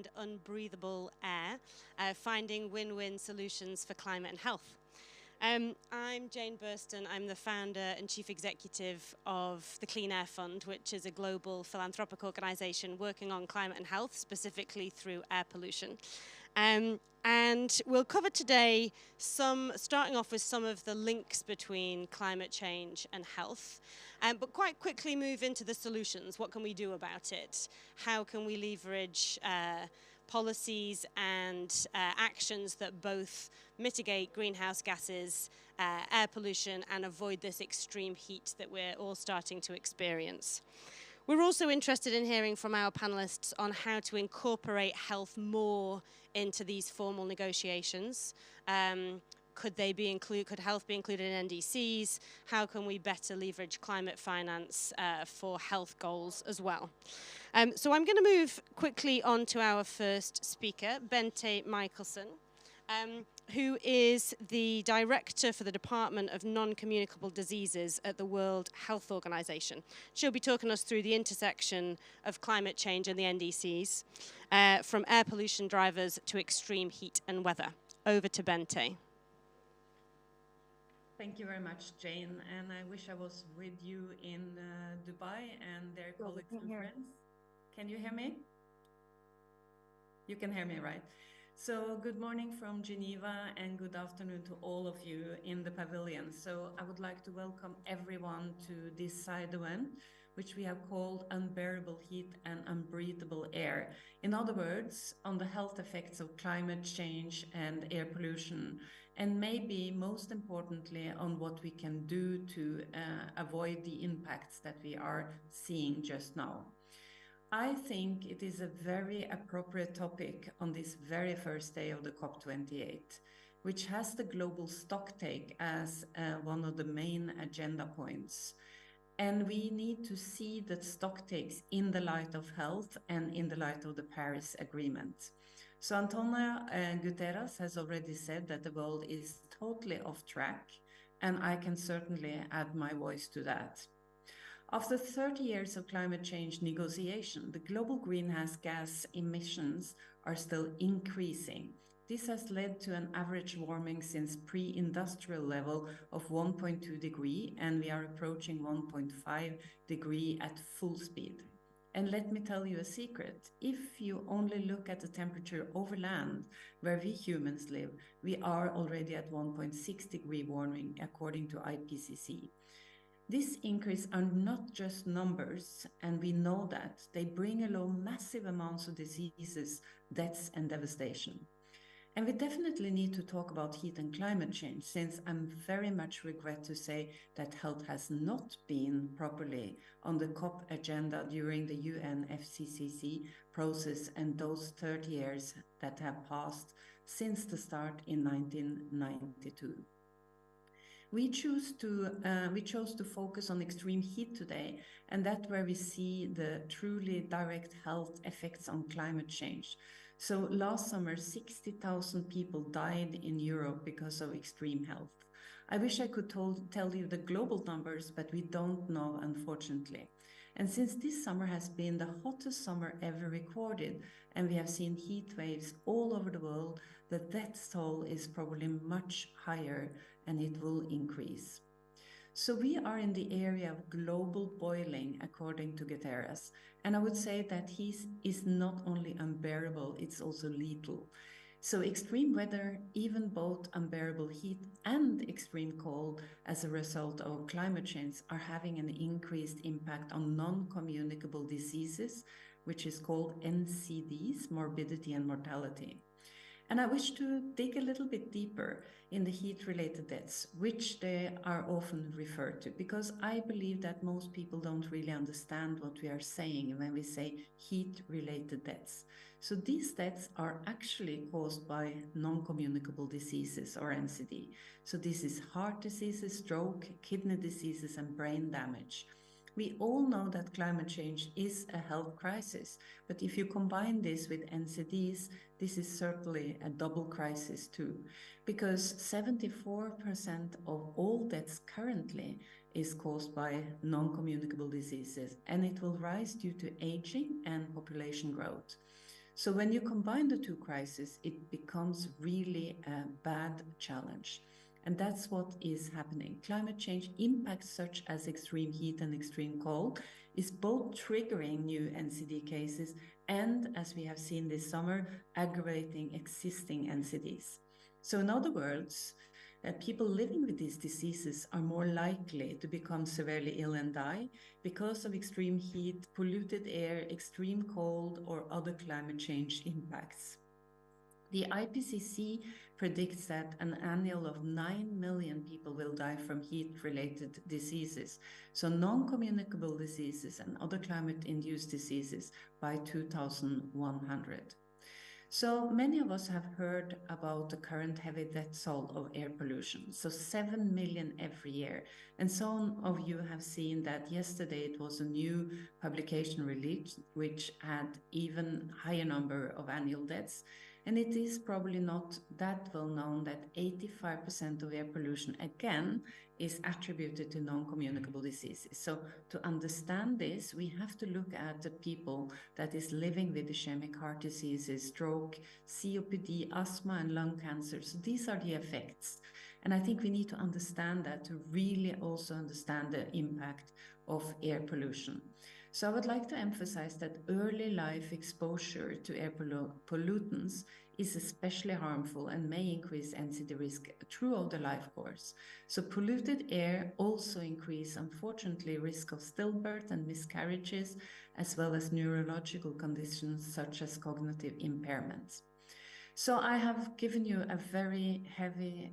and unbreathable air, finding win-win solutions for climate and health. I'm Jane Burston. I'm the founder and chief executive of the Clean Air Fund, which is a global philanthropic organization working on climate and health, specifically through air pollution. And we'll cover today starting off with some of the links between climate change and health, but quite quickly move into the solutions. What can we do about it? How can we leverage policies and actions that both mitigate greenhouse gases, air pollution, and avoid this extreme heat that we're all starting to experience? We're also interested in hearing from our panelists on how to incorporate health more into these formal negotiations. Could health be included in NDCs? How can we better leverage climate finance for health goals as well? So I'm going to move quickly on to our first speaker, Bente Michelson, who is the director for the Department of Non-Communicable Diseases at the World Health Organization. She'll be talking us through the intersection of climate change and the NDCs, from air pollution drivers to extreme heat and weather. Over to Bente. Thank you very much, Jane. And I wish I was with you in Dubai and their colleagues and friends. Can you hear me? You can hear me, right? So good morning from Geneva and good afternoon to all of you in the pavilion. So I would like to welcome everyone to this side event, which we have called Unbearable Heat and Unbreathable Air. In other words, on the health effects of climate change and air pollution, and maybe most importantly on what we can do to avoid the impacts that we are seeing just now. I think it is a very appropriate topic on this very first day of the COP28, which has the global stocktake as one of the main agenda points. And we need to see the stocktakes in the light of health and in the light of the Paris Agreement. So Antonio Guterres has already said that the world is totally off track, and I can certainly add my voice to that. After 30 years of climate change negotiation, the global greenhouse gas emissions are still increasing. This has led to an average warming since pre-industrial level of 1.2 degrees, and we are approaching 1.5 degrees at full speed. And let me tell you a secret. If you only look at the temperature over land, where we humans live, we are already at 1.6 degree warming, according to IPCC. This increase are not just numbers, and we know that they bring along massive amounts of diseases, deaths, and devastation. And we definitely need to talk about heat and climate change, since I'm very much regret to say that health has not been properly on the COP agenda during the UNFCCC process and those 30 years that have passed since the start in 1992. We chose to focus on extreme heat today, and that's where we see the truly direct health effects on climate change. So last summer, 60,000 people died in Europe because of extreme health. I wish I could tell you the global numbers, but we don't know, unfortunately. And since this summer has been the hottest summer ever recorded, and we have seen heat waves all over the world, the death toll is probably much higher, and it will increase. So we are in the area of global boiling, according to Guterres. And I would say that heat is not only unbearable, it's also lethal. So extreme weather, even both unbearable heat and extreme cold as a result of climate change, are having an increased impact on non-communicable diseases, which is called NCDs, morbidity and mortality. And I wish to dig a little bit deeper in the heat-related deaths, which they are often referred to, because I believe that most people don't really understand what we are saying when we say heat-related deaths. So these deaths are actually caused by non-communicable diseases, or NCD. So this is heart diseases, stroke, kidney diseases, and brain damage. We all know that climate change is a health crisis, but if you combine this with NCDs, this is certainly a double crisis too, because 74% of all deaths currently is caused by non-communicable diseases, and it will rise due to aging and population growth. So when you combine the two crises, it becomes really a bad challenge. And that's what is happening. Climate change impacts such as extreme heat and extreme cold is both triggering new NCD cases and, as we have seen this summer, aggravating existing NCDs. So in other words, people living with these diseases are more likely to become severely ill and die because of extreme heat, polluted air, extreme cold, or other climate change impacts. The IPCC predicts that an annual of 9 million people will die from heat-related diseases, so non-communicable diseases and other climate-induced diseases by 2100. So many of us have heard about the current heavy death toll of air pollution, so 7 million every year. And some of you have seen that yesterday it was a new publication released which had even higher number of annual deaths. And it is probably not that well known that 85% of air pollution, again, is attributed to non-communicable diseases. So to understand this, we have to look at the people that is living with ischemic heart diseases, stroke, COPD, asthma, and lung cancer. So these are the effects. And I think we need to understand that to really also understand the impact of air pollution. So I would like to emphasize that early life exposure to air pollutants is especially harmful and may increase NCD risk throughout the life course. So polluted air also increase, unfortunately, risk of stillbirth and miscarriages, as well as neurological conditions such as cognitive impairments. So I have given you a very heavy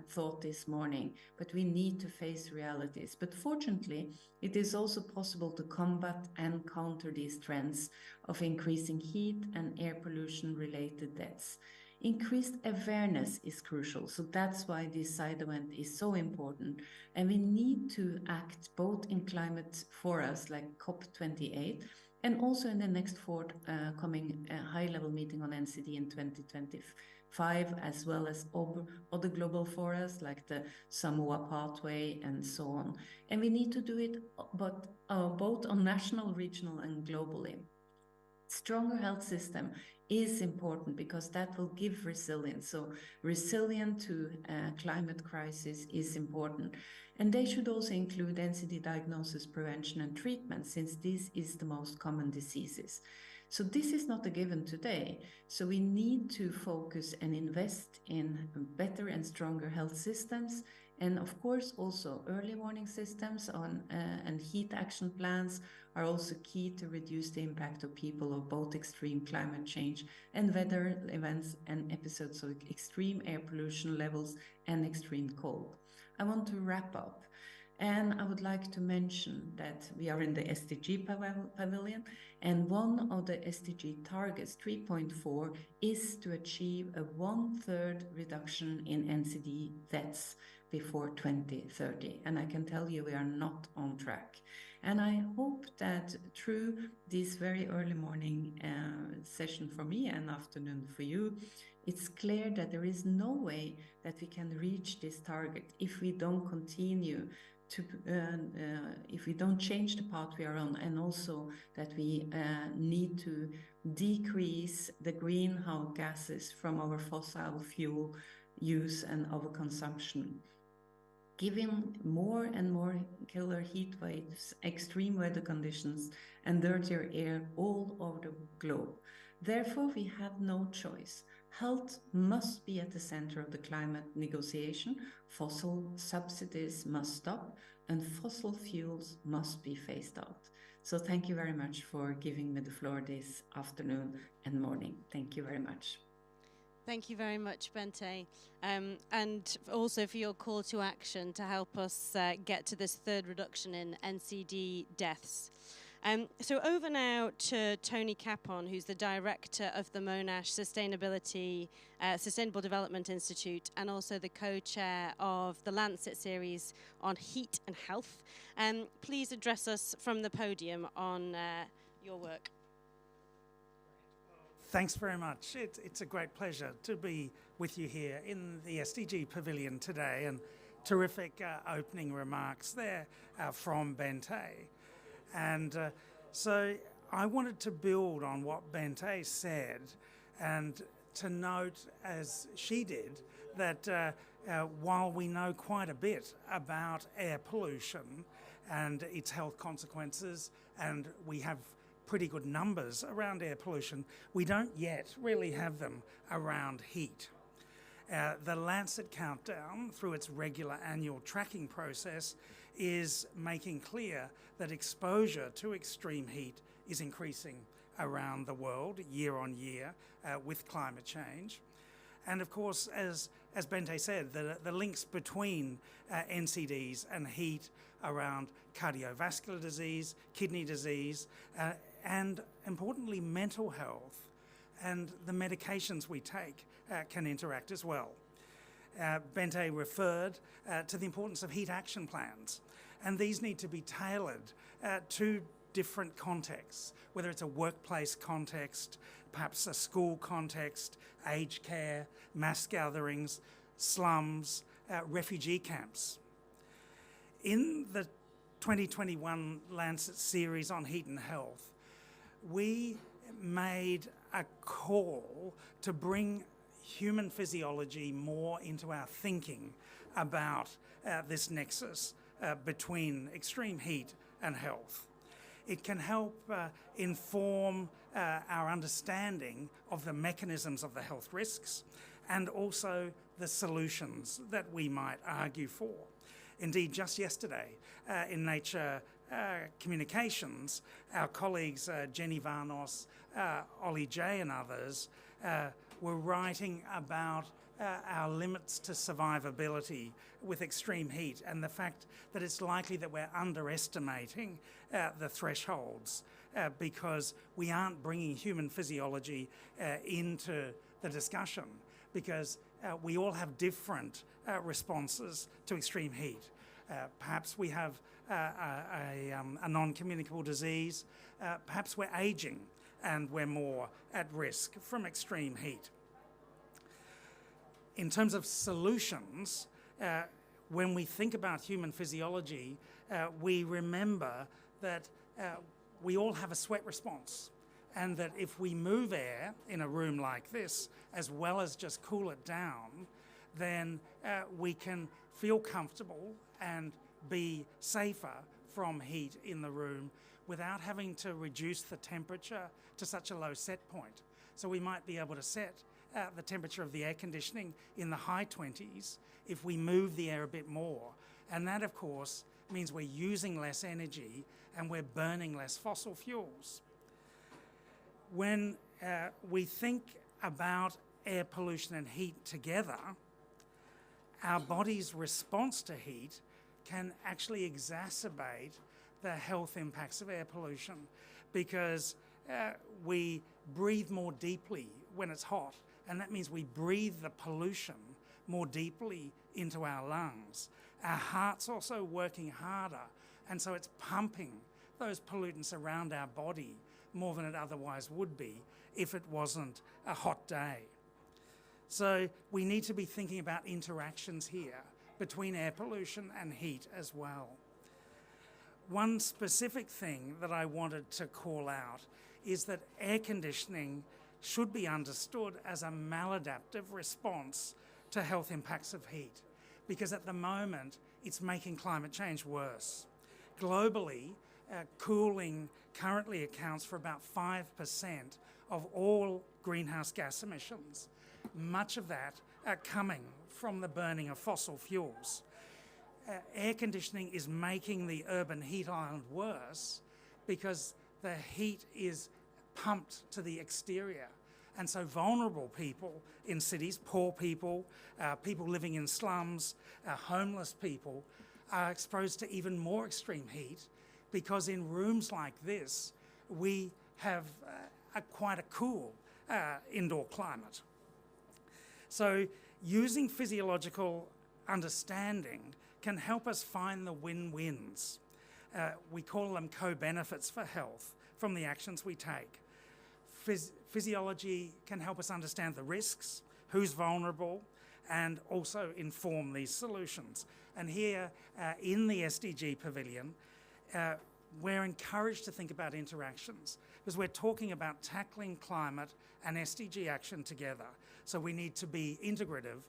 thought this morning, but we need to face realities. But fortunately, it is also possible to combat and counter these trends of increasing heat and air pollution related deaths. Increased awareness is crucial. So that's why this side event is so important. And we need to act both in climate forums like COP28 and also in the next forthcoming high-level meeting on NCD in 2025, as well as other global forums like the Samoa Pathway and so on. And we need to do it both on national, regional, and globally. Stronger health system is important because that will give resilience. So resilient to climate crisis is important. And they should also include NCD diagnosis, prevention, and treatment, since this is the most common diseases. So this is not a given today. So we need to focus and invest in better and stronger health systems. And of course, also early warning systems and heat action plans are also key to reduce the impact of people of both extreme climate change and weather events and episodes of extreme air pollution levels and extreme cold. I want to wrap up. And I would like to mention that we are in the SDG Pavilion, and one of the SDG targets, 3.4, is to achieve a 1/3 reduction in NCD deaths before 2030. And I can tell you we are not on track. And I hope that through this very early morning session for me and afternoon for you, it's clear that there is no way that we can reach this target if we don't continue to, if we don't change the path we are on, and also that we need to decrease the greenhouse gases from our fossil fuel use and overconsumption. Giving more and more killer heat waves, extreme weather conditions, and dirtier air all over the globe. Therefore, we have no choice. Health must be at the center of the climate negotiation. Fossil subsidies must stop, and fossil fuels must be phased out. So thank you very much for giving me the floor this afternoon and morning. Thank you very much. Thank you very much, Bente, and also for your call to action to help us get to this third reduction in NCD deaths. So over now to Tony Capon, who's the director of the Monash Sustainable Development Institute, and also the co-chair of the Lancet series on heat and health. Please address us from the podium on your work. Thanks very much. It's a great pleasure to be with you here in the SDG Pavilion today, and terrific opening remarks there from Bente. And so I wanted to build on what Bente said and to note, as she did, that while we know quite a bit about air pollution and its health consequences, and we have pretty good numbers around air pollution, we don't yet really have them around heat. The Lancet Countdown, through its regular annual tracking process, is making clear that exposure to extreme heat is increasing around the world year on year with climate change. And of course, as Bente said, the links between NCDs and heat around cardiovascular disease, kidney disease, and importantly, mental health and the medications we take can interact as well. Bente referred to the importance of heat action plans, and these need to be tailored to different contexts, whether it's a workplace context, perhaps a school context, aged care, mass gatherings, slums, refugee camps. In the 2021 Lancet series on heat and health, we made a call to bring human physiology more into our thinking about this nexus between extreme heat and health. It can help inform our understanding of the mechanisms of the health risks and also the solutions that we might argue for. Indeed, just yesterday in Nature Communications, our colleagues Jenny Varnos, Ollie J and others were writing about our limits to survivability with extreme heat and the fact that it's likely that we're underestimating the thresholds because we aren't bringing human physiology into the discussion because we all have different responses to extreme heat. Perhaps we have a non-communicable disease, perhaps we're aging and we're more at risk from extreme heat. In terms of solutions, when we think about human physiology, we remember that we all have a sweat response, and that if we move air in a room like this, as well as just cool it down, then we can feel comfortable and be safer from heat in the room without having to reduce the temperature to such a low set point. So we might be able to set the temperature of the air conditioning in the high 20s if we move the air a bit more. And that, of course, means we're using less energy and we're burning less fossil fuels. When we think about air pollution and heat together, our body's response to heat can actually exacerbate the health impacts of air pollution because we breathe more deeply when it's hot, and that means we breathe the pollution more deeply into our lungs. Our heart's also working harder, and so it's pumping those pollutants around our body more than it otherwise would be if it wasn't a hot day. So we need to be thinking about interactions here between air pollution and heat as well. One specific thing that I wanted to call out is that air conditioning should be understood as a maladaptive response to health impacts of heat, because at the moment it's making climate change worse. Globally, cooling currently accounts for about 5% of all greenhouse gas emissions. Much of that coming from the burning of fossil fuels. Air conditioning is making the urban heat island worse because the heat is pumped to the exterior. And so vulnerable people in cities, poor people, people living in slums, homeless people, are exposed to even more extreme heat because in rooms like this, we have quite a cool indoor climate. So using physiological understanding can help us find the win-wins. We call them co-benefits for health from the actions we take. Physiology can help us understand the risks, who's vulnerable, and also inform these solutions. And here in the SDG Pavilion, we're encouraged to think about interactions because we're talking about tackling climate and SDG action together. So we need to be integrative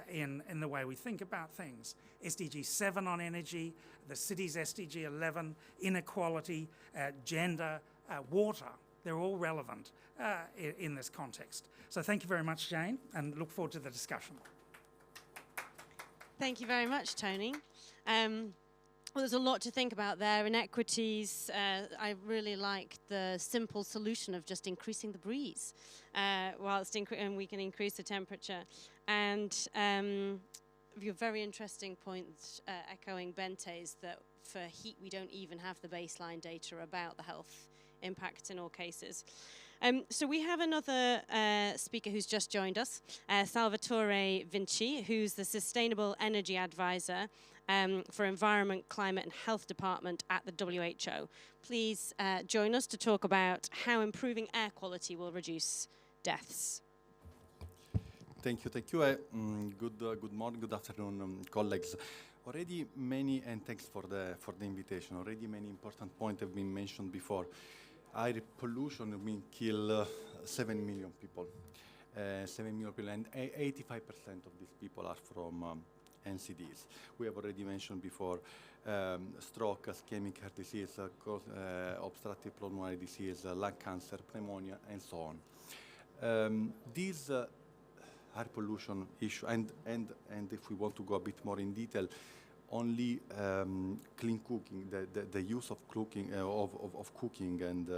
in the way we think about things. SDG 7 on energy, the city's SDG 11, inequality, gender, water, they're all relevant in this context. So thank you very much, Jane, and look forward to the discussion. Thank you very much, Tony. Well, there's a lot to think about there. Inequities, I really like the simple solution of just increasing the breeze whilst and we can increase the temperature. And your very interesting point, echoing Bente's, that for heat we don't even have the baseline data about the health impacts in all cases. So we have another speaker who's just joined us, Salvatore Vinci, who's the Sustainable Energy Advisor for Environment, Climate and Health Department at the WHO. Please join us to talk about how improving air quality will reduce deaths. Thank you. Good morning, good afternoon, colleagues. Already many, and thanks for the invitation. Already many important points have been mentioned before. Air pollution will kill 7 million people. 7 million people, and 85% of these people are from NCDs. We have already mentioned before stroke, ischemic heart disease, obstructive pulmonary disease, lung cancer, pneumonia, and so on. These air pollution issue, and if we want to go a bit more in detail, only clean cooking, the use of cooking of cooking and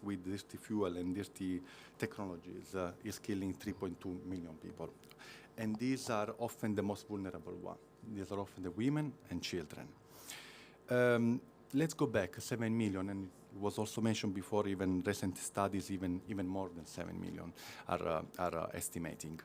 with dirty fuel and dirty technologies is killing 3.2 million people, and these are often the most vulnerable ones. These are often the women and children. Let's go back 7 million, and it was also mentioned before. Even recent studies, even more than 7 million are estimating.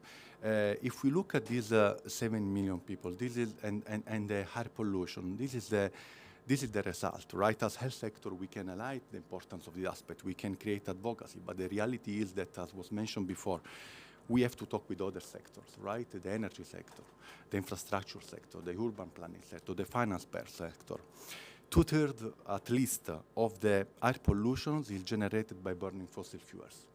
If we look at these 7 million people, this is and the air pollution, this is the result, right? As health sector, we can highlight the importance of the aspect. We can create advocacy, but the reality is that, as was mentioned before, we have to talk with other sectors, right? The energy sector, the infrastructure sector, the urban planning sector, the finance sector. 2/3 at least of the air pollution is generated by burning fossil fuels.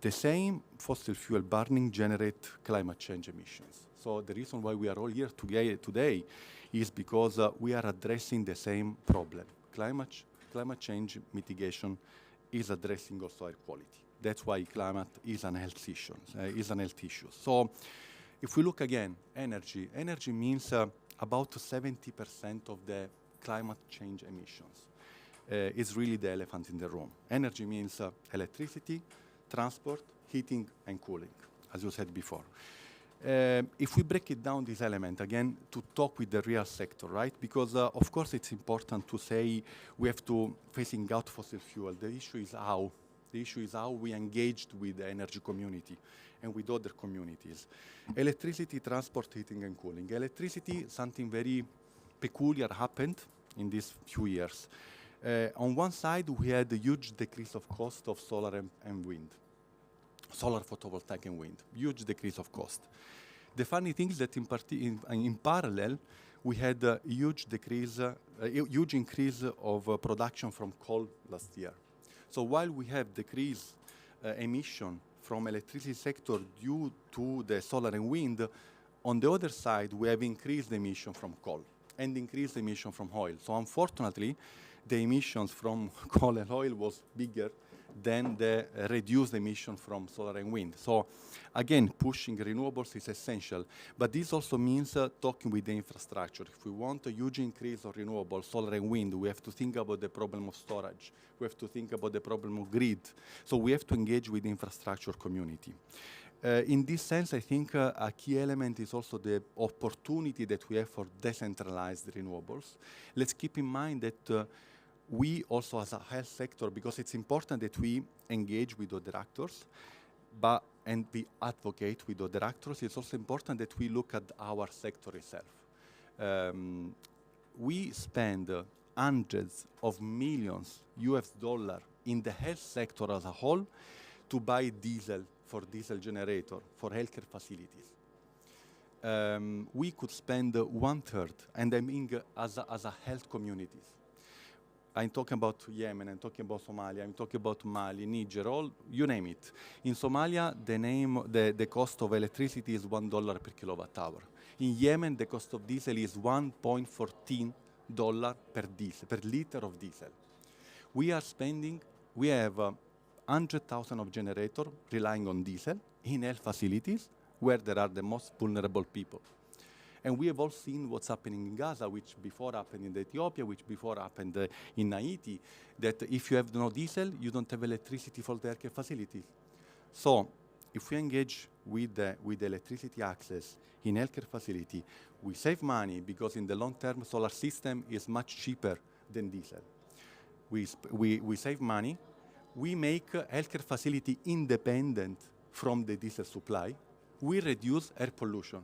The same fossil fuel burning generate climate change emissions. So the reason why we are all here today is because we are addressing the same problem. Climate change mitigation is addressing also air quality. That's why climate is an health issue. So if we look again, energy means about 70% of the climate change emissions. It's really the elephant in the room. Energy means electricity, transport, heating, and cooling, as you said before. If we break it down, this element, again, to talk with the real sector, right? Because, of course, it's important to say we have to phasing out fossil fuel. The issue is how. The issue is how we engaged with the energy community and with other communities. Electricity, transport, heating, and cooling. Electricity, something very peculiar happened in these few years. On one side, we had a huge decrease of cost of solar and wind. Solar photovoltaic and wind, huge decrease of cost. The funny thing is that in parallel, we had a huge increase of production from coal last year. So while we have decreased emission from electricity sector due to the solar and wind, on the other side, we have increased emission from coal and increased emission from oil. So unfortunately, the emissions from coal and oil was bigger than the reduced emission from solar and wind. So again, pushing renewables is essential, but this also means talking with the infrastructure. If we want a huge increase of renewables, solar and wind, we have to think about the problem of storage. We have to think about the problem of grid. So we have to engage with the infrastructure community. In this sense, I think a key element is also the opportunity that we have for decentralized renewables. Let's keep in mind that we also, as a health sector, because it's important that we engage with other actors, and we advocate with other actors, it's also important that we look at our sector itself. We spend hundreds of millions US dollar in the health sector as a whole to buy diesel for diesel generator for healthcare facilities. We could spend 1/3, and I mean as a health communities. I'm talking about Yemen, I'm talking about Somalia, I'm talking about Mali, Niger, all, you name it. In Somalia, the cost of electricity is $1 per kilowatt hour. In Yemen, the cost of diesel is $1.14 per liter of diesel. We have 100,000 of generators relying on diesel in health facilities where there are the most vulnerable people. And we have all seen what's happening in Gaza, which before happened in Ethiopia, which before happened in Haiti, that if you have no diesel, you don't have electricity for the healthcare facilities. So if we engage with the electricity access in healthcare facility, we save money because in the long term, solar system is much cheaper than diesel. We save money. We make healthcare facility independent from the diesel supply. We reduce air pollution.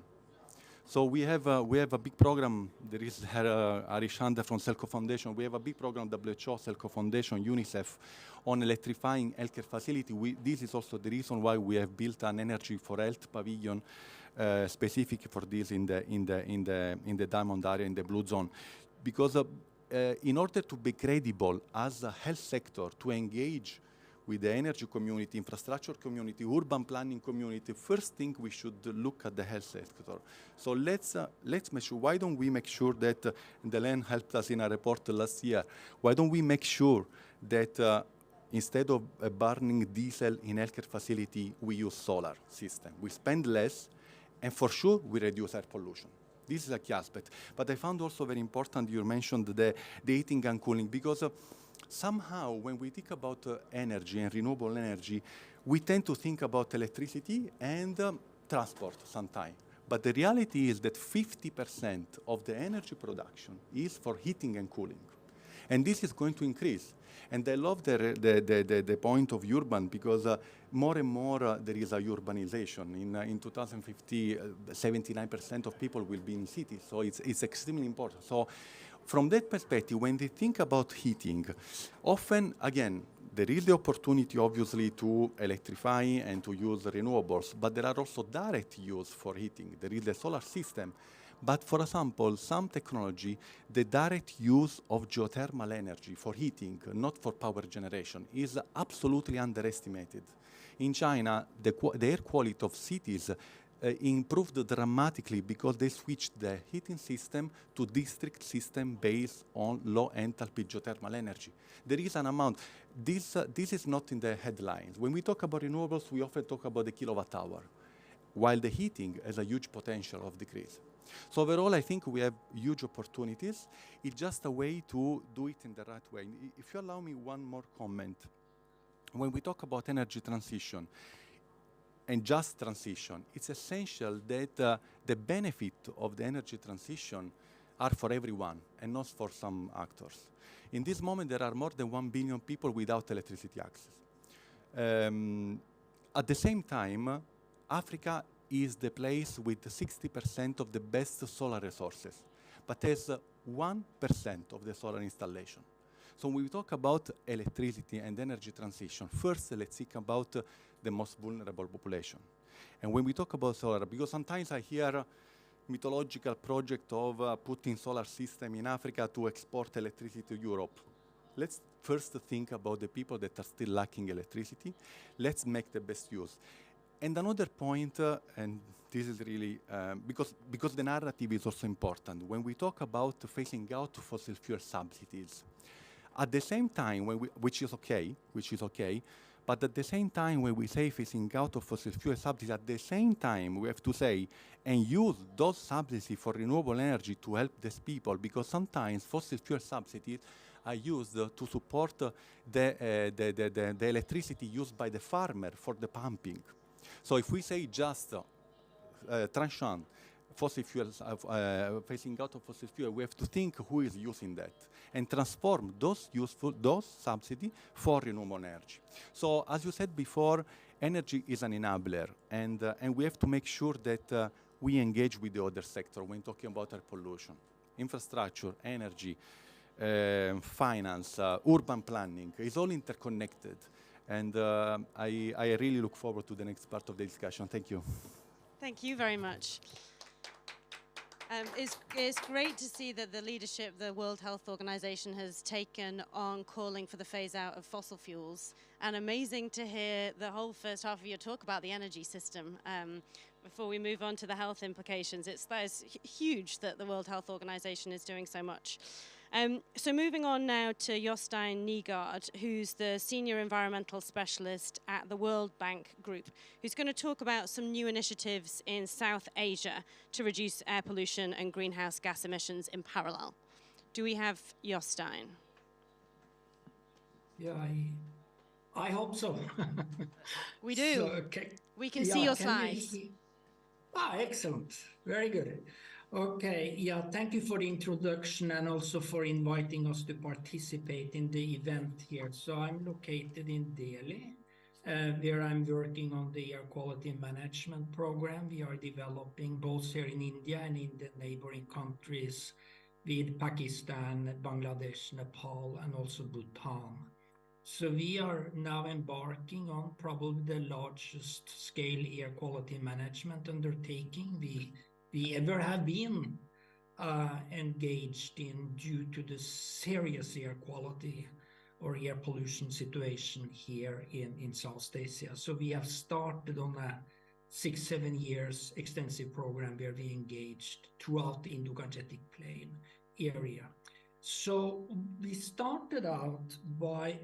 So we have a big program. There is Arishanda from Selco Foundation. We have a big program, WHO, Selco Foundation, UNICEF, on electrifying healthcare facility. This is also the reason why we have built an Energy for Health pavilion specific for this in the Diamond area, in the Blue Zone, because in order to be credible as a health sector, to engage with the energy community, infrastructure community, urban planning community, first thing we should look at the health sector. So let's make sure, why don't we make sure that, Delaine helped us in a report last year, why don't we make sure that instead of burning diesel in healthcare facility, we use solar system. We spend less, and for sure, we reduce air pollution. This is a key aspect. But I found also very important, you mentioned the heating and cooling, because somehow, when we think about energy and renewable energy, we tend to think about electricity and transport sometimes. But the reality is that 50% of the energy production is for heating and cooling. And this is going to increase. And I love the point of urban, because more and more there is a urbanization. In 2050, 79% of people will be in cities, so it's extremely important. So from that perspective, when they think about heating, often, again, there is the opportunity, obviously, to electrify and to use renewables, but there are also direct use for heating. There is the solar system. But for example, some technology, the direct use of geothermal energy for heating, not for power generation, is absolutely underestimated. In China, the air quality of cities improved dramatically because they switched the heating system to district system based on low enthalpy geothermal energy. There is an amount. This is not in the headlines. When we talk about renewables, we often talk about the kilowatt hour, while the heating has a huge potential of decrease. So overall, I think we have huge opportunities. It's just a way to do it in the right way. If you allow me one more comment, when we talk about energy transition, and just transition, it's essential that the benefit of the energy transition are for everyone and not for some actors. In this moment, there are more than 1 billion people without electricity access. At the same time, Africa is the place with 60% of the best solar resources, but has 1% of the solar installation. So when we talk about electricity and energy transition, first let's think about the most vulnerable population. And when we talk about solar, because sometimes I hear mythological project of putting solar system in Africa to export electricity to Europe. Let's first think about the people that are still lacking electricity. Let's make the best use. And another point, and this is really, because the narrative is also important, when we talk about phasing out fossil fuel subsidies, at the same time, which is okay, but at the same time, when we say phasing out of fossil fuel subsidies, at the same time, we have to say, and use those subsidies for renewable energy to help these people, because sometimes fossil fuel subsidies are used to support the electricity used by the farmer for the pumping. So if we say just tranchant fossil fuels, phasing out of fossil fuel, we have to think who is using that and transform those subsidies for renewable energy. So as you said before, energy is an enabler, and we have to make sure that we engage with the other sector when talking about air pollution, infrastructure, energy, finance, urban planning. It's all interconnected. And I really look forward to the next part of the discussion. Thank you. Thank you very much. It's great to see that the leadership the World Health Organization has taken on calling for the phase out of fossil fuels, and amazing to hear the whole first half of your talk about the energy system. Before we move on to the health implications, that is huge that the World Health Organization is doing so much. So moving on now to Jostein Nygaard, who's the Senior Environmental Specialist at the World Bank Group, who's going to talk about some new initiatives in South Asia to reduce air pollution and greenhouse gas emissions in parallel. Do we have Jostein? Yeah, I hope so. We do. So, okay. We can see your slides. Excellent. Very good. Okay, yeah, thank you for the introduction and also for inviting us to participate in the event here. So I'm located in Delhi, where I'm working on the air quality management program we are developing both here in India and in the neighboring countries with Pakistan, Bangladesh, Nepal, and also Bhutan. So we are now embarking on probably the largest scale air quality management undertaking we ever have been engaged in due to the serious air quality or air pollution situation here in South Asia. So we have started on a 6-7 years extensive program where we engaged throughout the Indo-Gangetic Plain area. So we started out by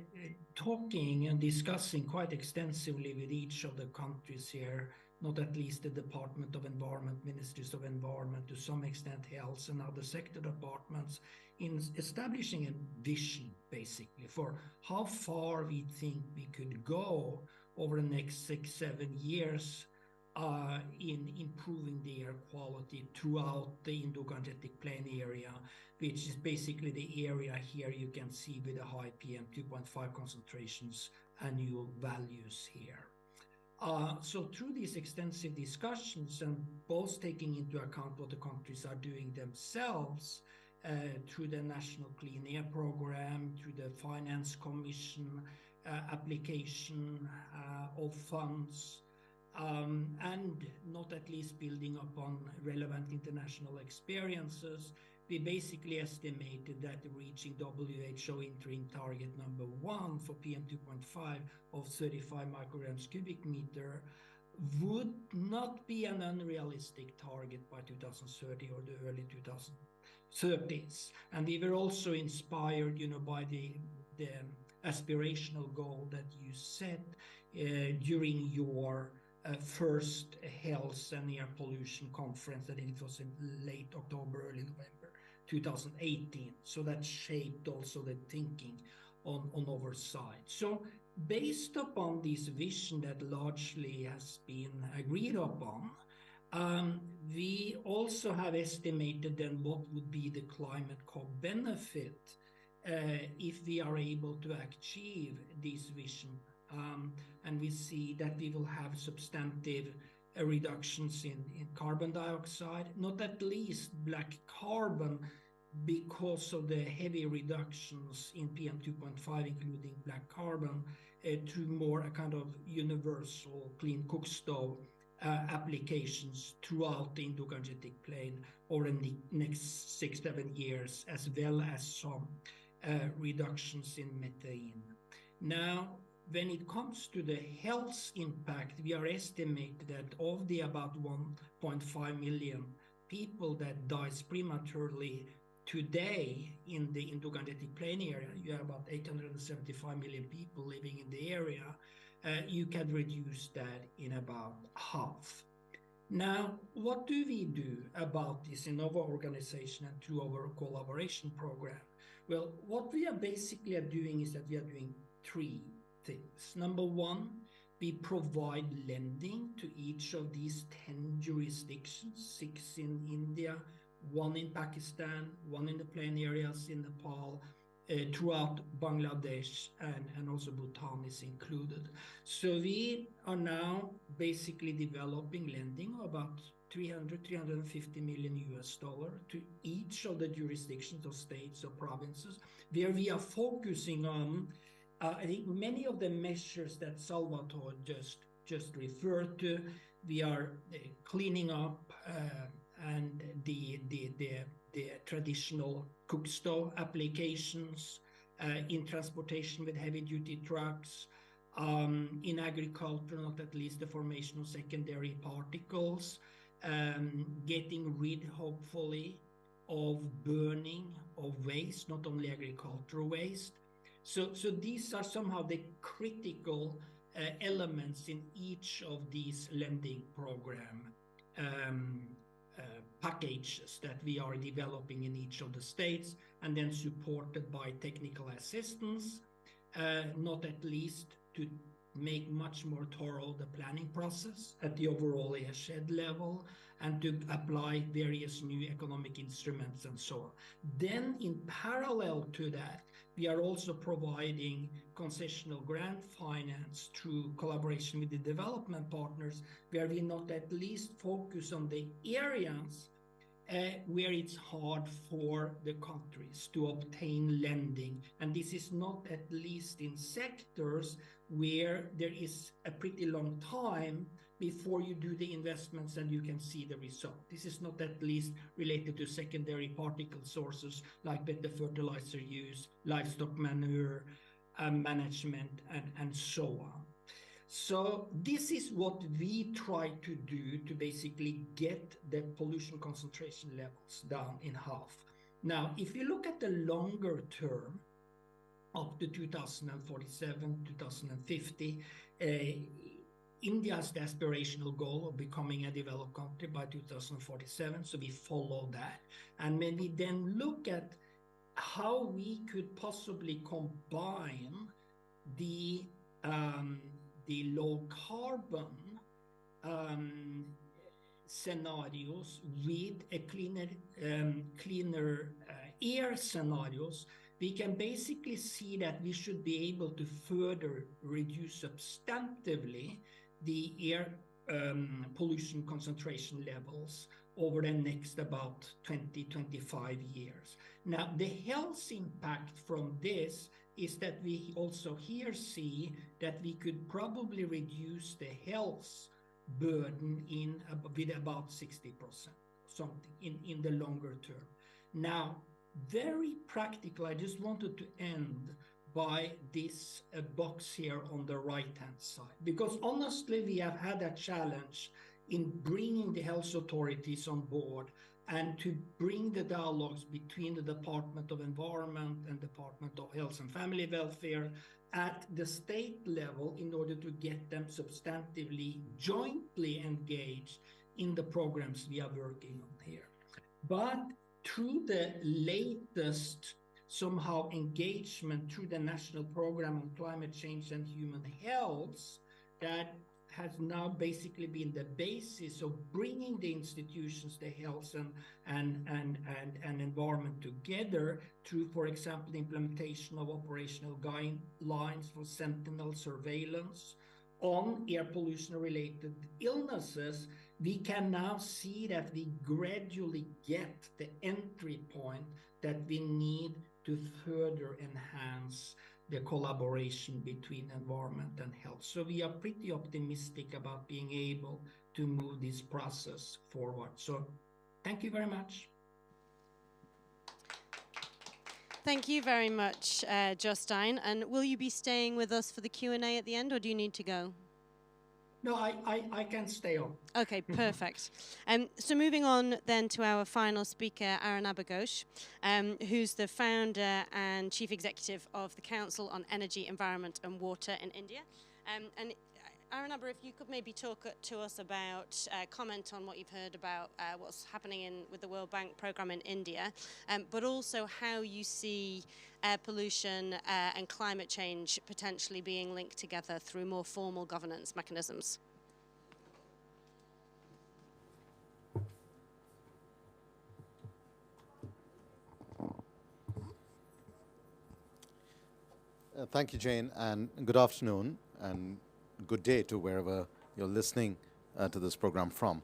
talking and discussing quite extensively with each of the countries here, not at least the Department of Environment, Ministries of Environment, to some extent health and other sector departments, in establishing a vision, basically, for how far we think we could go over the next 6-7 years in improving the air quality throughout the Indo-Gangetic Plain area, which is basically the area here you can see with the high PM 2.5 concentrations, annual values here. So through these extensive discussions and both taking into account what the countries are doing themselves through the National Clean Air Program, through the Finance Commission application of funds, and not at least building upon relevant international experiences, we basically estimated that reaching WHO interim target number 1 for PM 2.5 of 35 micrograms cubic meter would not be an unrealistic target by 2030 or the early 2030s. And we were also inspired, by the aspirational goal that you set during your first health and air pollution conference. I think it was in late October, early November 2018. So that shaped also the thinking on our side. So based upon this vision that largely has been agreed upon, we also have estimated then what would be the climate co-benefit if we are able to achieve this vision. And we see that we will have substantive reductions in carbon dioxide, not at least black carbon, because of the heavy reductions in PM 2.5, including black carbon, to more a kind of universal clean cook stove applications throughout the Indo-Gangetic Plain over the next 6-7 years, as well as some reductions in methane. Now, when it comes to the health impact, we are estimating that of the about 1.5 million people that dies prematurely today in the Indo-Gangetic Plain area, you have about 875 million people living in the area, you can reduce that in about half. Now, what do we do about this in our organization and through our collaboration program? Well, what we are basically doing is that we are doing 3 things. Number 1, we provide lending to each of these 10 jurisdictions, 6 in India, 1 in Pakistan, 1 in the plain areas in Nepal, throughout Bangladesh, and also Bhutan is included. So we are now basically developing lending of about $350 million to each of the jurisdictions or states or provinces, where we are focusing on I think many of the measures that Salvatore just referred to. We are cleaning up the traditional cook stove applications in transportation with heavy-duty trucks, in agriculture, not at least the formation of secondary particles, getting rid, hopefully, of burning of waste, not only agricultural waste. So these are somehow the critical elements in each of these lending program packages that we are developing in each of the states, and then supported by technical assistance, not at least to make much more thorough the planning process at the overall airshed level, and to apply various new economic instruments and so on. Then in parallel to that, we are also providing concessional grant finance through collaboration with the development partners, where we not at least focus on the areas where it's hard for the countries to obtain lending. And this is not at least in sectors where there is a pretty long time before you do the investments and you can see the result. This is not at least related to secondary particle sources like better fertilizer use, livestock manure management, and so on. So this is what we try to do to basically get the pollution concentration levels down in half. Now, if you look at the longer term, up to 2047, 2050, India has the aspirational goal of becoming a developed country by 2047, so we follow that. And when we then look at how we could possibly combine the low carbon scenarios with a cleaner air scenarios, we can basically see that we should be able to further reduce substantively the air pollution concentration levels over the next about 20-25 years. Now, the health impact from this is that we also here see that we could probably reduce the health burden with about 60%, something in the longer term. Now, very practical, I just wanted to end by this box here on the right-hand side, because honestly, we have had a challenge in bringing the health authorities on board and to bring the dialogues between the Department of Environment and Department of Health and Family Welfare at the state level in order to get them substantively jointly engaged in the programs we are working on here. But through the latest somehow engagement through the National Program on Climate Change and Human Health, that has now basically been the basis of bringing the institutions, the health and environment together through, for example, the implementation of operational guidelines for sentinel surveillance on air pollution-related illnesses. We can now see that we gradually get the entry point that we need to further enhance the collaboration between environment and health. So we are pretty optimistic about being able to move this process forward. So thank you very much. Thank you very much, Jostein. And will you be staying with us for the Q&A at the end, or do you need to go? No, I can stay on. Okay, perfect. So moving on then to our final speaker, Arunabha Ghosh, who's the founder and chief executive of the Council on Energy, Environment and Water in India. And Arunabha, if you could maybe talk to us about, comment on what you've heard about what's happening with the World Bank program in India, but also how you see air pollution and climate change potentially being linked together through more formal governance mechanisms. Thank you, Jane, and good afternoon, and good day to wherever you're listening to this program from.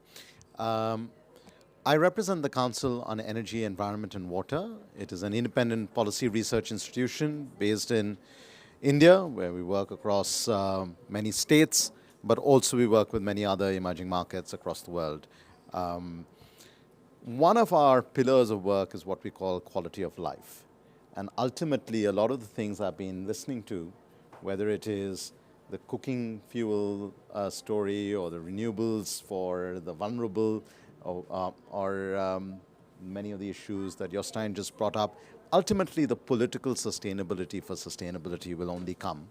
I represent the Council on Energy, Environment and Water. It is an independent policy research institution based in India, where we work across many states, but also we work with many other emerging markets across the world. One of our pillars of work is what we call quality of life. And ultimately, a lot of the things I've been listening to, whether it is the cooking fuel story or the renewables for the vulnerable or many of the issues that Jostein just brought up, ultimately the political sustainability for sustainability will only come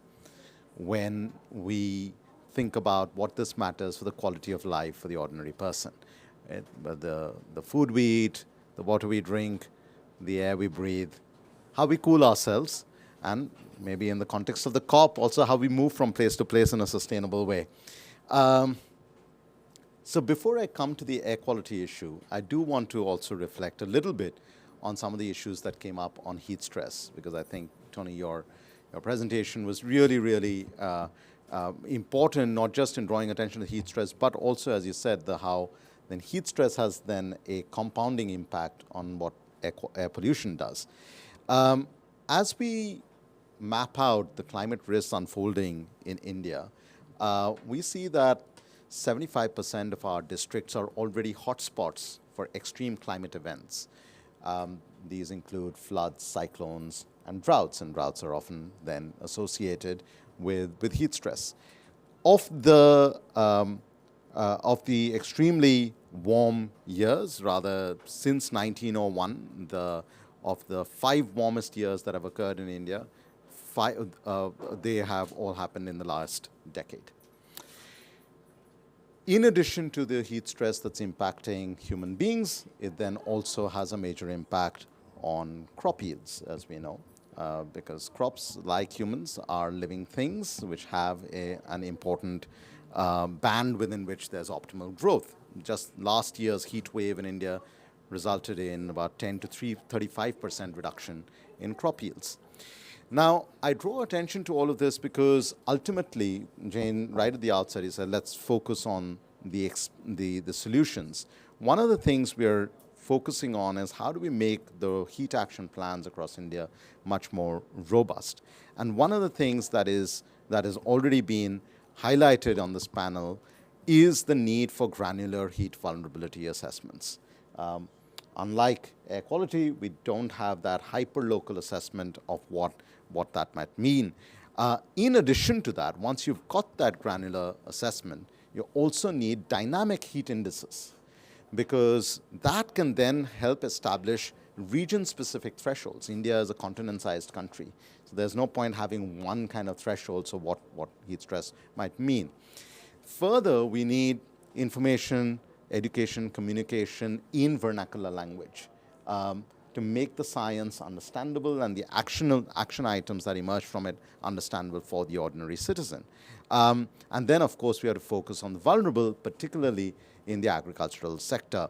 when we think about what this matters for the quality of life for the ordinary person. The food we eat, the water we drink, the air we breathe, how we cool ourselves, and maybe in the context of the COP, also how we move from place to place in a sustainable way. So before I come to the air quality issue, I do want to also reflect a little bit on some of the issues that came up on heat stress, because I think, Tony, your presentation was really, really important, not just in drawing attention to heat stress, but also, as you said, how then heat stress has then a compounding impact on what air pollution does. As we map out the climate risks unfolding in India, we see that 75% of our districts are already hotspots for extreme climate events. These include floods, cyclones, and droughts are often then associated with heat stress. Of the extremely warm years, rather since 1901, of the 5 warmest years that have occurred in India, they have all happened in the last decade. In addition to the heat stress that's impacting human beings, it then also has a major impact on crop yields, as we know, because crops, like humans, are living things which have an important band within which there's optimal growth. Just last year's heat wave in India resulted in about 10 to 35% reduction in crop yields. Now, I draw attention to all of this because ultimately, Jane, right at the outset, he said, let's focus on the solutions. One of the things we're focusing on is how do we make the heat action plans across India much more robust. And one of the things that has already been highlighted on this panel is the need for granular heat vulnerability assessments. Unlike air quality, we don't have that hyper-local assessment of what that might mean. In addition to that, once you've got that granular assessment, you also need dynamic heat indices, because that can then help establish region-specific thresholds. India is a continent-sized country, so there's no point having one kind of threshold, so what heat stress might mean. Further, we need information, education, communication in vernacular language to make the science understandable and the action items that emerge from it understandable for the ordinary citizen. And then, of course, we have to focus on the vulnerable, particularly in the agricultural sector.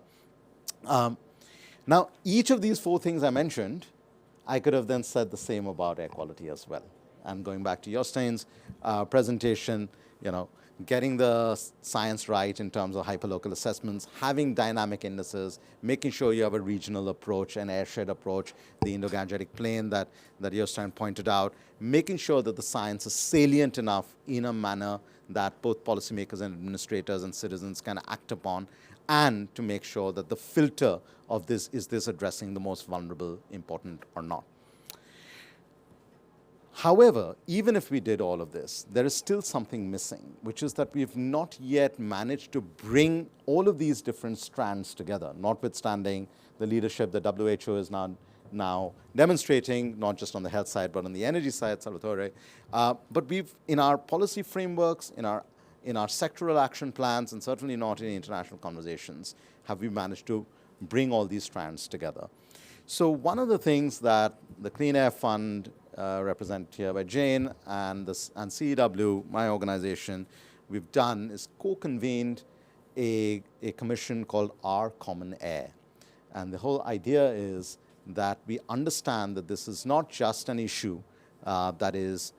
Now, each of these 4 things I mentioned, I could have then said the same about air quality as well. And going back to Jostein's presentation, getting the science right in terms of hyperlocal assessments, having dynamic indices, making sure you have a regional approach, an airshed approach, the Indo-Gangetic plain that Jostein pointed out, making sure that the science is salient enough in a manner that both policymakers and administrators and citizens can act upon, and to make sure that the filter of this, is this addressing the most vulnerable, important or not. However, even if we did all of this, there is still something missing, which is that we've not yet managed to bring all of these different strands together, notwithstanding the leadership that WHO is now demonstrating, not just on the health side, but on the energy side, Salvatore. But we've, in our policy frameworks, in our sectoral action plans, and certainly not in international conversations, have we managed to bring all these strands together. So one of the things that the Clean Air Fund, represented here by Jane, and CEW, my organization, we've done is co-convened a commission called Our Common Air. And the whole idea is that we understand that this is not just an issue that is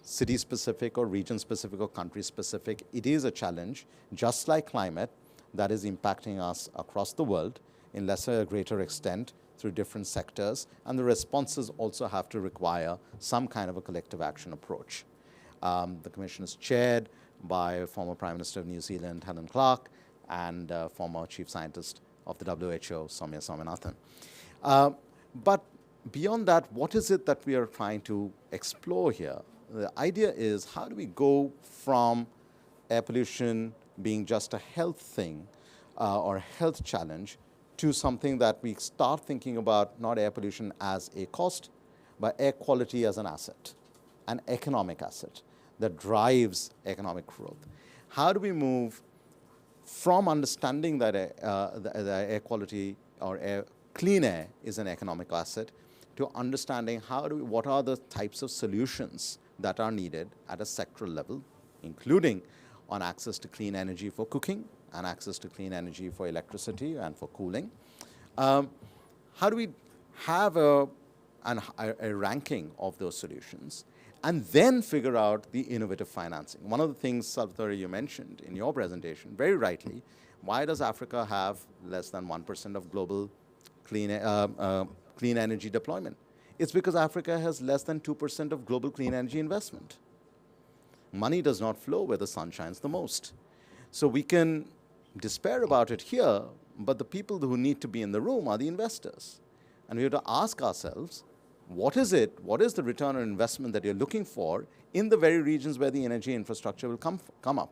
city-specific or region-specific or country-specific. It is a challenge, just like climate, that is impacting us across the world in lesser or greater extent through different sectors, and the responses also have to require some kind of a collective action approach. The commission is chaired by former Prime Minister of New Zealand, Helen Clark, and former Chief Scientist of the WHO, Soumya Swaminathan. But beyond that, what is it that we are trying to explore here? The idea is, how do we go from air pollution being just a health thing or a health challenge to something that we start thinking about not air pollution as a cost, but air quality as an asset, an economic asset that drives economic growth? How do we move from understanding that the air quality or clean air is an economic asset to understanding what are the types of solutions that are needed at a sectoral level, including on access to clean energy for cooking and access to clean energy for electricity and for cooling? How do we have a ranking of those solutions and then figure out the innovative financing? One of the things, Salvatore, you mentioned in your presentation, very rightly, why does Africa have less than 1% of global clean energy deployment? It's because Africa has less than 2% of global clean energy investment. Money does not flow where the sun shines the most. So we can despair about it here, but the people who need to be in the room are the investors. And we have to ask ourselves, what is it? What is the return on investment that you're looking for in the very regions where the energy infrastructure will come up?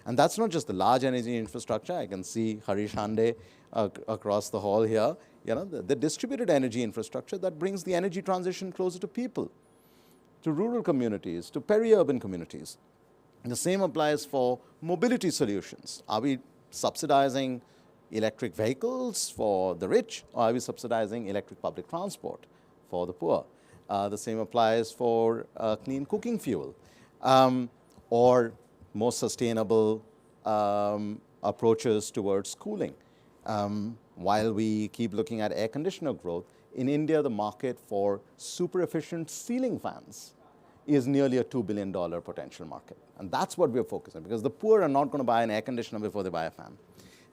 And that's not just the large energy infrastructure. I can see Harish Hande across the hall here. The distributed energy infrastructure that brings the energy transition closer to people, to rural communities, to peri-urban communities. And the same applies for mobility solutions. Are we subsidizing electric vehicles for the rich, or are we subsidizing electric public transport for the poor? The same applies for clean cooking fuel, or more sustainable approaches towards cooling. While we keep looking at air conditioner growth, in India, the market for super efficient ceiling fans is nearly a $2 billion potential market. And that's what we're focusing on, because the poor are not going to buy an air conditioner before they buy a fan.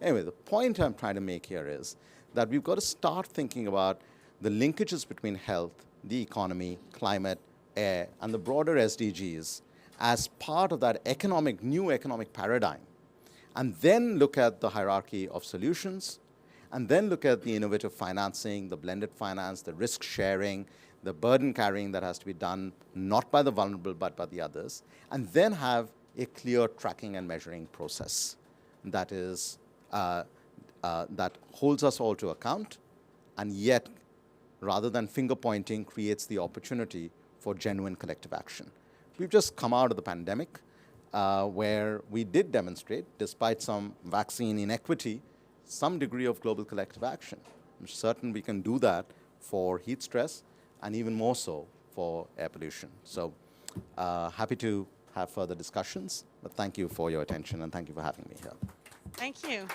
Anyway, the point I'm trying to make here is that we've got to start thinking about the linkages between health, the economy, climate, air, and the broader SDGs as part of that new economic paradigm, and then look at the hierarchy of solutions, and then look at the innovative financing, the blended finance, the risk sharing, the burden carrying that has to be done not by the vulnerable but by the others, and then have a clear tracking and measuring process that is that holds us all to account, and yet, rather than finger pointing, creates the opportunity for genuine collective action. We've just come out of the pandemic, where we did demonstrate, despite some vaccine inequity, some degree of global collective action. I'm certain we can do that for heat stress, and even more so for air pollution. So happy to have further discussions, but thank you for your attention, and thank you for having me here. Thank you.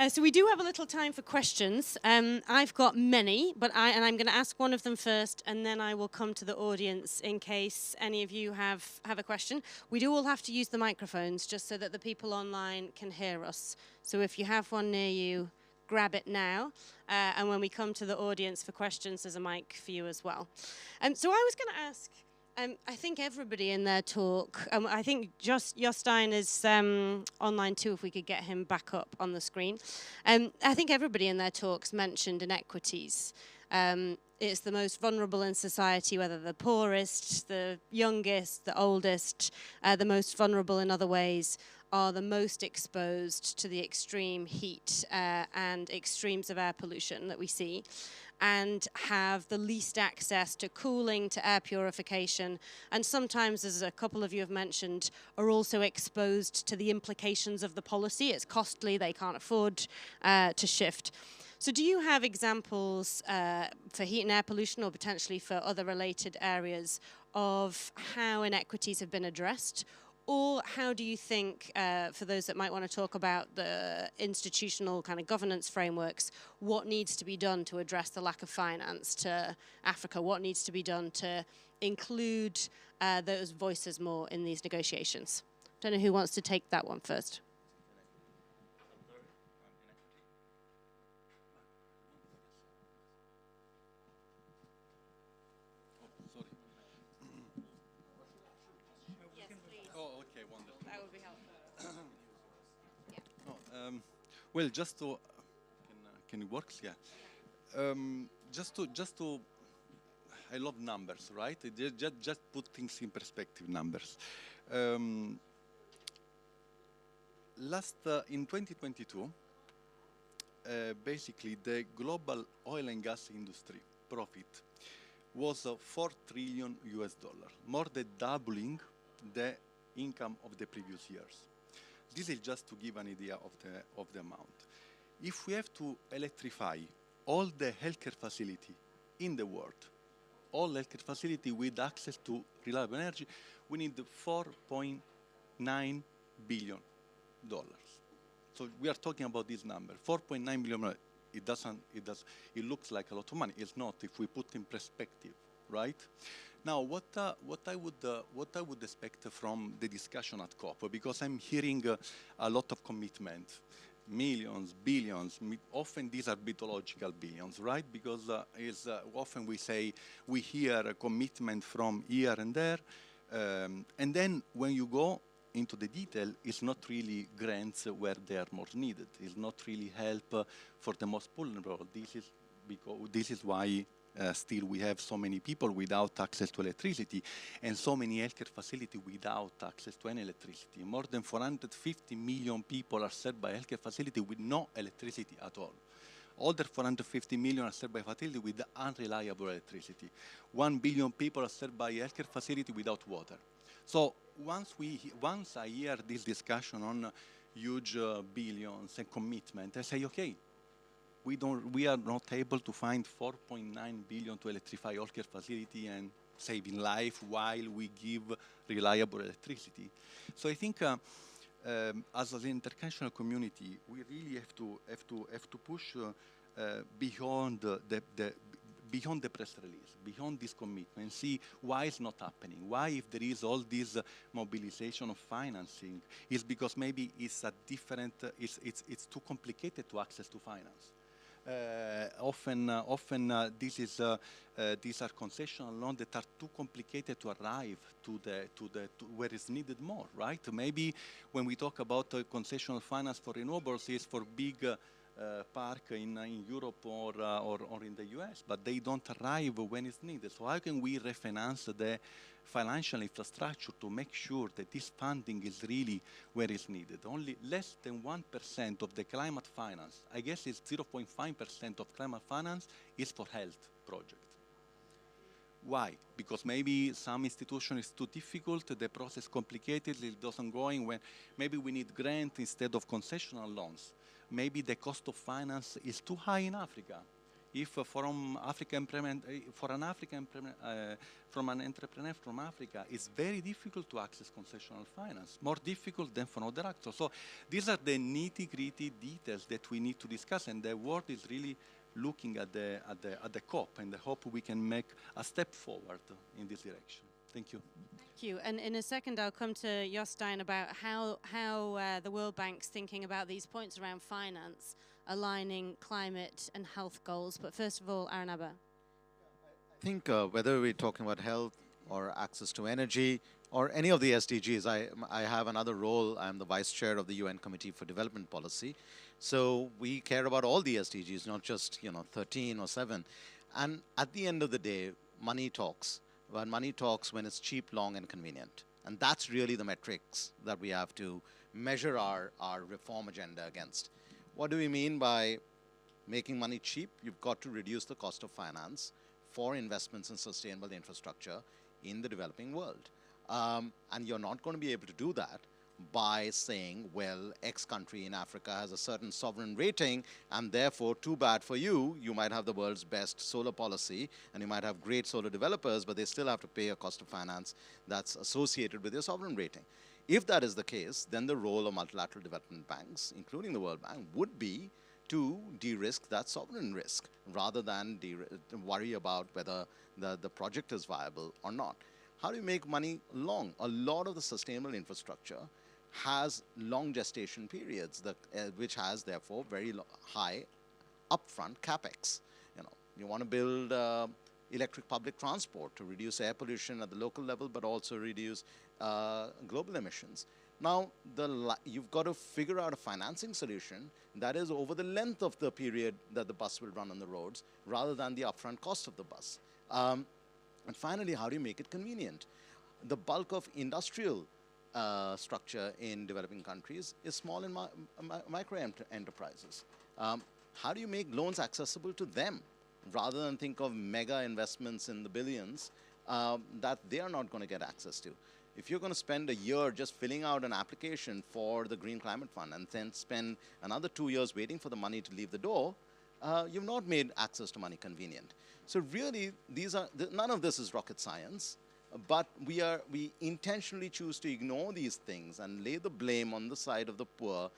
So we do have a little time for questions. I've got many, but I'm going to ask one of them first, and then I will come to the audience in case any of you have a question. We do all have to use the microphones just so that the people online can hear us. So if you have one near you, grab it now. And when we come to the audience for questions, there's a mic for you as well. So I was going to ask, I think everybody in their talk, I think Jostein is online too, if we could get him back up on the screen. I think everybody in their talks mentioned inequities. It's the most vulnerable in society, whether the poorest, the youngest, the oldest, the most vulnerable in other ways, are the most exposed to the extreme heat and extremes of air pollution that we see, and have the least access to cooling, to air purification, and sometimes, as a couple of you have mentioned, are also exposed to the implications of the policy. It's costly, they can't afford to shift. So do you have examples for heat and air pollution, or potentially for other related areas, of how inequities have been addressed? Or how do you think, for those that might want to talk about the institutional kind of governance frameworks, what needs to be done to address the lack of finance to Africa? What needs to be done to include those voices more in these negotiations? Don't know who wants to take that one first. Well, just to working, it works, yeah. Just to, I love numbers, right? Just put things in perspective, numbers. In 2022, basically the global oil and gas industry profit was $4 trillion US, more than doubling the income of the previous years. This is just to give an idea of the amount. If we have to electrify all the healthcare facility in the world, all healthcare facility with access to reliable energy, we need $4.9 billion. So we are talking about this number, 4.9 billion. It looks like a lot of money. It's not if we put in perspective, right? Now, what I would expect from the discussion at COP, because I'm hearing a lot of commitment, millions, billions. Often these are mythological billions, right? Because often we hear a commitment from here and there, and then when you go into the detail, it's not really grants where they are most needed. It's not really help for the most vulnerable. This is why still we have so many people without access to electricity and so many healthcare facilities without access to any electricity. More than 450 million people are served by healthcare facilities with no electricity at all. Other 450 million are served by facilities with unreliable electricity. 1 billion people are served by healthcare facilities without water. So once I hear this discussion on huge billions and commitment, I say, okay, we are not able to find 4.9 billion to electrify healthcare facility and saving life while we give reliable electricity. So I think as an international community, we really have to push beyond the press release, beyond this commitment, see why it's not happening. Why, if there is all this mobilization of financing, is because maybe it's a different, it's too complicated to access to finance. Often these are concessional loans that are too complicated to arrive to where it's needed more, right? Maybe when we talk about concessional finance for renewables, it's for big park in Europe or in the US, but they don't arrive when it's needed. So how can we refinance the financial infrastructure to make sure that this funding is really where it's needed? Only less than 1% of the climate finance, I guess it's 0.5% of climate finance, is for health projects. Why? Because maybe some institution is too difficult, the process complicated, it doesn't go in. When maybe we need grant instead of concessional loans. Maybe the cost of finance is too high in Africa. If from an entrepreneur from Africa, it's very difficult to access concessional finance, more difficult than for other actors. So these are the nitty-gritty details that we need to discuss, and the world is really looking at the COP, and I hope we can make a step forward in this direction. Thank you. Thank you. And in a second, I'll come to Jostein about how the World Bank's thinking about these points around finance, aligning climate and health goals. But first of all, Arnaba. I think whether we're talking about health or access to energy or any of the SDGs, I have another role. I'm the vice chair of the UN Committee for Development Policy. So we care about all the SDGs, not just 13 or 7. And at the end of the day, money talks. When money talks when it's cheap, long, and convenient. And that's really the metrics that we have to measure our reform agenda against. What do we mean by making money cheap? You've got to reduce the cost of finance for investments in sustainable infrastructure in the developing world. And you're not going to be able to do that by saying, well, X country in Africa has a certain sovereign rating, and therefore, too bad for you, you might have the world's best solar policy, and you might have great solar developers, but they still have to pay a cost of finance that's associated with your sovereign rating. If that is the case, then the role of multilateral development banks, including the World Bank, would be to de-risk that sovereign risk, rather than worry about whether the project is viable or not. How do you make money long? A lot of the sustainable infrastructure has long gestation periods, which has therefore very high upfront capex. You want to build electric public transport to reduce air pollution at the local level, but also reduce global emissions. Now, you've got to figure out a financing solution that is over the length of the period that the bus will run on the roads, rather than the upfront cost of the bus. And finally, how do you make it convenient? The bulk of industrial structure in developing countries is small and micro enterprises. How do you make loans accessible to them, rather than think of mega investments in the billions that they are not going to get access to? If you're going to spend a year just filling out an application for the Green Climate Fund and then spend another 2 years waiting for the money to leave the door, you've not made access to money convenient. So really, none of this is rocket science, but we intentionally choose to ignore these things and lay the blame on the side of the poor.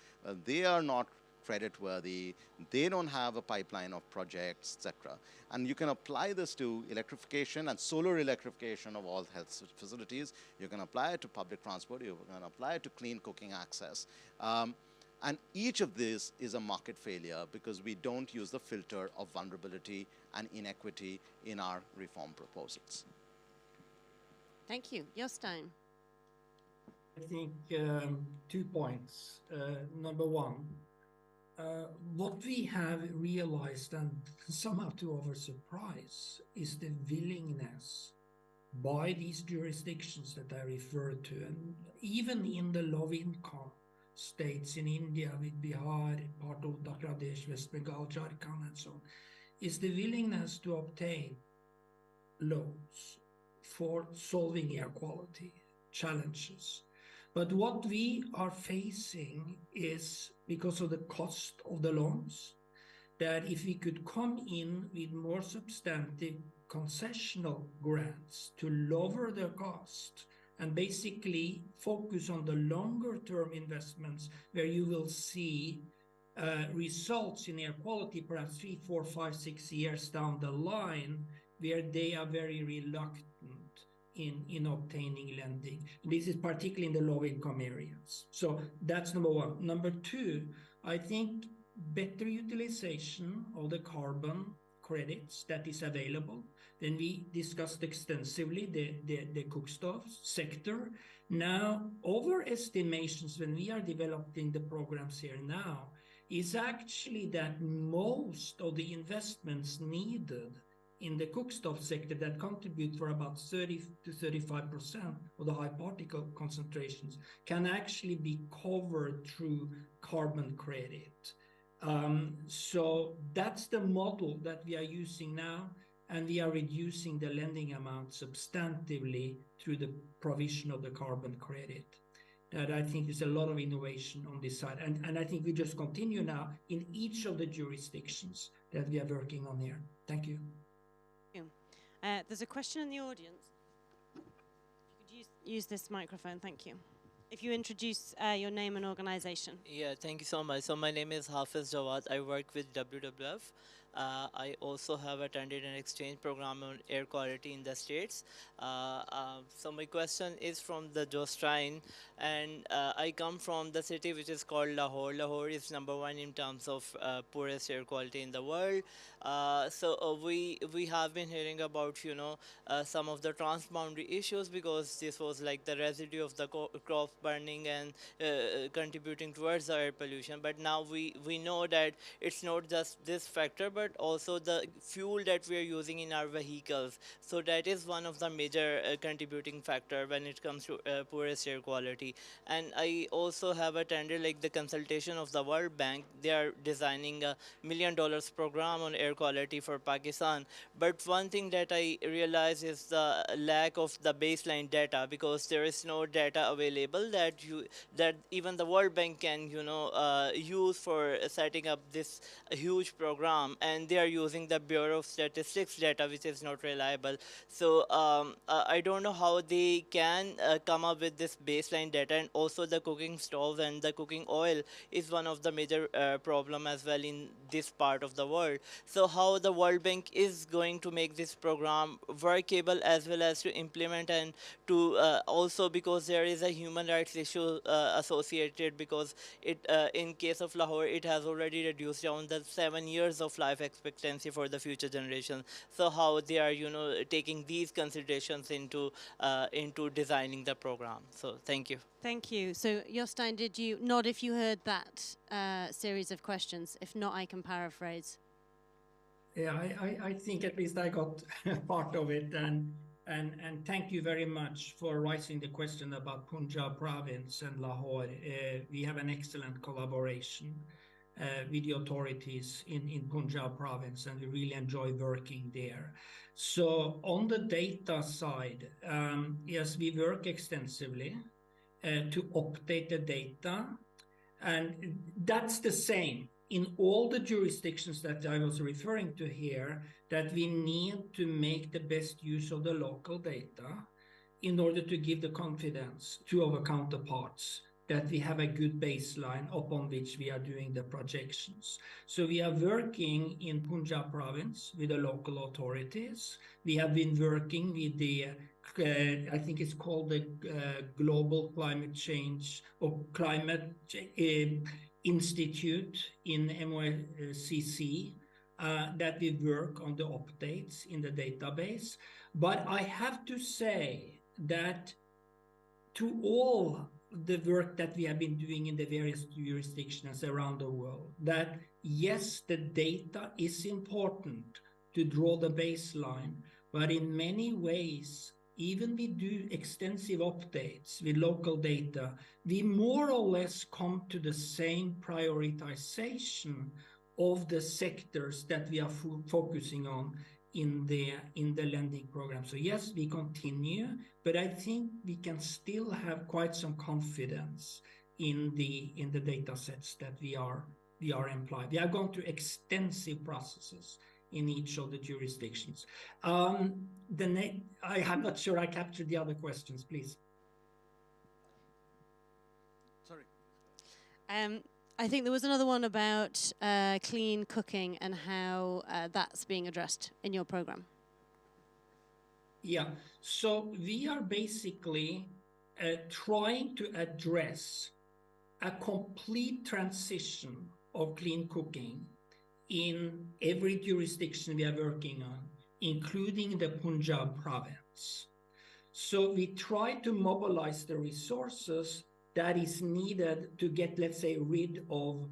They are not creditworthy, they don't have a pipeline of projects, etc. And you can apply this to electrification and solar electrification of all health facilities. You can apply it to public transport. You can apply it to clean cooking access. And each of these is a market failure because we don't use the filter of vulnerability and inequity in our reform proposals. Thank you. Jostein. I think 2 points. Number one, what we have realized, and somehow to our surprise, is the willingness by these jurisdictions that I referred to, and even in the low-income states in India with Bihar, part of Bangladesh, West Bengal, Jharkhand, and so on, is the willingness to obtain loans for solving air quality challenges. But what we are facing is, because of the cost of the loans, that if we could come in with more substantive concessional grants to lower the cost and basically focus on the longer term investments where you will see results in air quality perhaps 3, 4, 5, 6 years down the line, where they are very reluctant in obtaining lending. This is particularly in the low-income areas. So that's number one. Number two, I think better utilization of the carbon credits that is available. Then we discussed extensively the cookstove sector. Now, our estimations when we are developing the programs here now is actually that most of the investments needed in the cookstove sector that contribute for about 30 to 35% of the high particle concentrations can actually be covered through carbon credit. So that's the model that we are using now, and we are reducing the lending amount substantively through the provision of the carbon credit. That I think is a lot of innovation on this side. And I think we just continue now in each of the jurisdictions that we are working on here. Thank you. There's a question in the audience. If you could use this microphone, thank you. If you introduce your name and organization. Yeah, thank you so much. So my name is Hafiz Jawad. I work with WWF. I also have attended an exchange program on air quality in the States. So my question is from the Jostein, and I come from the city which is called Lahore. Lahore is #1 in terms of poorest air quality in the world. So we have been hearing about some of the transboundary issues, because this was like the residue of the crop burning and contributing towards the air pollution. But now we know that it's not just this factor, but also the fuel that we are using in our vehicles. So that is one of the major contributing factor when it comes to poorest air quality. And I also have attended like the consultation of the World Bank. They are designing a $1 million program on air quality for Pakistan. But one thing that I realize is the lack of the baseline data, because there is no data available that even the World Bank can use for setting up this huge program. And they are using the Bureau of Statistics data, which is not reliable. So I don't know how they can come up with this baseline data. And also the cooking stoves and the cooking oil is one of the major problem as well in this part of the world. So how the World Bank is going to make this program workable, as well as to implement, and to also, because there is a human rights issue associated, because it in case of Lahore, it has already reduced down the 7 years of life life expectancy for the future generation. So how they are, taking these considerations into designing the program. So thank you. Thank you. So Jostein, did you nod if you heard that series of questions? If not, I can paraphrase. Yeah, I think at least I got part of it, and thank you very much for raising the question about Punjab province and Lahore. We have an excellent collaboration with the authorities in Punjab province, and we really enjoy working there. So on the data side, yes, we work extensively to update the data, and that's the same in all the jurisdictions that I was referring to here, that we need to make the best use of the local data in order to give the confidence to our counterparts that we have a good baseline upon which we are doing the projections. So we are working in Punjab province with the local authorities. We have been working with the I think it's called the Global Climate Change or Climate Institute in MOCC that we work on the updates in the database. But I have to say that to all the work that we have been doing in the various jurisdictions around the world, that yes, the data is important to draw the baseline, but in many ways, even we do extensive updates with local data, we more or less come to the same prioritization of the sectors that we are focusing on in the lending program. So yes, we continue, but I think we can still have quite some confidence in the data sets that we are employing. We are going through extensive processes in each of the jurisdictions. I'm not sure I captured the other questions, please. Sorry. I think there was another one about clean cooking and how that's being addressed in your program. Yeah, so we are basically trying to address a complete transition of clean cooking in every jurisdiction we are working on, including the Punjab province. So we try to mobilize the resources that is needed to get, let's say, rid of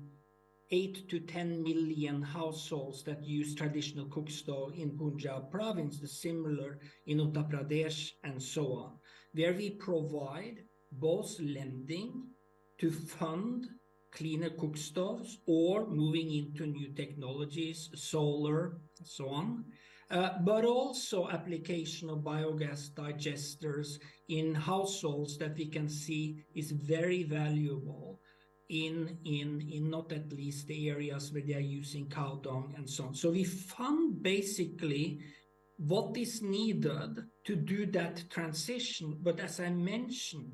8 to 10 million households that use traditional cook stove in Punjab province, the similar in Uttar Pradesh and so on, where we provide both lending to fund cleaner cook stoves or moving into new technologies, solar, so on, but also application of biogas digesters in households that we can see is very valuable in not at least the areas where they are using cow dung and so on. So we fund basically what is needed to do that transition. But as I mentioned,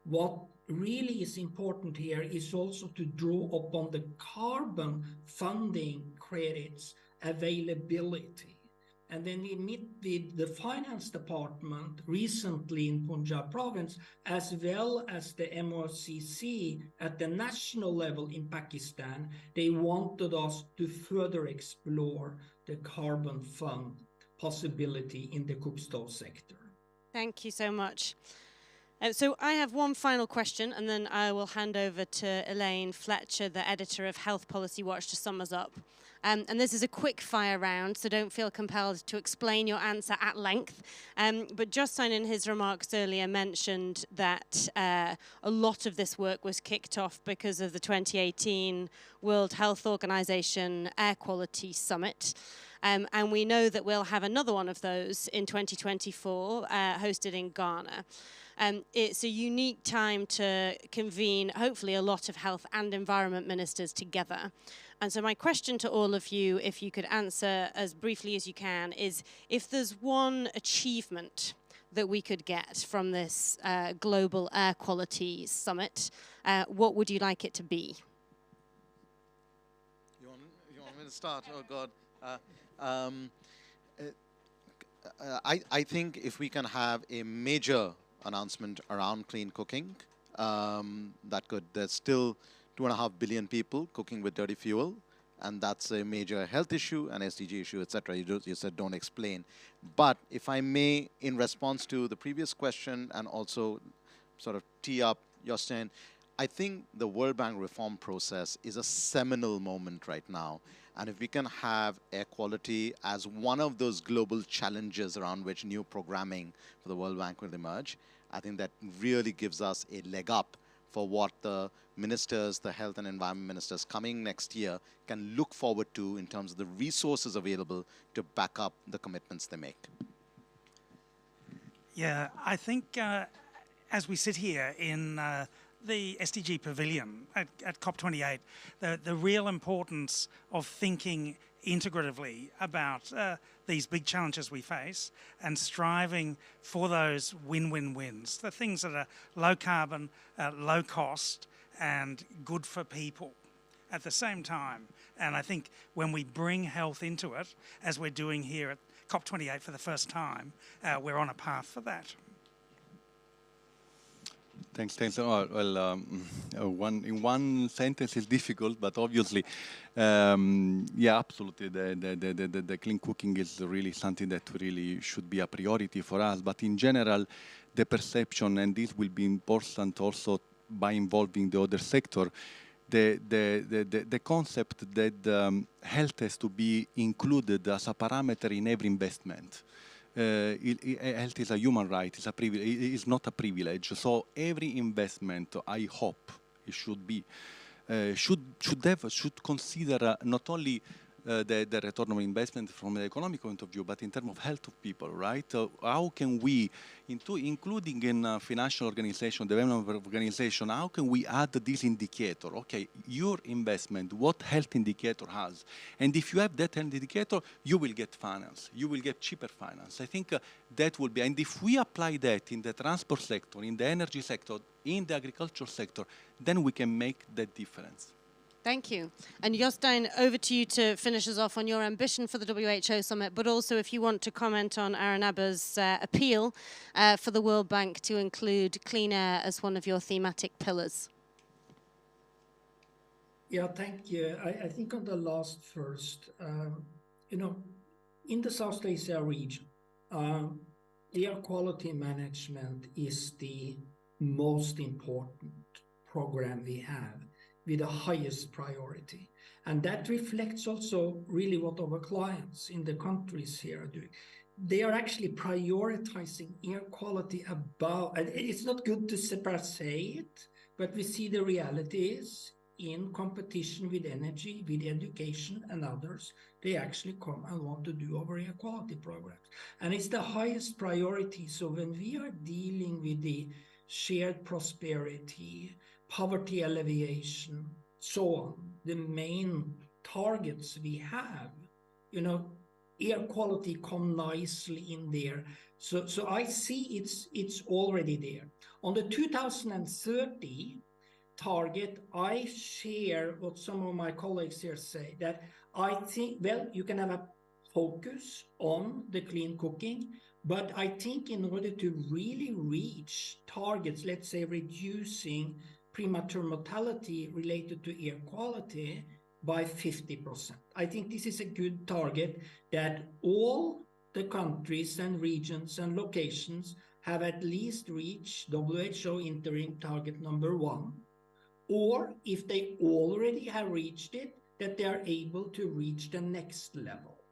what really is important here is also to draw upon the carbon funding credits availability. And then we meet with the finance department recently in Punjab province, as well as the MOCC at the national level in Pakistan. They wanted us to further explore the carbon fund possibility in the cook stove sector. Thank you so much. So I have one final question, and then I will hand over to Elaine Fletcher, the editor of Health Policy Watch, to sum us up. And this is a quick fire round, so don't feel compelled to explain your answer at length. But Jostein in his remarks earlier mentioned that a lot of this work was kicked off because of the 2018 World Health Organization Air Quality Summit. And we know that we'll have another one of those in 2024, hosted in Ghana. It's a unique time to convene, hopefully, a lot of health and environment ministers together. And so my question to all of you, if you could answer as briefly as you can, is if there's one achievement that we could get from this Global Air Quality Summit, what would you like it to be? You want me to start? Oh, God. I think if we can have a major announcement around clean cooking, there's still 2.5 billion people cooking with dirty fuel, and that's a major health issue, an SDG issue, etc. You said don't explain. But if I may, in response to the previous question and also sort of tee up Jostein, I think the World Bank reform process is a seminal moment right now. And if we can have air quality as one of those global challenges around which new programming for the World Bank will emerge, I think that really gives us a leg up for what the ministers, the health and environment ministers coming next year can look forward to in terms of the resources available to back up the commitments they make. Yeah, I think as we sit here in the SDG Pavilion at COP28, the real importance of thinking integratively about these big challenges we face and striving for those win-win-wins, the things that are low carbon, low cost and good for people at the same time. And I think when we bring health into it, as we're doing here at COP28 for the first time, we're on a path for that. Thanks. Well, in one sentence is difficult, but obviously, yeah, absolutely. The clean cooking is really something that really should be a priority for us. But in general, the perception, and this will be important also by involving the other sector, the concept that health has to be included as a parameter in every investment. Health is a human right, it's a privilege, it's not a privilege. So every investment, I hope, it should be, should consider not only the return of investment from an economic point of view, but in terms of health of people, right? How can we, including in financial organization, development organization, how can we add this indicator? Okay, your investment, what health indicator has? And if you have that health indicator, you will get finance. You will get cheaper finance. I think that will be, and if we apply that in the transport sector, in the energy sector, in the agriculture sector, then we can make that difference. Thank you. And Jostein, over to you to finish us off on your ambition for the WHO Summit, but also if you want to comment on Aaron Abba's appeal for the World Bank to include clean air as one of your thematic pillars. Yeah, thank you. I think on the last first, you know, in the South Asia region, air quality management is the most important program we have, with the highest priority. And that reflects also really what our clients in the countries here are doing. They are actually prioritizing air quality above, and it's not good to say it, but we see the reality is in competition with energy, with education and others, they actually come and want to do our air quality programs. And it's the highest priority. So when we are dealing with the shared prosperity, poverty alleviation, so on, the main targets we have, you know, air quality come nicely in there. So I see it's already there. On the 2030 target, I share what some of my colleagues here say, that I think, well, you can have a focus on the clean cooking, but I think in order to really reach targets, let's say reducing premature mortality related to air quality by 50%. I think this is a good target that all the countries and regions and locations have at least reached WHO interim target number 1, or if they already have reached it, that they are able to reach the next level.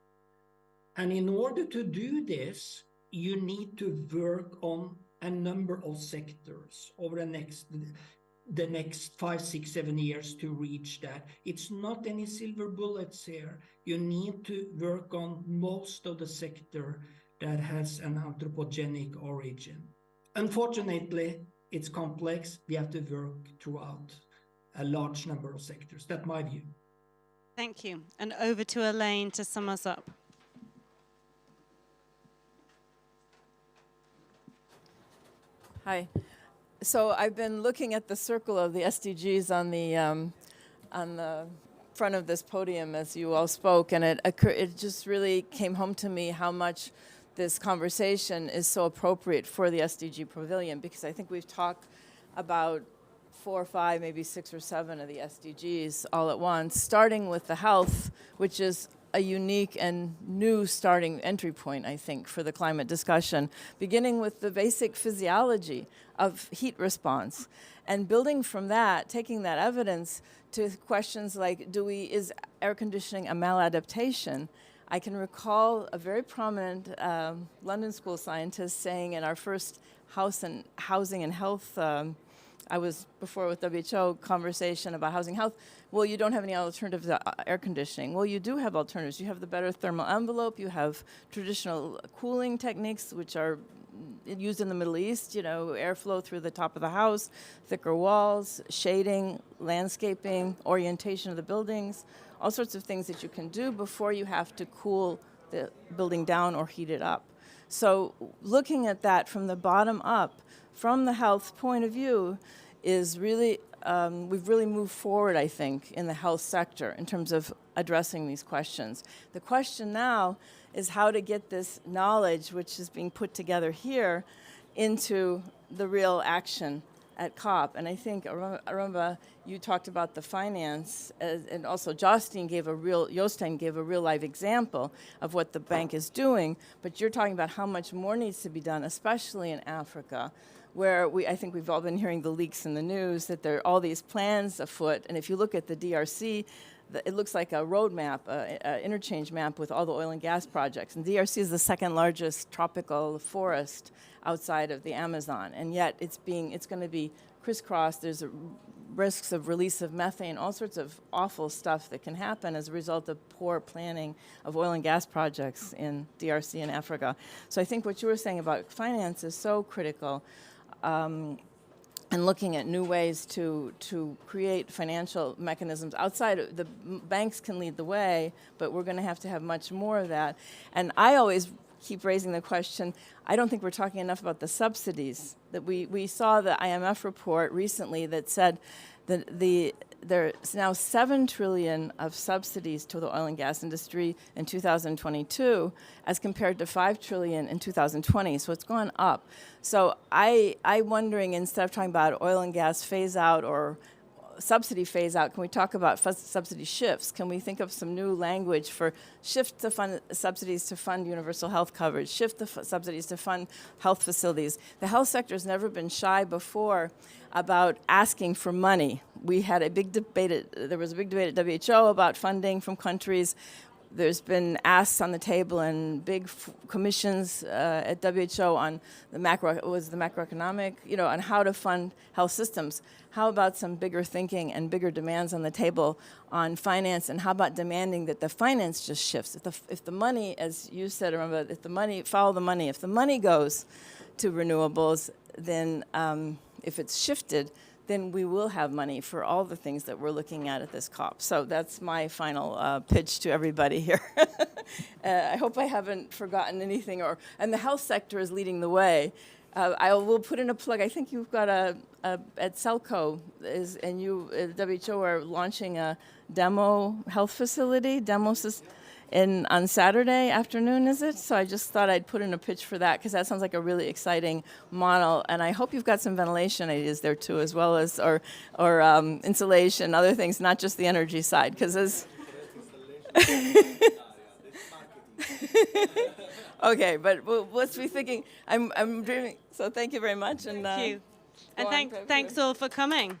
And in order to do this, you need to work on a number of sectors over the next 5, 6, 7 years to reach that. It's not any silver bullets here. You need to work on most of the sector that has an anthropogenic origin. Unfortunately, it's complex. We have to work throughout a large number of sectors. That's my view. Thank you. And over to Elaine to sum us up. Hi. So I've been looking at the circle of the SDGs on the front of this podium as you all spoke, and it just really came home to me how much this conversation is so appropriate for the SDG Pavilion, because I think we've talked about 4 or 5, maybe 6 or 7 of the SDGs all at once, starting with the health, which is a unique and new starting entry point, I think, for the climate discussion, beginning with the basic physiology of heat response, and building from that, taking that evidence to questions like, is air conditioning a maladaptation? I can recall a very prominent London School scientist saying in our first housing and health, I was before with WHO conversation about housing health, well, you don't have any alternatives to air conditioning. Well, you do have alternatives. You have the better thermal envelope. You have traditional cooling techniques, which are used in the Middle East, airflow through the top of the house, thicker walls, shading, landscaping, orientation of the buildings, all sorts of things that you can do before you have to cool the building down or heat it up. So looking at that from the bottom up, from the health point of view, is really, we've really moved forward, I think, in the health sector in terms of addressing these questions. The question now is how to get this knowledge, which is being put together here, into the real action at COP. And I think, Arumba, you talked about the finance, and also Jostein gave a real live example of what the bank is doing, but you're talking about how much more needs to be done, especially in Africa, where I think we've all been hearing the leaks in the news that there are all these plans afoot, and if you look at the DRC, it looks like a roadmap, an interchange map with all the oil and gas projects. And DRC is the second largest tropical forest outside of the Amazon, and yet it's going to be crisscrossed. There's risks of release of methane, all sorts of awful stuff that can happen as a result of poor planning of oil and gas projects in DRC and Africa. So I think what you were saying about finance is so critical. And looking at new ways to create financial mechanisms outside of the banks can lead the way, but we're going to have much more of that. And I always keep raising the question, I don't think we're talking enough about the subsidies. That we saw the IMF report recently that said that there's now 7 trillion of subsidies to the oil and gas industry in 2022 as compared to 5 trillion in 2020, so it's gone up. So I'm wondering, instead of talking about oil and gas phase out or subsidy phase out, can we talk about subsidy shifts? Can we think of some new language for shift the subsidies to fund universal health coverage, shift the subsidies to fund health facilities? The health sector has never been shy before about asking for money. We had a big debate, there was a big debate at WHO about funding from countries. There's been asks on the table and big commissions at WHO on the macroeconomic, on how to fund health systems. How about some bigger thinking and bigger demands on the table on finance, and how about demanding that the finance just shifts? If the money, as you said, remember, follow the money. If the money goes to renewables, then if it's shifted, then we will have money for all the things that we're looking at this COP. So that's my final pitch to everybody here. I hope I haven't forgotten anything. And the health sector is leading the way. I will put in a plug. I think you've got at CELCO, and you at WHO are launching a demo health facility, on Saturday afternoon, is it? So I just thought I'd put in a pitch for that, because that sounds like a really exciting model. And I hope you've got some ventilation ideas there too, as well as, or insulation, other things, not just the energy side, because as okay, but let's be thinking. I'm dreaming. So thank you very much, and thank you, and thanks all for coming.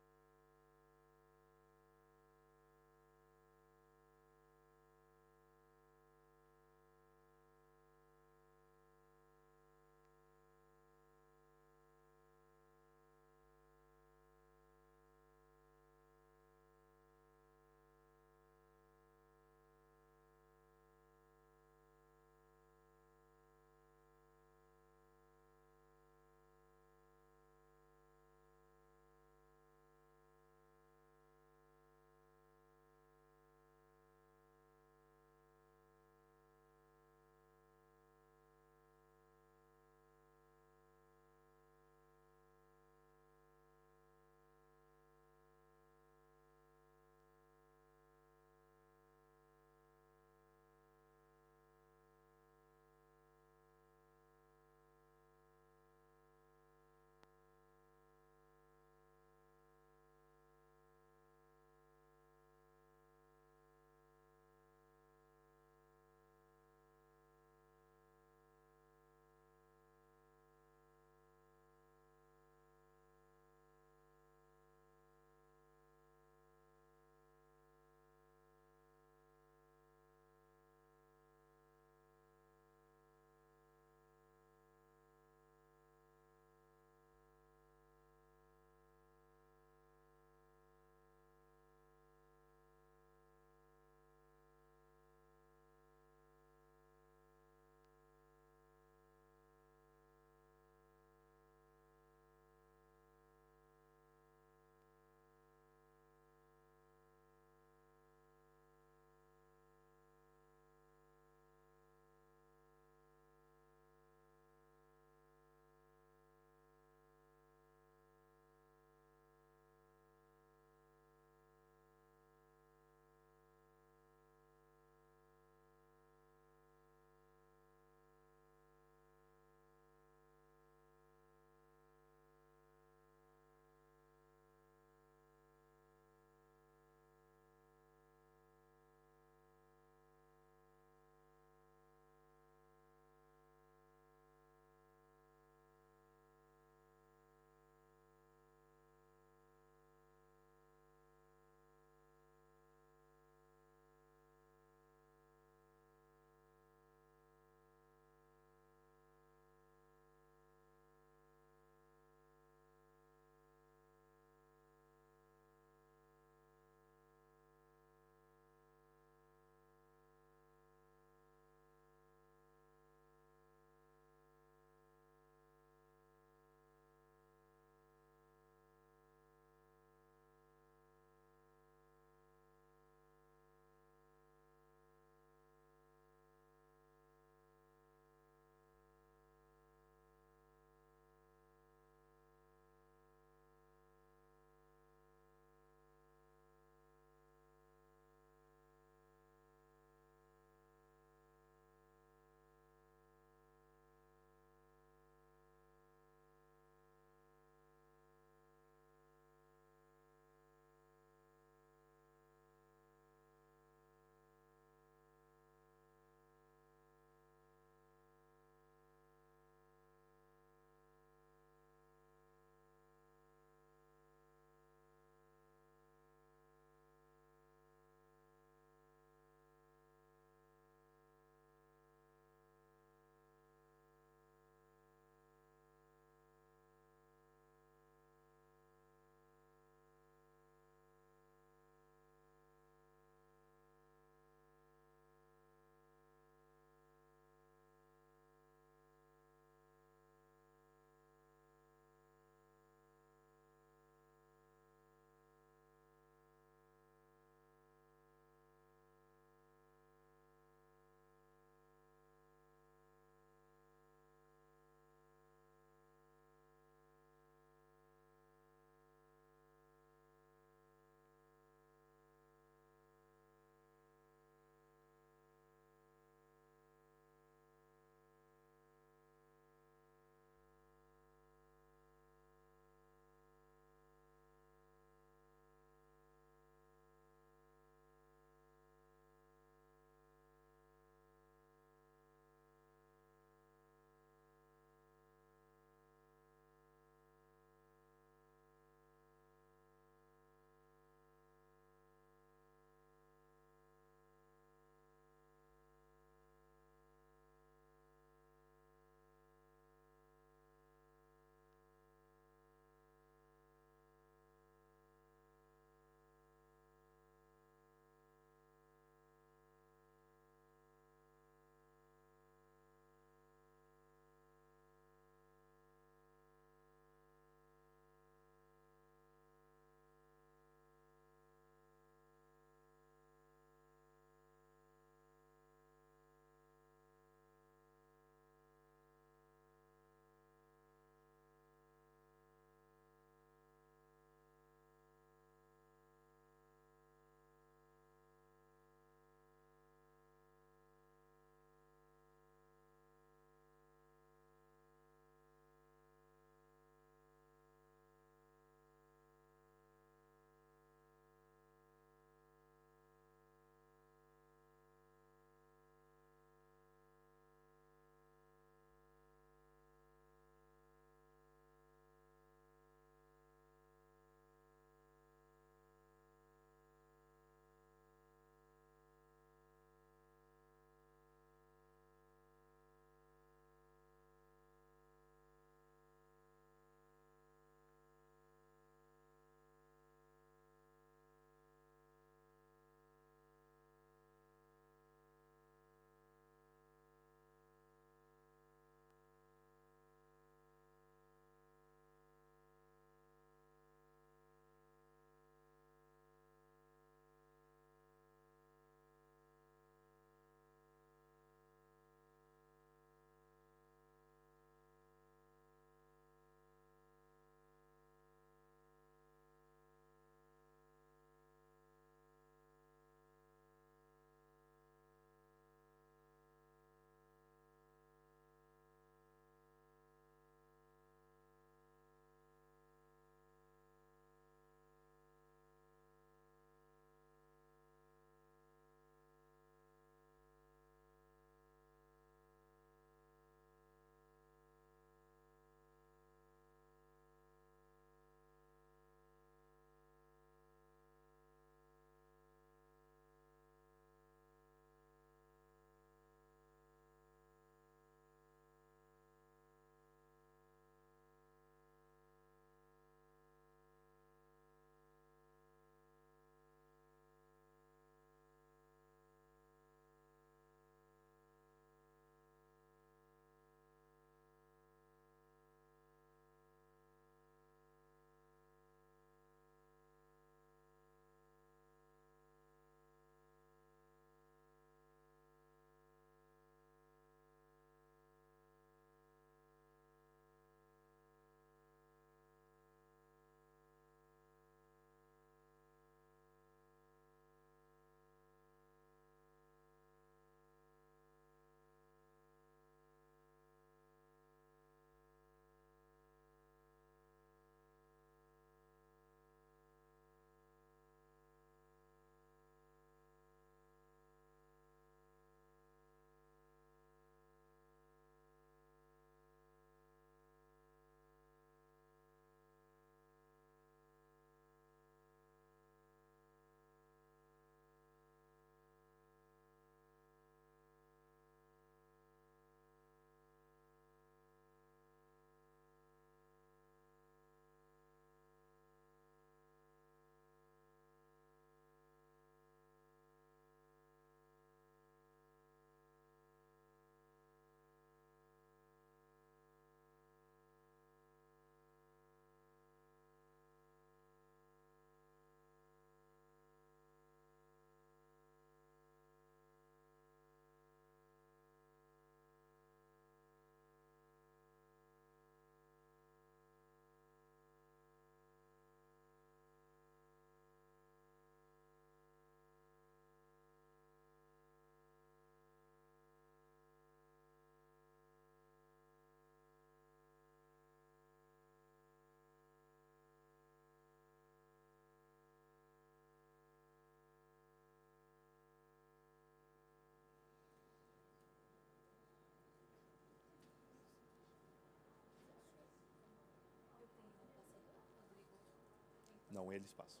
Não eles passam.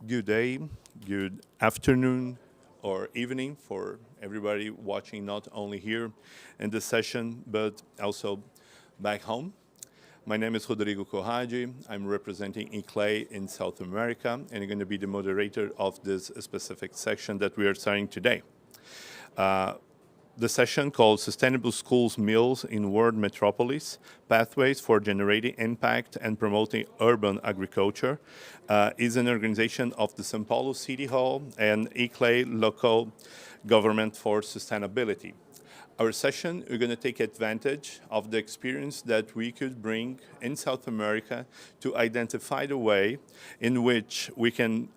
Good day, good afternoon, or evening for everybody watching not only here in this session, but also back home. My name is Rodrigo Corradi. I'm representing ICLEI in South America, and I'm going to be the moderator of this specific section that we are starting today. The session called Sustainable Schools Meals in World Metropolis, Pathways for Generating Impact and Promoting Urban Agriculture is an organization of the São Paulo City Hall and ICLEI Local Government for Sustainability. Our session, we're going to take advantage of the experience that we could bring in South America to identify the way in which we can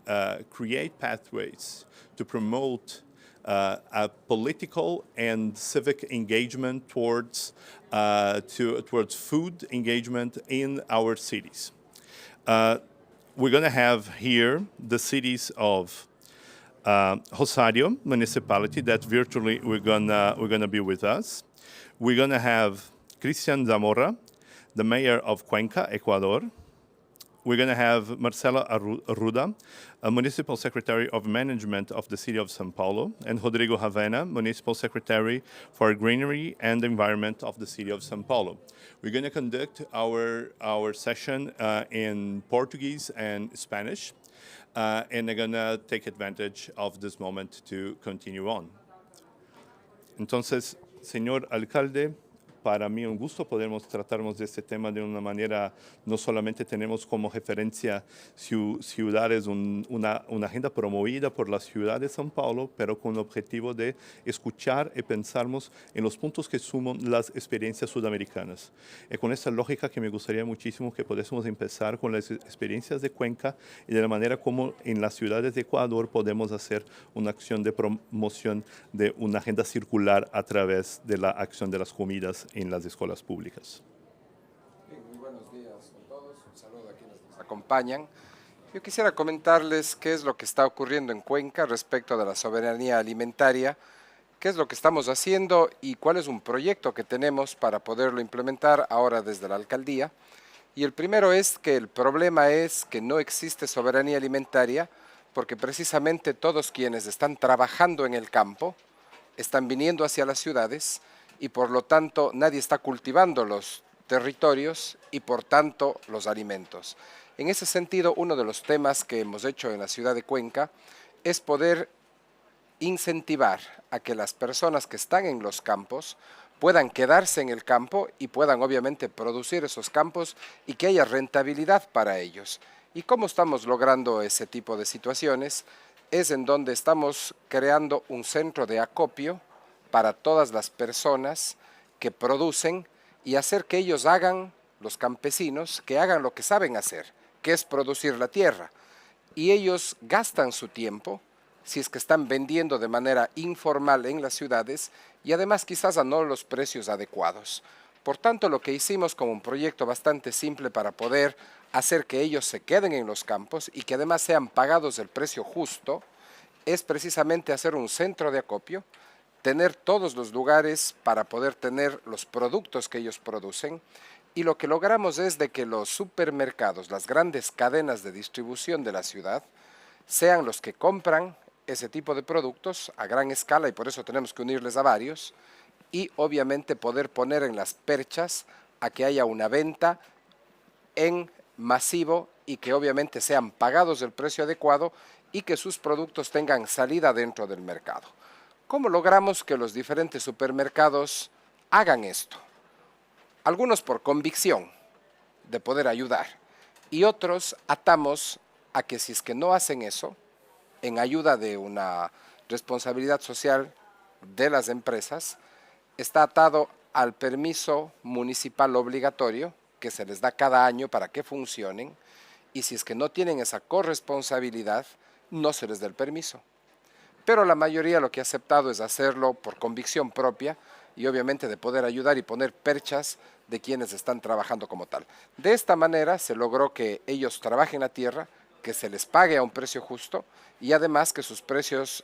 create pathways to promote a political and civic engagement towards food engagement in our cities. We're going to have here the cities of Rosario municipality that virtually we're gonna be with us. We're gonna have Cristian Zamora, the mayor of Cuenca, Ecuador. We're going to have Marcela Arruda, a Municipal Secretary of Management of the City of São Paulo, and Rodrigo Ravena, Municipal Secretary for Greenery and Environment of the City of São Paulo. We're going to conduct our session in Portuguese and Spanish, and they're going to take advantage of this moment to continue on. Entonces, señor alcalde, para mí un gusto podermos tratarnos de este tema de una manera, no solamente tenemos como referencia ciudades, una agenda promovida por la ciudad de São Paulo, pero con el objetivo de escuchar y pensarmos en los puntos que suman las experiencias sudamericanas. Y con esta lógica que me gustaría muchísimo que pudiésemos empezar con las experiencias de Cuenca y de la manera como en las ciudades de Ecuador podemos hacer una acción de promoción de una agenda circular a través de la acción de las comidas en las escuelas públicas. Muy buenos días a todos, un saludo a quienes nos acompañan. Yo quisiera comentarles qué es lo que está ocurriendo en Cuenca respecto de la soberanía alimentaria, qué es lo que estamos haciendo y cuál es un proyecto que tenemos para poderlo implementar ahora desde la alcaldía. Y el primero es que el problema es que no existe soberanía alimentaria porque precisamente todos quienes están trabajando en el campo están viniendo hacia las ciudades y por lo tanto nadie está cultivando los territorios y por tanto los alimentos. En ese sentido, uno de los temas que hemos hecho en la ciudad de Cuenca es poder incentivar a que las personas que están en los campos puedan quedarse en el campo y puedan obviamente producir esos campos y que haya rentabilidad para ellos. ¿Y cómo estamos logrando ese tipo de situaciones? Es en donde estamos creando un centro de acopio para todas las personas que producen y hacer que ellos hagan, los campesinos, que hagan lo que saben hacer, que es producir la tierra. Y ellos gastan su tiempo, si es que están vendiendo de manera informal en las ciudades y además quizás a no los precios adecuados. Por tanto, lo que hicimos como un proyecto bastante simple para poder hacer que ellos se queden en los campos y que además sean pagados el precio justo, es precisamente hacer un centro de acopio, tener todos los lugares para poder tener los productos que ellos producen y lo que logramos es de que los supermercados, las grandes cadenas de distribución de la ciudad, sean los que compran ese tipo de productos a gran escala y por eso tenemos que unirles a varios y obviamente poder poner en las perchas a que haya una venta en masivo y que obviamente sean pagados el precio adecuado y que sus productos tengan salida dentro del mercado. ¿Cómo logramos que los diferentes supermercados hagan esto? Algunos por convicción de poder ayudar y otros atamos a que si es que no hacen eso, en ayuda de una responsabilidad social de las empresas, está atado al permiso municipal obligatorio que se les da cada año para que funcionen y si es que no tienen esa corresponsabilidad, no se les da el permiso. Pero la mayoría lo que ha aceptado es hacerlo por convicción propia y obviamente de poder ayudar y poner perchas de quienes están trabajando como tal. De esta manera se logró que ellos trabajen la tierra, que se les pague a un precio justo y además que sus precios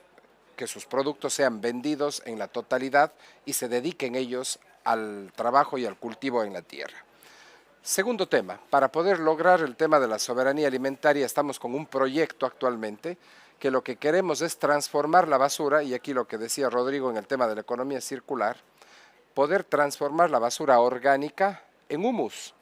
que sus productos sean vendidos en la totalidad y se dediquen ellos al trabajo y al cultivo en la tierra. Segundo tema, para poder lograr el tema de la soberanía alimentaria estamos con un proyecto actualmente que lo que queremos es transformar la basura, y aquí lo que decía Rodrigo en el tema de la economía circular, poder transformar la basura orgánica en humus,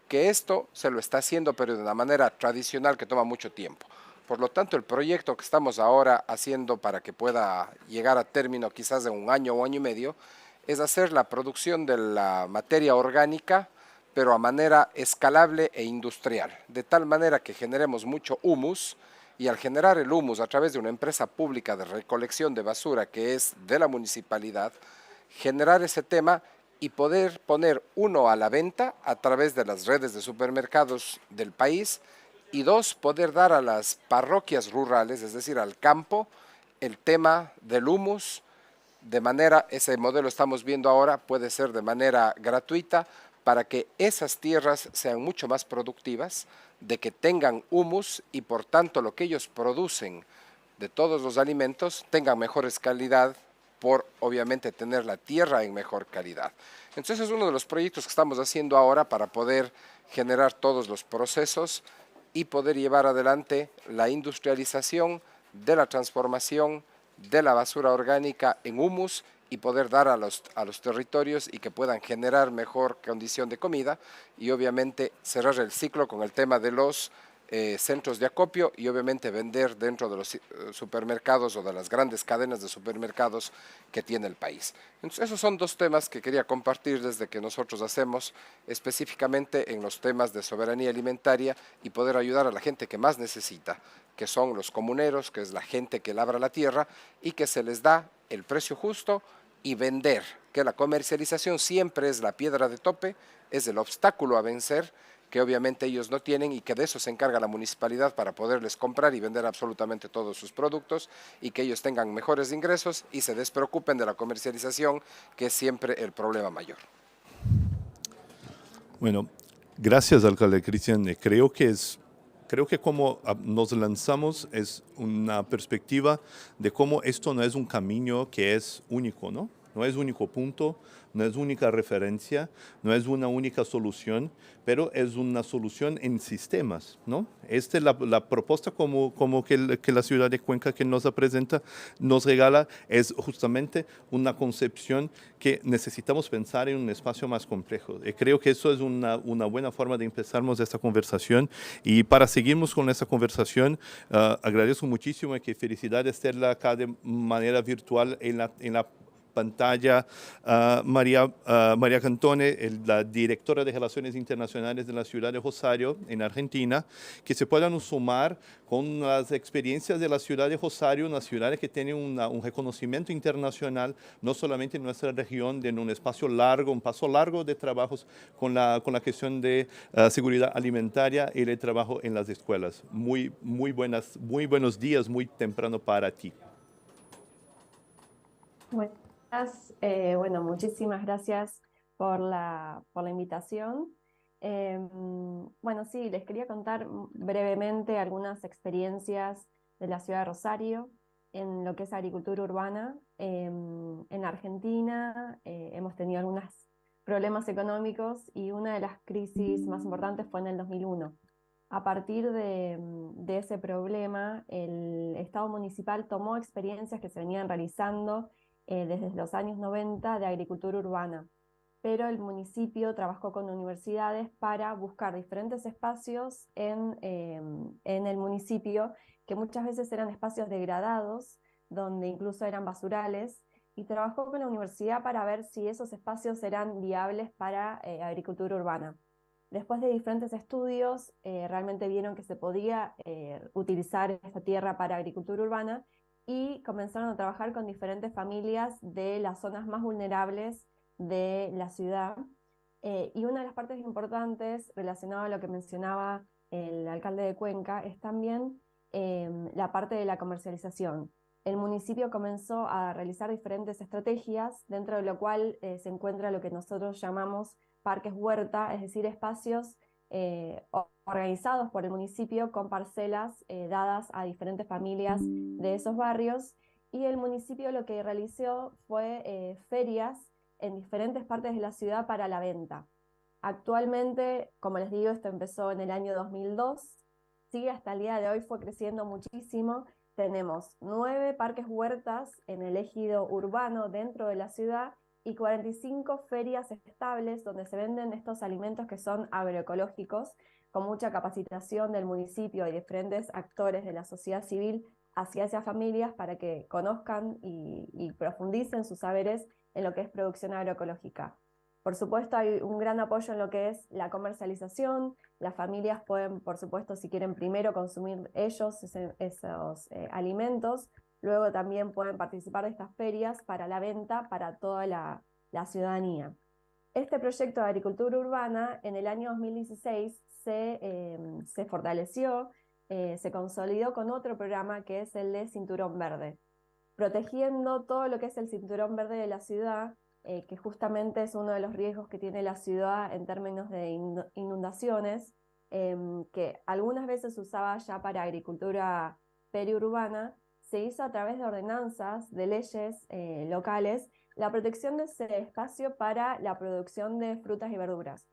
que esto se lo está haciendo pero de una manera tradicional que toma mucho tiempo. Por lo tanto, el proyecto que estamos ahora haciendo para que pueda llegar a término quizás en un año o año y medio, es hacer la producción de la materia orgánica pero a manera escalable e industrial, de tal manera que generemos mucho humus, y al generar el humus a través de una empresa pública de recolección de basura que es de la municipalidad, generar ese tema y poder poner uno a la venta a través de las redes de supermercados del país, y dos, poder dar a las parroquias rurales, es decir, al campo, el tema del humus de manera, ese modelo estamos viendo ahora, puede ser de manera gratuita, para que esas tierras sean mucho más productivas, de que tengan humus y por tanto lo que ellos producen de todos los alimentos tengan mejores calidad, por obviamente tener la tierra en mejor calidad. Entonces es uno de los proyectos que estamos haciendo ahora para poder generar todos los procesos y poder llevar adelante la industrialización de la transformación de la basura orgánica en humus y poder dar a los territorios y que puedan generar mejor condición de comida, y obviamente cerrar el ciclo con el tema de los centros de acopio y obviamente vender dentro de los supermercados o de las grandes cadenas de supermercados que tiene el país. Entonces, esos son dos temas que quería compartir desde que nosotros hacemos específicamente en los temas de soberanía alimentaria y poder ayudar a la gente que más necesita, que son los comuneros, que es la gente que labra la tierra y que se les da el precio justo, y vender, que la comercialización siempre es la piedra de tope, es el obstáculo a vencer, que obviamente ellos no tienen y que de eso se encarga la municipalidad para poderles comprar y vender absolutamente todos sus productos y que ellos tengan mejores ingresos y se despreocupen de la comercialización, que es siempre el problema mayor. Bueno, gracias, alcalde Cristian. Creo que como nos lanzamos es una perspectiva de cómo esto no es un camino que es único, ¿no? No es único punto, no es única referencia, no es una única solución, pero es una solución en sistemas, ¿no? Esta es la propuesta como que la ciudad de Cuenca que nos presenta, nos regala, es justamente una concepción que necesitamos pensar en un espacio más complejo. Y creo que eso es una buena forma de empezarnos esta conversación. Y para seguirnos con esta conversación, agradezco muchísimo y que felicidades tenerla acá de manera virtual en la pantalla María Cantone, la directora de Relaciones Internacionales de la ciudad de Rosario, en Argentina, que se puedan sumar con las experiencias de la ciudad de Rosario, una ciudad que tiene un reconocimiento internacional, no solamente en nuestra región, en un espacio largo, un paso largo de trabajos con la cuestión de seguridad alimentaria y el trabajo en las escuelas. Muy buenos días, muy temprano para ti. Bueno, muchísimas gracias por la invitación. Bueno, sí, les quería contar brevemente algunas experiencias de la ciudad de Rosario en lo que es agricultura urbana. En Argentina hemos tenido algunos problemas económicos y una de las crisis más importantes fue en el 2001. A partir de ese problema, el Estado municipal tomó experiencias que se venían realizando desde los años 90 de agricultura urbana, pero el municipio trabajó con universidades para buscar diferentes espacios en el municipio, que muchas veces eran espacios degradados, donde incluso eran basurales, y trabajó con la universidad para ver si esos espacios eran viables para agricultura urbana. Después de diferentes estudios, realmente vieron que se podía utilizar esta tierra para agricultura urbana, y comenzaron a trabajar con diferentes familias de las zonas más vulnerables de la ciudad. Y una de las partes importantes relacionada a lo que mencionaba el alcalde de Cuenca es también la parte de la comercialización. El municipio comenzó a realizar diferentes estrategias, dentro de lo cual se encuentra lo que nosotros llamamos parques huerta, es decir, espacios organizados por el municipio con parcelas dadas a diferentes familias de esos barrios, y el municipio lo que realizó fue ferias en diferentes partes de la ciudad para la venta. Actualmente, como les digo, esto empezó en el año 2002, sigue hasta el día de hoy, fue creciendo muchísimo. Tenemos 9 parques huertas en el ejido urbano dentro de la ciudad y 45 ferias estables donde se venden estos alimentos que son agroecológicos, con mucha capacitación del municipio y diferentes actores de la sociedad civil hacia esas familias para que conozcan y profundicen sus saberes en lo que es producción agroecológica. Por supuesto, hay un gran apoyo en lo que es la comercialización. Las familias pueden, por supuesto, si quieren primero consumir ellos esos alimentos, luego también pueden participar de estas ferias para la venta para toda la ciudadanía. Este proyecto de agricultura urbana en el año 2016 se fortaleció, se consolidó con otro programa que es el de Cinturón Verde, protegiendo todo lo que es el cinturón verde de la ciudad, que justamente es uno de los riesgos que tiene la ciudad en términos de inundaciones, que algunas veces se usaba ya para agricultura periurbana, se hizo a través de ordenanzas, de leyes locales, la protección de ese espacio para la producción de frutas y verduras.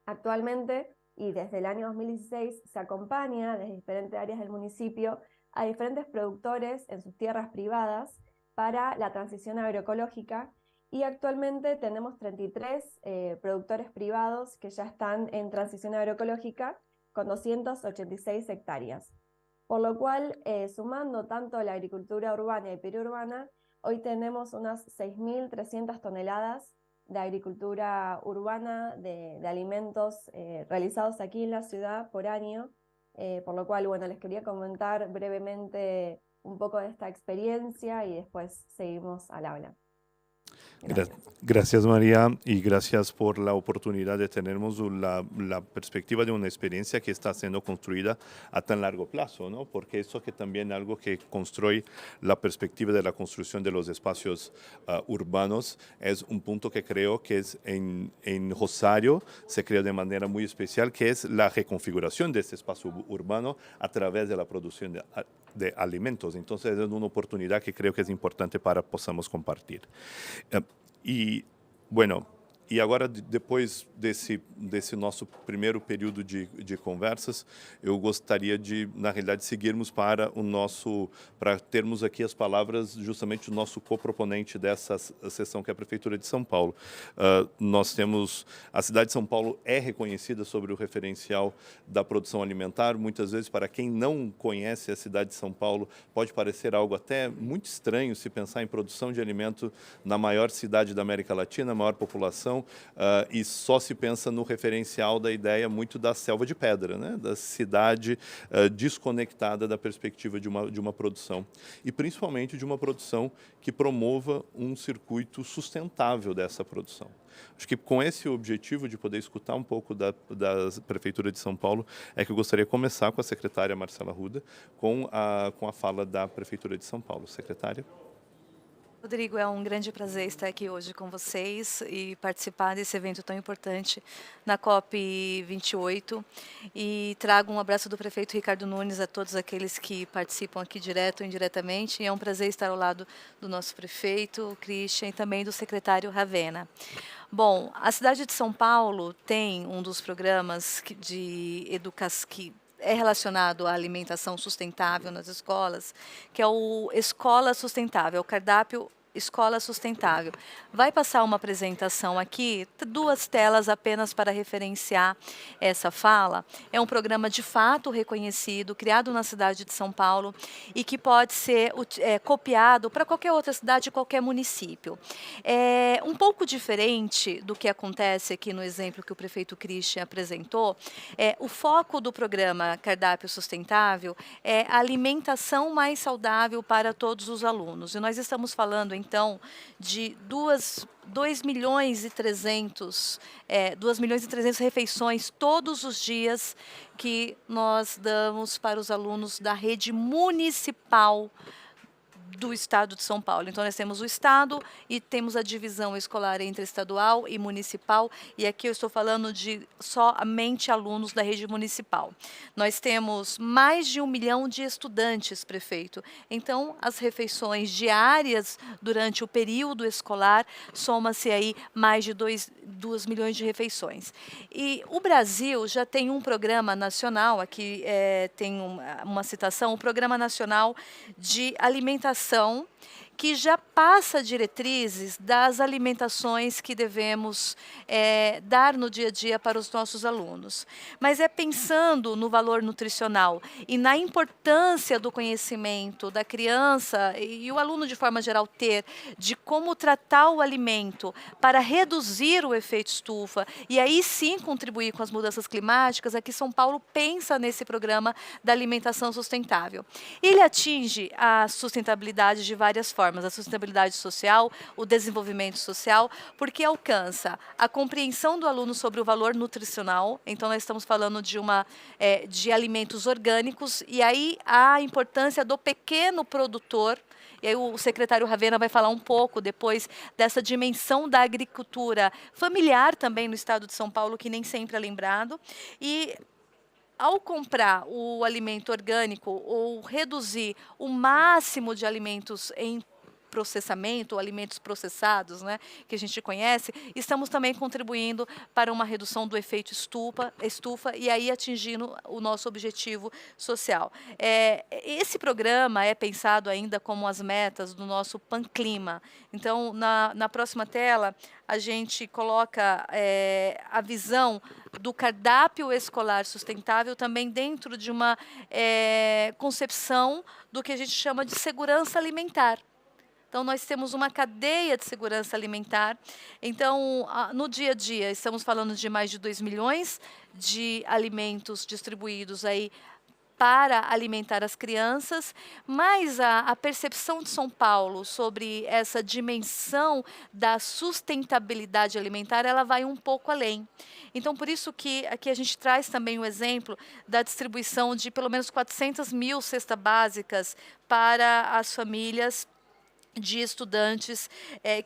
Actualmente, y desde el año 2016, se acompaña desde diferentes áreas del municipio a diferentes productores en sus tierras privadas para la transición agroecológica, y actualmente tenemos 33 productores privados que ya están en transición agroecológica con 286 hectáreas. Por lo cual, sumando tanto la agricultura urbana y periurbana, hoy tenemos unas 6.300 toneladas de agricultura urbana, de alimentos realizados aquí en la ciudad por año, por lo cual, bueno, les quería comentar brevemente un poco de esta experiencia y después seguimos al habla. Gracias, María, y gracias por la oportunidad de tenernos la perspectiva de una experiencia que está siendo construida a tan largo plazo, ¿no? Porque eso que también algo que construye la perspectiva de la construcción de los espacios urbanos es un punto que creo que es en Rosario se crea de manera muy especial, que es la reconfiguración de este espacio urbano a través de la producción de alimentos. Entonces es una oportunidad que creo que es importante para possamos compartilhar. E, bueno, e agora, depois desse nosso primeiro período de conversas, eu gostaria de, na realidade, seguirmos para termos aqui as palavras justamente do nosso coproponente dessa sessão, que é a Prefeitura de São Paulo. Nós temos, a cidade de São Paulo é reconhecida sobre o referencial da produção alimentar. Muitas vezes, para quem não conhece a cidade de São Paulo, pode parecer algo até muito estranho se pensar em produção de alimento na maior cidade da América Latina, maior população, e só se pensa no referencial da ideia muito da selva de pedra, né? Da cidade desconectada da perspectiva de uma produção, e principalmente de uma produção que promova um circuito sustentável dessa produção. Acho que com esse objetivo de poder escutar um pouco da Prefeitura de São Paulo, é que eu gostaria de começar com a secretária Marcela Ruda, com a fala da Prefeitura de São Paulo. Secretária. Rodrigo, é um grande prazer estar aqui hoje com vocês e participar desse evento tão importante na COP28. E trago um abraço do prefeito Ricardo Nunes a todos aqueles que participam aqui direto ou indiretamente. E é um prazer estar ao lado do nosso prefeito, Christian, e também do secretário Ravena. Bom, a cidade de São Paulo tem um dos programas de educação que é relacionado à alimentação sustentável nas escolas, que é o Escola Sustentável, o cardápio Escola Sustentável. Vai passar uma apresentação aqui, 2 telas apenas para referenciar essa fala. É um programa de fato reconhecido, criado na cidade de São Paulo e que pode ser copiado para qualquer outra cidade, qualquer município. É um pouco diferente do que acontece aqui no exemplo que o prefeito Christian apresentou. O foco do programa Cardápio Sustentável é a alimentação mais saudável para todos os alunos. E nós estamos falando, então, de 2 milhões e 300 refeições todos os dias que nós damos para os alunos da rede municipal do Estado de São Paulo. Então, nós temos o Estado e temos a divisão escolar entre estadual e municipal, e aqui eu estou falando de somente alunos da rede municipal. Nós temos mais de 1 milhão de estudantes, prefeito. Então, as refeições diárias durante o período escolar soma-se aí mais de 2 milhões de refeições. E o Brasil já tem um programa nacional, aqui tem uma citação, o Programa Nacional de Alimentação, que já passa diretrizes das alimentações que devemos dar no dia a dia para os nossos alunos. Mas é pensando no valor nutricional e na importância do conhecimento da criança e o aluno de forma geral ter de como tratar o alimento para reduzir o efeito estufa e aí sim contribuir com as mudanças climáticas, aqui São Paulo pensa nesse programa da alimentação sustentável. Ele atinge a sustentabilidade de várias formas, a sustentabilidade social, o desenvolvimento social, porque alcança a compreensão do aluno sobre o valor nutricional. Então, nós estamos falando de alimentos orgânicos, e aí a importância do pequeno produtor. E aí o secretário Ravena vai falar um pouco depois dessa dimensão da agricultura familiar também no estado de São Paulo, que nem sempre é lembrado. E ao comprar o alimento orgânico ou reduzir o máximo de alimentos em processamento, alimentos processados, né, que a gente conhece, estamos também contribuindo para uma redução do efeito estufa e aí atingindo o nosso objetivo social. Esse programa é pensado ainda como as metas do nosso Panclima. Então, na próxima tela, a gente coloca a visão do cardápio escolar sustentável também dentro de uma concepção do que a gente chama de segurança alimentar. Então, nós temos uma cadeia de segurança alimentar. Então, no dia a dia, estamos falando de mais de 2 milhões de alimentos distribuídos aí para alimentar as crianças, mas a percepção de São Paulo sobre essa dimensão da sustentabilidade alimentar, ela vai um pouco além. Então, por isso que aqui a gente traz também o exemplo da distribuição de pelo menos 400 mil cestas básicas para as famílias de estudantes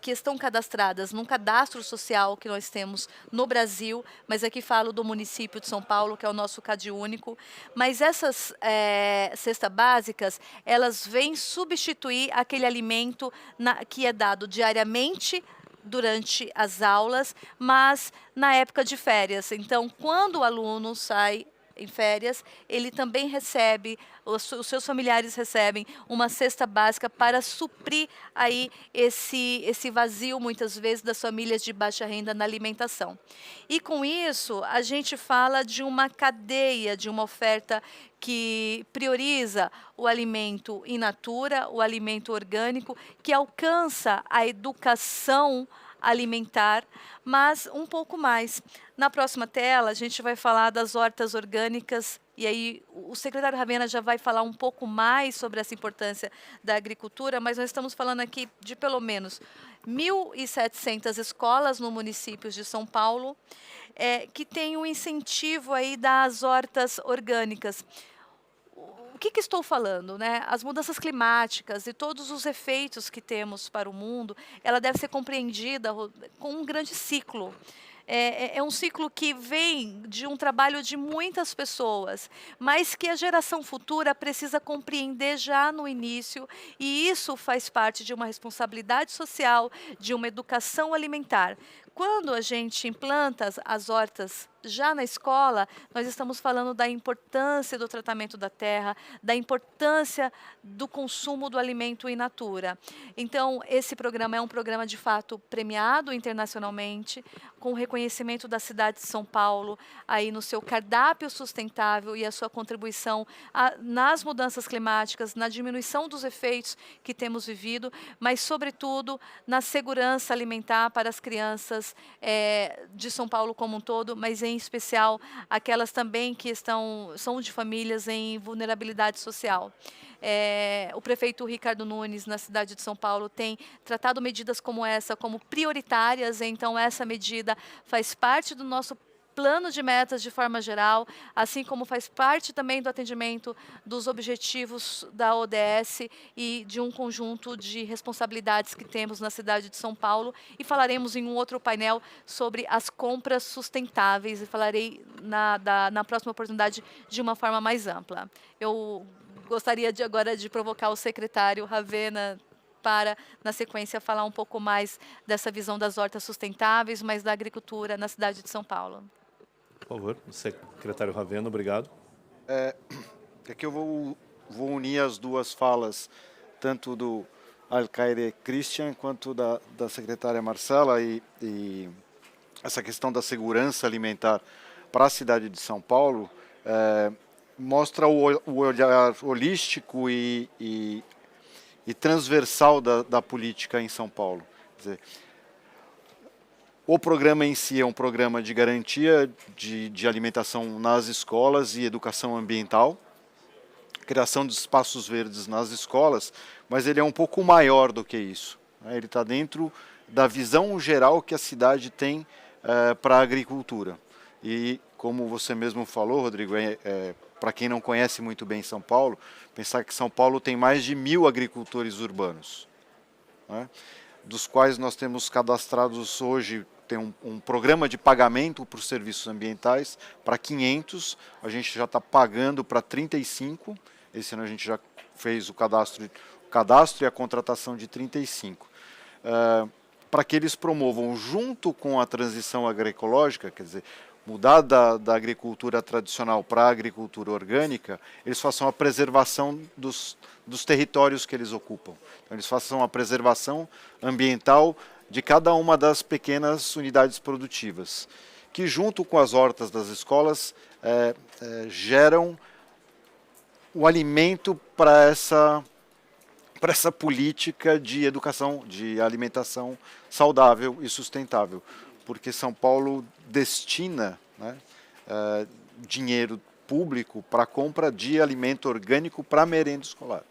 que estão cadastradas num cadastro social que nós temos no Brasil, mas aqui falo do município de São Paulo, que é o nosso CadÚnico. Mas essas cestas básicas, elas vêm substituir aquele alimento que é dado diariamente durante as aulas, mas na época de férias. Então, quando o aluno sai em férias, ele também recebe, os seus familiares recebem uma cesta básica para suprir aí esse vazio, muitas vezes, das famílias de baixa renda na alimentação. E com isso, a gente fala de uma cadeia, de uma oferta que prioriza o alimento in natura, o alimento orgânico, que alcança a educação alimentar, mas um pouco mais. Na próxima tela, a gente vai falar das hortas orgânicas, e aí o secretário Ravena já vai falar um pouco mais sobre essa importância da agricultura, mas nós estamos falando aqui de pelo menos 1.700 escolas no município de São Paulo, que tem um incentivo aí das hortas orgânicas. O que estou falando, né? As mudanças climáticas e todos os efeitos que temos para o mundo, ela deve ser compreendida com um grande ciclo. É um ciclo que vem de um trabalho de muitas pessoas, mas que a geração futura precisa compreender já no início, e isso faz parte de uma responsabilidade social, de uma educação alimentar. Quando a gente implanta as hortas já na escola, nós estamos falando da importância do tratamento da terra, da importância do consumo do alimento in natura. Então, esse programa é um programa, de fato, premiado internacionalmente, com o reconhecimento da cidade de São Paulo, aí no seu cardápio sustentável e a sua contribuição nas mudanças climáticas, na diminuição dos efeitos que temos vivido, mas, sobretudo, na segurança alimentar para as crianças de São Paulo como um todo, mas em especial aquelas também que são de famílias em vulnerabilidade social. O prefeito Ricardo Nunes, na cidade de São Paulo, tem tratado medidas como essa como prioritárias, então essa medida faz parte do nosso plano de metas de forma geral, assim como faz parte também do atendimento dos objetivos da ODS e de um conjunto de responsabilidades que temos na cidade de São Paulo. E falaremos em um outro painel sobre as compras sustentáveis e falarei na próxima oportunidade de uma forma mais ampla. Eu gostaria agora de provocar o secretário Ravena para, na sequência, falar um pouco mais dessa visão das hortas sustentáveis, mas da agricultura na cidade de São Paulo. Por favor, secretário Ravena, obrigado. Aqui eu vou unir as duas falas, tanto do Alcaide Christian quanto da secretária Marcela, e essa questão da segurança alimentar para a cidade de São Paulo mostra o olhar holístico e transversal da política em São Paulo. Quer dizer, o programa em si é um programa de garantia de alimentação nas escolas e educação ambiental, criação de espaços verdes nas escolas, mas ele é um pouco maior do que isso. Ele está dentro da visão geral que a cidade tem para a agricultura. E, como você mesmo falou, Rodrigo, para quem não conhece muito bem São Paulo, pensar que São Paulo tem mais de 1000 agricultores urbanos, né? Dos quais nós temos cadastrados hoje, tem um programa de pagamento por serviços ambientais para 500, a gente já está pagando para 35, esse ano a gente já fez o cadastro e a contratação de 35. Para que eles promovam, junto com a transição agroecológica, quer dizer, mudar da agricultura tradicional para a agricultura orgânica, eles façam a preservação dos territórios que eles ocupam. Então, eles façam a preservação ambiental de cada uma das pequenas unidades produtivas, que junto com as hortas das escolas geram o alimento para essa política de educação, de alimentação saudável e sustentável. Porque São Paulo destina, né, dinheiro público para a compra de alimento orgânico para a merenda escolar.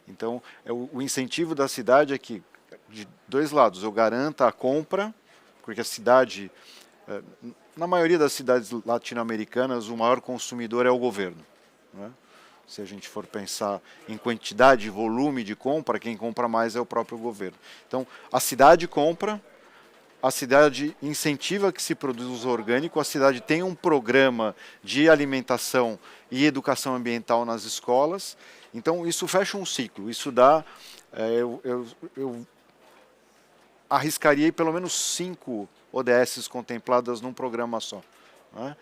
Então, o incentivo da cidade é que, de dois lados, eu garanta a compra, porque a cidade, na maioria das cidades latino-americanas, o maior consumidor é o governo, né? Se a gente for pensar em quantidade e volume de compra, quem compra mais é o próprio governo. Então, a cidade compra, a cidade incentiva que se produza orgânico, a cidade tem um programa de alimentação e educação ambiental nas escolas. Então, isso fecha um ciclo, isso dá, eu arriscaria pelo menos 5 ODSs contempladas num programa só, né?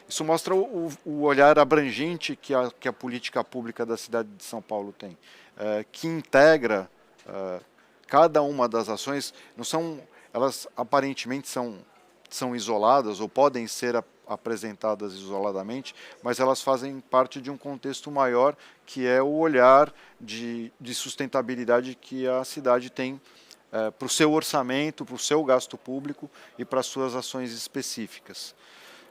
Isso mostra o olhar abrangente que a política pública da cidade de São Paulo tem, que integra cada uma das ações. Não são, elas aparentemente são isoladas ou podem ser apresentadas isoladamente, mas elas fazem parte de um contexto maior, que é o olhar de sustentabilidade que a cidade tem para o seu orçamento, para o seu gasto público e para as suas ações específicas.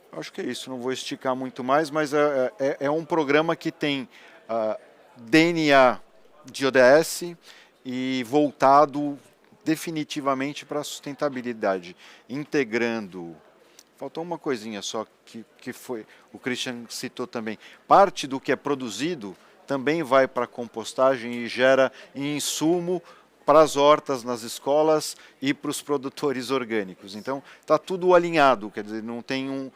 Acho que é isso, não vou esticar muito mais, mas é um programa que tem DNA de ODS e voltado definitivamente para a sustentabilidade, integrando. Faltou uma coisinha só que foi, o Christian citou também, parte do que é produzido também vai para a compostagem e gera insumo para as hortas nas escolas e para os produtores orgânicos. Então, está tudo alinhado, quer dizer, não tem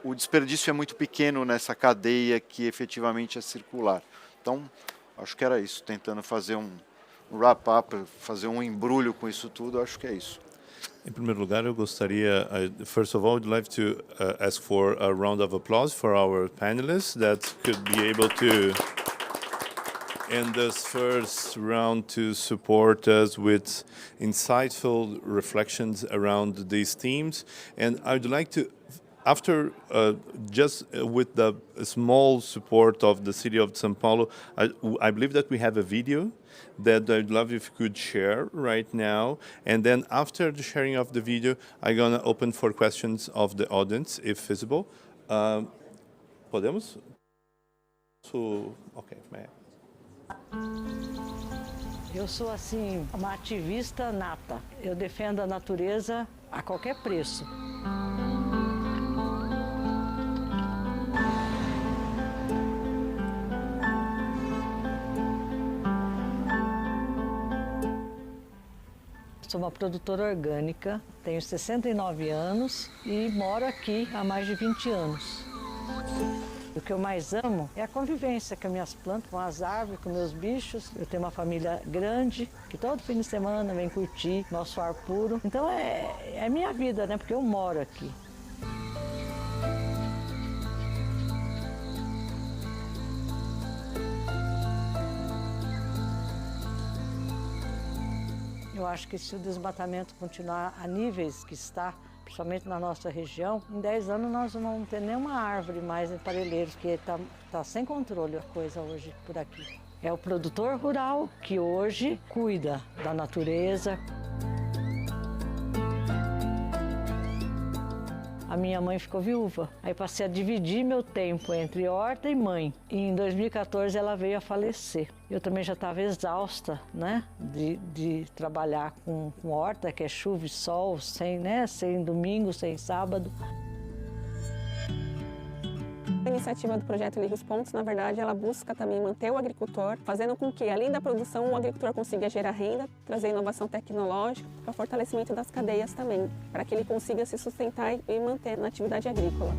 o desperdício é muito pequeno nessa cadeia que efetivamente é circular. Então, acho que era isso, tentando fazer um wrap-up, fazer um embrulho com isso tudo, acho que é isso. Em primeiro lugar, eu gostaria, first of all, I'd like to ask for a round of applause for our panelists that could be able to, in this first round, to support us with insightful reflections around these themes. And I'd like to, after just with the small support of the city of São Paulo, I believe that we have a video that I'd love if you could share right now. And then after the sharing of the video, I'm going to open for questions of the audience, if visible. Podemos? Okay, may I? Eu sou, assim, uma ativista nata. Eu defendo a natureza a qualquer preço. Sou uma produtora orgânica, tenho 69 anos e moro aqui há mais de 20 anos. O que eu mais amo é a convivência com as minhas plantas, com as árvores, com meus bichos. Eu tenho uma família grande que todo fim de semana vem curtir nosso ar puro. Então é minha vida, né? Porque eu moro aqui. Eu acho que se o desmatamento continuar a níveis que está, principalmente na nossa região, em 10 anos nós não vamos ter nenhuma árvore mais em Parelheiros, porque está sem controle a coisa hoje por aqui. É o produtor rural que hoje cuida da natureza. A minha mãe ficou viúva, aí passei a dividir meu tempo entre horta e mãe. E em 2014 ela veio a falecer. Eu também já estava exausta, né, de trabalhar com horta, que é chuva e sol, sem domingo, sem sábado. A iniciativa do projeto Liga os Pontos, na verdade, ela busca também manter o agricultor, fazendo com que, além da produção, o agricultor consiga gerar renda, trazer inovação tecnológica, para o fortalecimento das cadeias também, para que ele consiga se sustentar e manter na atividade agrícola.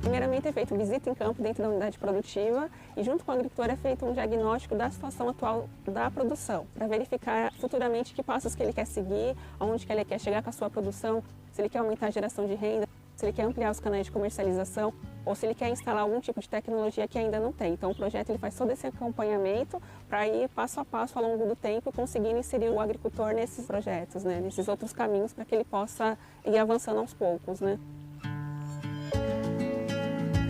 Primeiramente é feita visita em campo dentro da unidade produtiva e junto com o agricultor é feito um diagnóstico da situação atual da produção, para verificar futuramente que passos que ele quer seguir, aonde que ele quer chegar com a sua produção, se ele quer aumentar a geração de renda, se ele quer ampliar os canais de comercialização ou se ele quer instalar algum tipo de tecnologia que ainda não tem. Então o projeto ele faz todo esse acompanhamento para ir passo a passo ao longo do tempo conseguindo inserir o agricultor nesses projetos, né, nesses outros caminhos para que ele possa ir avançando aos poucos, né.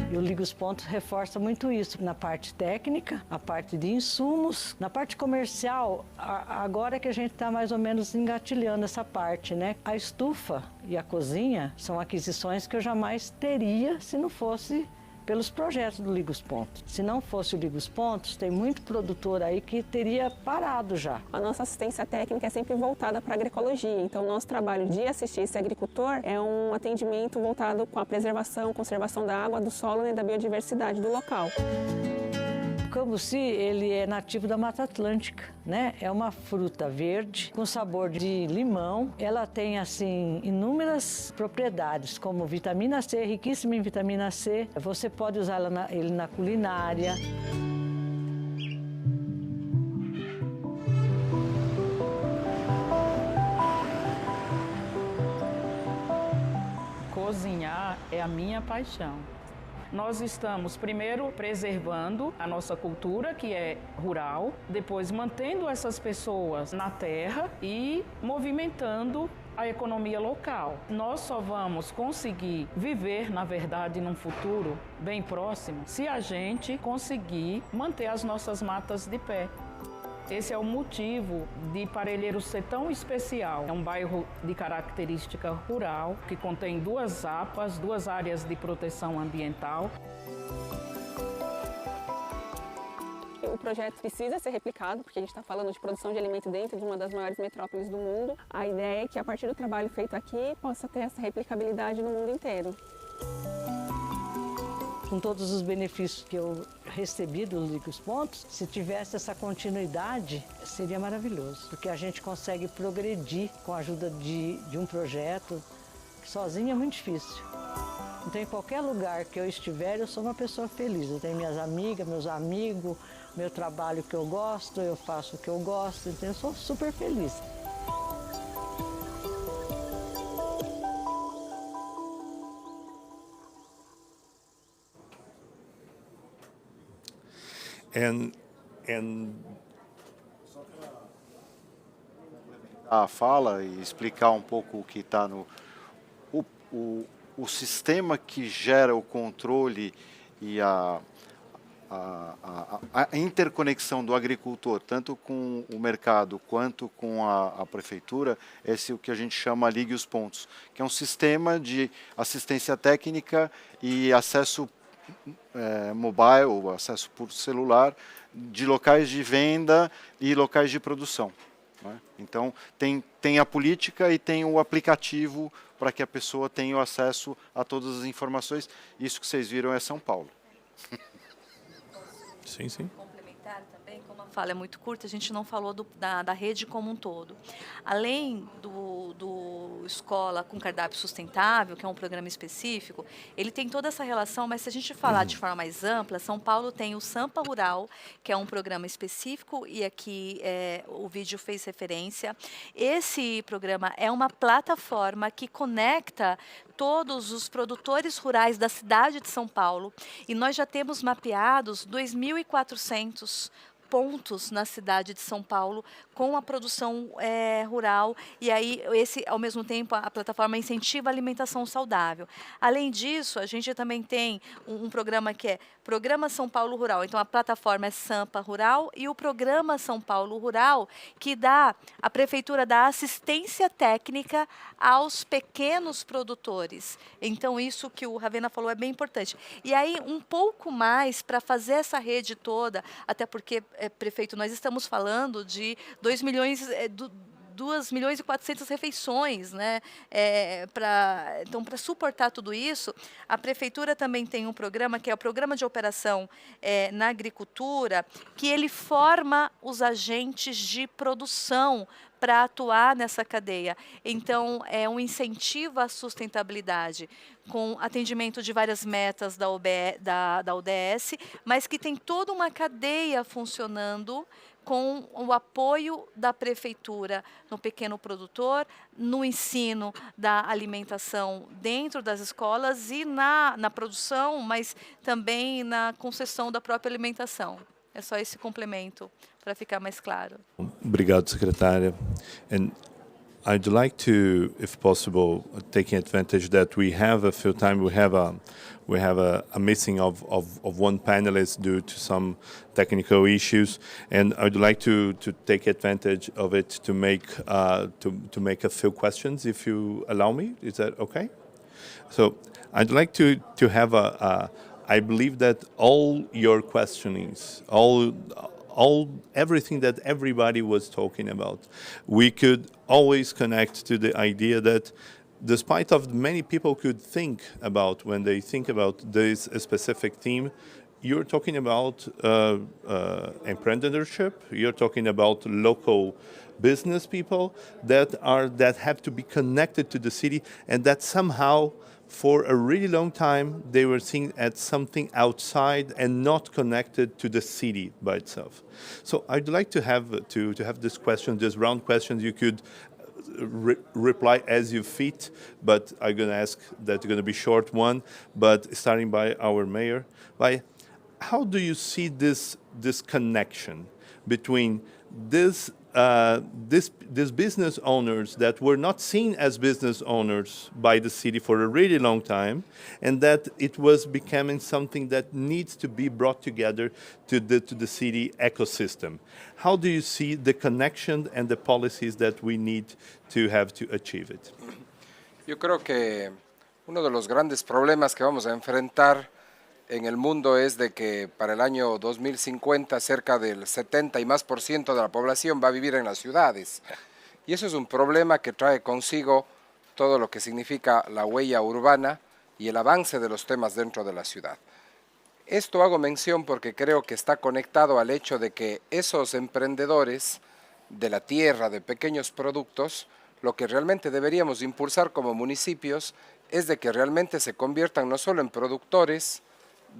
E o Liga os Pontos reforça muito isso na parte técnica, na parte de insumos, na parte comercial, agora que a gente está mais ou menos engatilhando essa parte, né? A estufa e a cozinha são aquisições que eu jamais teria se não fosse pelos projetos do Liga os Pontos. Se não fosse o Liga os Pontos, tem muito produtor aí que teria parado já. A nossa assistência técnica é sempre voltada para a agroecologia, então o nosso trabalho de assistir esse agricultor é um atendimento voltado com a preservação, conservação da água, do solo e da biodiversidade do local. O cambuci, ele é nativo da Mata Atlântica, né? É uma fruta verde com sabor de limão. Ela tem, assim, inúmeras propriedades, como vitamina C, riquíssima em vitamina C. Você pode usar ele na culinária. Cozinhar é a minha paixão. Nós estamos, primeiro, preservando a nossa cultura, que é rural, depois mantendo essas pessoas na terra e movimentando a economia local. Nós só vamos conseguir viver, na verdade, num futuro bem próximo, se a gente conseguir manter as nossas matas de pé. Esse é o motivo de Parelheiros ser tão especial. É um bairro de característica rural, que contém 2 APAs, 2 áreas de proteção ambiental. O projeto precisa ser replicado, porque a gente está falando de produção de alimento dentro de uma das maiores metrópoles do mundo. A ideia é que, a partir do trabalho feito aqui, possa ter essa replicabilidade no mundo inteiro. Com todos os benefícios que eu recebi do Liga os Pontos, se tivesse essa continuidade, seria maravilhoso. Porque a gente consegue progredir com a ajuda de um projeto, que sozinho é muito difícil. Então, em qualquer lugar que eu estiver, eu sou uma pessoa feliz. Eu tenho minhas amigas, meus amigos, meu trabalho que eu gosto, eu faço o que eu gosto, então eu sou super feliz. A fala e explicar um pouco o que está no o sistema que gera o controle e a interconexão do agricultor, tanto com o mercado quanto com a prefeitura, esse é o que a gente chama Ligue os Pontos, que é um sistema de assistência técnica e acesso mobile, acesso por celular, de locais de venda e locais de produção. Né? Então, tem a política e tem o aplicativo para que a pessoa tenha o acesso a todas as informações. Isso que vocês viram é São Paulo. Sim, sim. Complementar também. Como a fala é muito curta, a gente não falou da rede como um todo. Além do Escola com Cardápio Sustentável, que é um programa específico, ele tem toda essa relação, mas se a gente falar de forma mais ampla, São Paulo tem o Sampa Rural, que é um programa específico, e aqui o vídeo fez referência. Esse programa é uma plataforma que conecta todos os produtores rurais da cidade de São Paulo, e nós já temos mapeados 2.400 pontos na cidade de São Paulo com a produção rural, e aí ao mesmo tempo a plataforma incentiva a alimentação saudável. Além disso, a gente também tem um programa que é Programa São Paulo Rural. Então a plataforma é Sampa Rural e o Programa São Paulo Rural, que a prefeitura dá assistência técnica aos pequenos produtores. Então isso que o Ravena falou é bem importante. E aí um pouco mais para fazer essa rede toda, até porque, prefeito, nós estamos falando de 2 milhões e 400 refeições, né? Então, para suportar tudo isso, a prefeitura também tem um programa, que é o Programa de Operação na Agricultura, que ele forma os agentes de produção para atuar nessa cadeia. Então, é um incentivo à sustentabilidade, com atendimento de várias metas da ODS, mas que tem toda uma cadeia funcionando com o apoio da prefeitura no pequeno produtor, no ensino da alimentação dentro das escolas e na produção, mas também na concessão da própria alimentação. É só esse complemento para ficar mais claro. Obrigado, secretária. And I'd like to, if possible, taking advantage that we have a few time, we have a missing of one panelist due to some technical issues, and I'd like to take advantage of it to make a few questions, if you allow me. Is that okay? So I'd like to have I believe that all your questionings, everything that everybody was talking about, we could always connect to the idea that despite of many people could think about when they think about this specific theme, you're talking about entrepreneurship, you're talking about local business people that have to be connected to the city, and that somehow for a really long time they were seen as something outside and not connected to the city by itself. So I'd like to have this question, this round questions. You could reply as you fit, but I'm going to ask that's going to be short one, but starting by our mayor. How do you see this connection between these business owners that were not seen as business owners by the city for a really long time, and that it was becoming something that needs to be brought together to the city ecosystem? How do you see the connection and the policies that we need to have to achieve it? Yo creo que uno de los grandes problemas que vamos a enfrentar en el mundo es de que para el año 2050 cerca del 70% y más de la población va a vivir en las ciudades. Y eso es un problema que trae consigo todo lo que significa la huella urbana y el avance de los temas dentro de la ciudad. Esto hago mención porque creo que está conectado al hecho de que esos emprendedores de la tierra, de pequeños productos, lo que realmente deberíamos impulsar como municipios es de que realmente se conviertan no solo en productores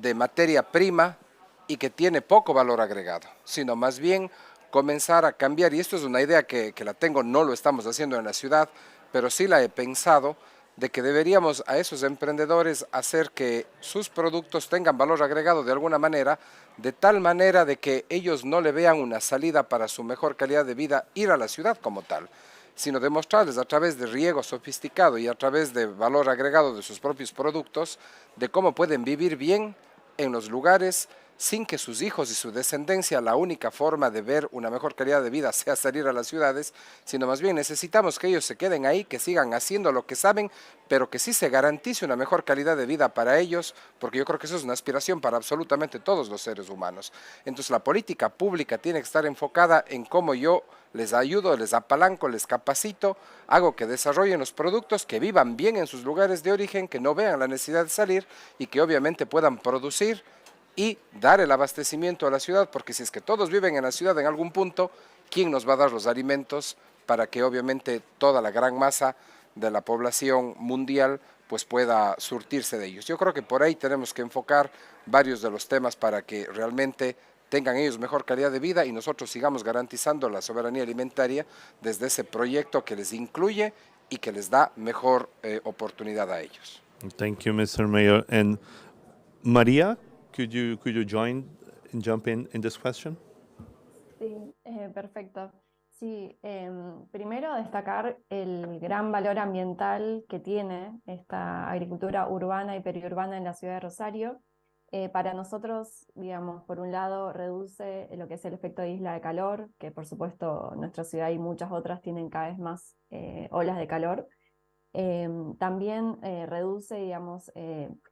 de materia prima y que tiene poco valor agregado, sino más bien comenzar a cambiar, y esto es una idea que la tengo, no lo estamos haciendo en la ciudad, pero sí la he pensado, de que deberíamos a esos emprendedores hacer que sus productos tengan valor agregado de alguna manera, de tal manera de que ellos no le vean una salida para su mejor calidad de vida ir a la ciudad como tal, sino demostrarles a través de riego sofisticado y a través de valor agregado de sus propios productos, de cómo pueden vivir bien en los lugares sin que sus hijos y su descendencia, la única forma de ver una mejor calidad de vida sea salir a las ciudades, sino más bien necesitamos que ellos se queden ahí, que sigan haciendo lo que saben, pero que sí se garantice una mejor calidad de vida para ellos, porque yo creo que eso es una aspiración para absolutamente todos los seres humanos. Entonces la política pública tiene que estar enfocada en cómo yo les ayudo, les apalanco, les capacito, hago que desarrollen los productos, que vivan bien en sus lugares de origen, que no vean la necesidad de salir y que obviamente puedan producir y dar el abastecimiento a la ciudad, porque si es que todos viven en la ciudad en algún punto, ¿quién nos va a dar los alimentos para que obviamente toda la gran masa de la población mundial pues pueda surtirse de ellos? Yo creo que por ahí tenemos que enfocar varios de los temas para que realmente tengan ellos mejor calidad de vida y nosotros sigamos garantizando la soberanía alimentaria desde ese proyecto que les incluye y que les da mejor oportunidad a ellos. Thank you, Mr. Mayor. And Maria, could you jump in this question? Sí, perfecto. Sí, primero destacar el gran valor ambiental que tiene esta agricultura urbana y periurbana en la ciudad de Rosario. Para nosotros, digamos, por un lado reduce lo que es el efecto de isla de calor, que por supuesto nuestra ciudad y muchas otras tienen cada vez más olas de calor. También reduce, digamos,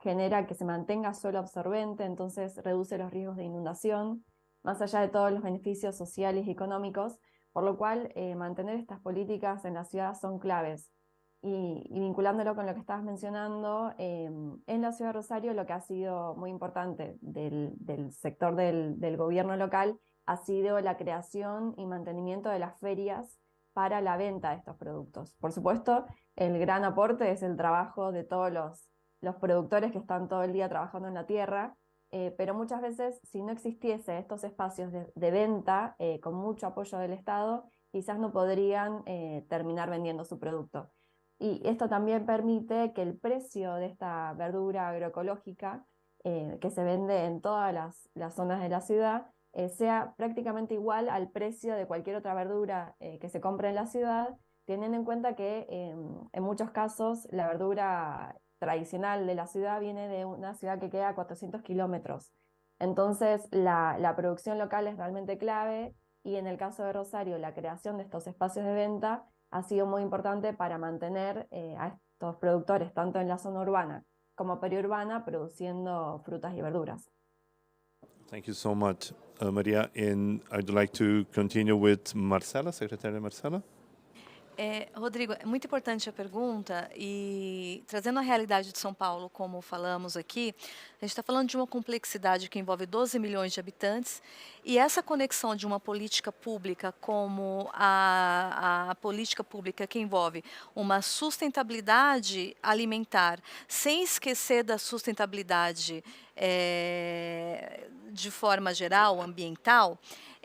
genera que se mantenga suelo absorbente, entonces reduce los riesgos de inundación, más allá de todos los beneficios sociales y económicos, por lo cual mantener estas políticas en la ciudad son claves. Y vinculándolo con lo que estabas mencionando, en la ciudad de Rosario lo que ha sido muy importante del sector del gobierno local ha sido la creación y mantenimiento de las ferias para la venta de estos productos. Por supuesto, el gran aporte es el trabajo de todos los productores que están todo el día trabajando en la tierra, pero muchas veces si no existiese estos espacios de venta con mucho apoyo del Estado, quizás no podrían terminar vendiendo su producto. Y esto también permite que el precio de esta verdura agroecológica que se vende en todas las zonas de la ciudad sea prácticamente igual al precio de cualquier otra verdura que se compre en la ciudad, teniendo en cuenta que en muchos casos la verdura tradicional de la ciudad viene de una ciudad que queda a 400 kilómetros. Entonces la producción local es realmente clave y en el caso de Rosario la creación de estos espacios de venta ha sido muy importante para mantener a estos productores tanto en la zona urbana como periurbana produciendo frutas y verduras. Thank you so much, Maria. And I'd like to continue with Marcela, Secretária Marcela. Rodrigo, é muito importante a pergunta e trazendo a realidade de São Paulo, como falamos aqui, a gente está falando de uma complexidade que envolve 12 milhões de habitantes e essa conexão de uma política pública como a política pública que envolve uma sustentabilidade alimentar, sem esquecer da sustentabilidade de forma geral, ambiental,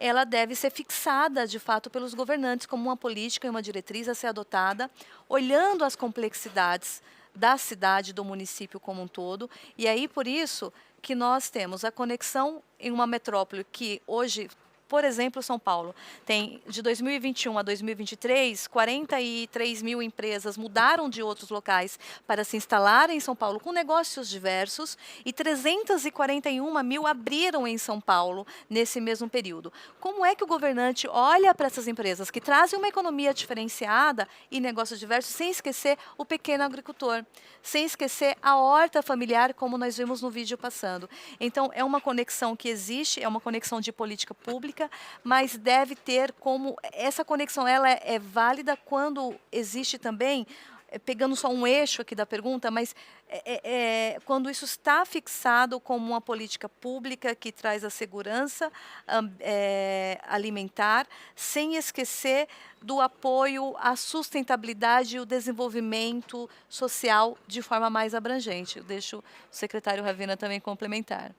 ela deve ser fixada, de fato, pelos governantes como uma política e uma diretriz a ser adotada, olhando as complexidades da cidade, do município como um todo. E aí, por isso, que nós temos a conexão em uma metrópole que hoje, por exemplo, São Paulo, tem de 2021 a 2023, 43 mil empresas mudaram de outros locais para se instalarem em São Paulo com negócios diversos e 341 mil abriram em São Paulo nesse mesmo período. Como é que o governante olha para essas empresas que trazem uma economia diferenciada e negócios diversos, sem esquecer o pequeno agricultor, sem esquecer a horta familiar, como nós vimos no vídeo passando? Então, é uma conexão que existe, é uma conexão de política pública, mas deve ter como essa conexão ela é válida quando existe também, pegando só um eixo aqui da pergunta, mas quando isso está fixado como uma política pública que traz a segurança alimentar, sem esquecer do apoio à sustentabilidade e o desenvolvimento social de forma mais abrangente. Eu deixo o secretário Ravina também complementar.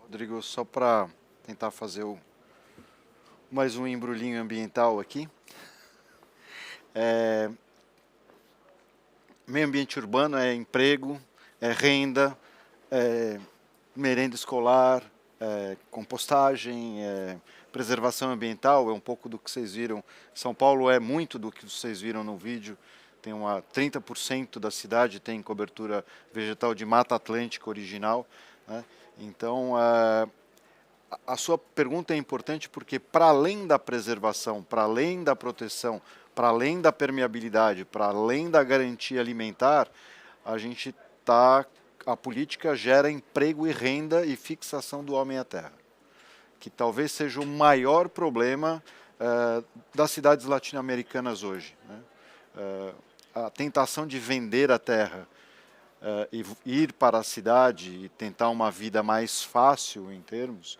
Rodrigo, só para tentar fazer mais um embrulhinho ambiental aqui. Meio ambiente urbano é emprego, é renda, é merenda escolar, é compostagem, é preservação ambiental, é um pouco do que vocês viram. São Paulo é muito do que vocês viram no vídeo. Tem 30% da cidade tem cobertura vegetal de mata atlântica original, né? Então, a sua pergunta é importante porque, para além da preservação, para além da proteção, para além da permeabilidade, para além da garantia alimentar, a política gera emprego e renda e fixação do homem à terra, que talvez seja o maior problema das cidades latino-americanas hoje, né? A tentação de vender a terra ir para a cidade e tentar uma vida mais fácil em termos,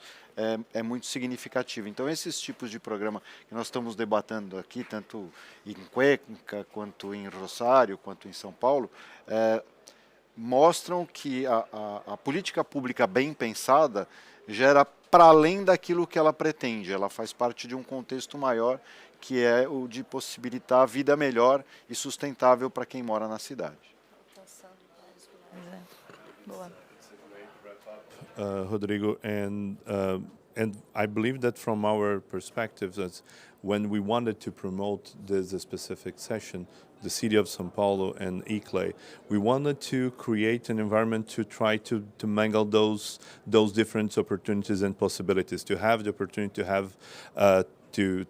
é muito significativo. Então, esses tipos de programa que nós estamos debatendo aqui, tanto em Cuenca, quanto em Rosário, quanto em São Paulo, mostram que a política pública bem pensada gera para além daquilo que ela pretende. Ela faz parte de um contexto maior, que é o de possibilitar a vida melhor e sustentável para quem mora na cidade. Rodrigo, and I believe that from our perspective, that when we wanted to promote this specific session, the city of São Paulo and ICLE, we wanted to create an environment to try to mingle those different opportunities and possibilities, to have the opportunity to have to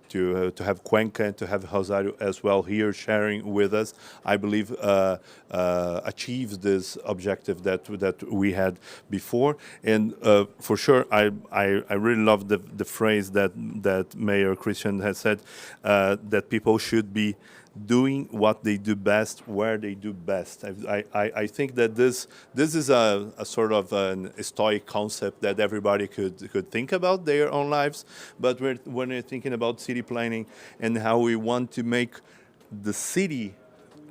have Cuenca and to have Rosario as well here sharing with us, I believe achieves this objective that we had before. And for sure, I really love the phrase that Mayor Christian has said, that people should be doing what they do best where they do best. I think that this is a sort of a stoic concept that everybody could think about their own lives. But when we're thinking about city planning and how we want to make the city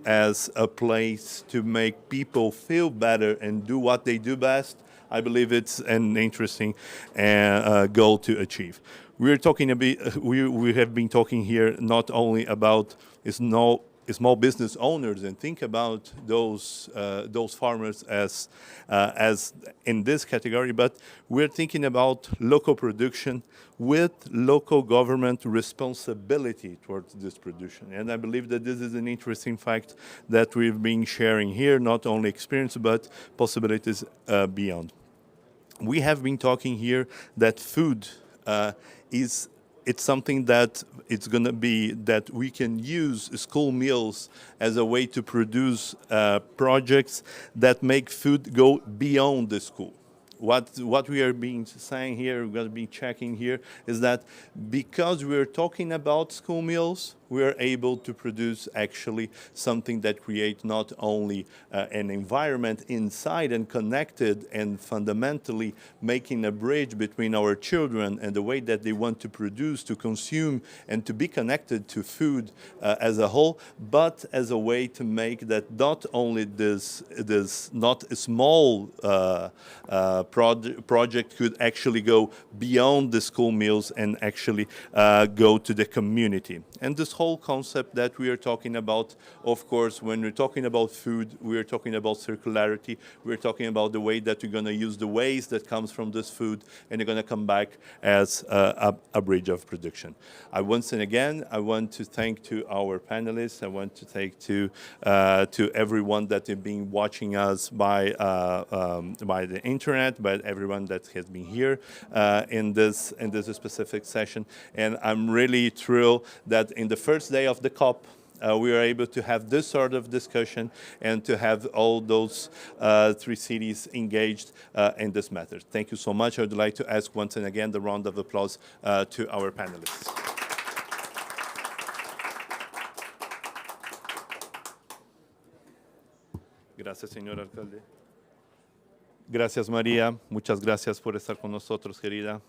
as a place to make people feel better and do what they do best, I believe it's an interesting goal to achieve. We're talking a bit. We have been talking here not only about small business owners and think about those farmers as in this category, but we're thinking about local production with local government responsibility towards this production. And I believe that this is an interesting fact that we've been sharing here, not only experience but possibilities beyond. We have been talking here that food it's something that it's going to be that we can use school meals as a way to produce projects that make food go beyond the school. What we are being saying here, we're going to be checking here, is that because we're talking about school meals, we are able to produce actually something that creates not only an environment inside and connected and fundamentally making a bridge between our children and the way that they want to produce, to consume, and to be connected to food as a whole, but as a way to make that not only this not a small project could actually go beyond the school meals and actually go to the community. And this whole concept that we are talking about, of course, when we're talking about food, we're talking about circularity, we're talking about the way that we're going to use the waste that comes from this food and they're going to come back as a bridge of production. Once again, I want to thank to our panelists. I want to thank to everyone that has been watching us by the internet, by everyone that has been here in this specific session. And I'm really thrilled that in the first day of the COP, we are able to have this sort of discussion and to have all those three cities engaged in this matter. Thank you so much. I would like to ask once again the round of applause to our panelists. Gracias, señor alcalde. Gracias, María. Muchas gracias por estar con nosotros, querida.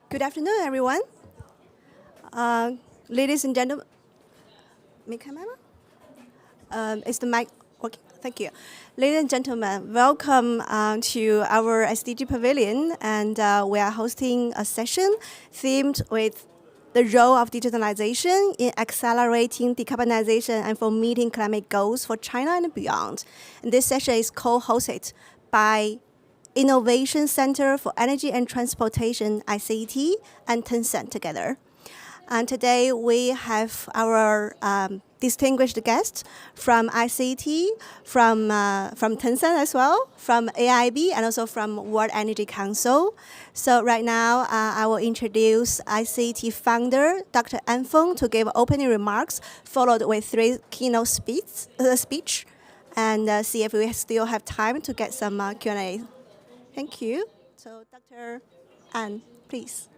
Good afternoon, everyone. Ladies and gentlemen, is the mic working? Thank you. Ladies and gentlemen, welcome to our SDG Pavilion, and we are hosting a session themed with the role of digitalization in accelerating decarbonization and for meeting climate goals for China and beyond. And this session is co-hosted by Innovation Center for Energy and Transportation, ICT, and Tencent together. And today we have our distinguished guests from ICT, from Tencent as well, from AIB, and also from World Energy Council. So right now, I will introduce ICT founder, Dr. An Feng, to give opening remarks, followed with 3 keynote speech, and see if we still have time to get some Q&A. Thank you. So Dr. An, please.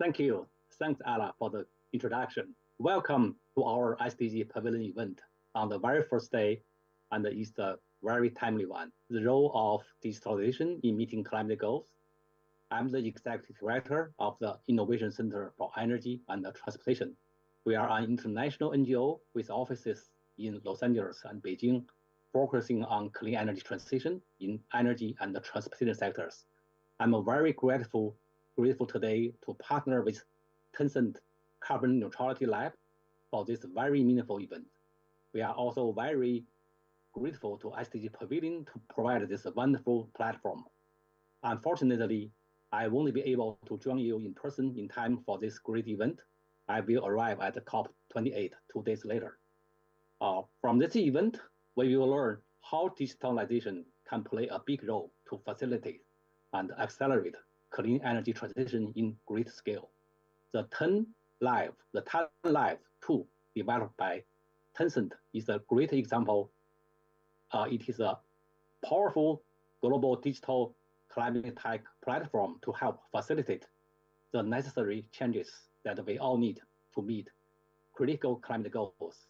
Thank you. Thanks, Ala, for the introduction. Welcome to our SDG Pavilion event on the very first day, and it's a very timely one. The role of digitalization in meeting climate goals. I'm the executive director of the Innovation Center for Energy and Transportation. We are an international NGO with offices in Los Angeles and Beijing, focusing on clean energy transition in energy and the transportation sectors. I'm very grateful today to partner with Tencent Carbon Neutrality Lab for this very meaningful event. We are also very grateful to SDG Pavilion to provide this wonderful platform. Unfortunately, I won't be able to join you in person in time for this great event. I will arrive at COP28 2 days later. From this event, we will learn how digitalization can play a big role to facilitate and accelerate clean energy transition in great scale. The Talent Live tool developed by Tencent is a great example. It is a powerful global digital climate tech platform to help facilitate the necessary changes that we all need to meet critical climate goals.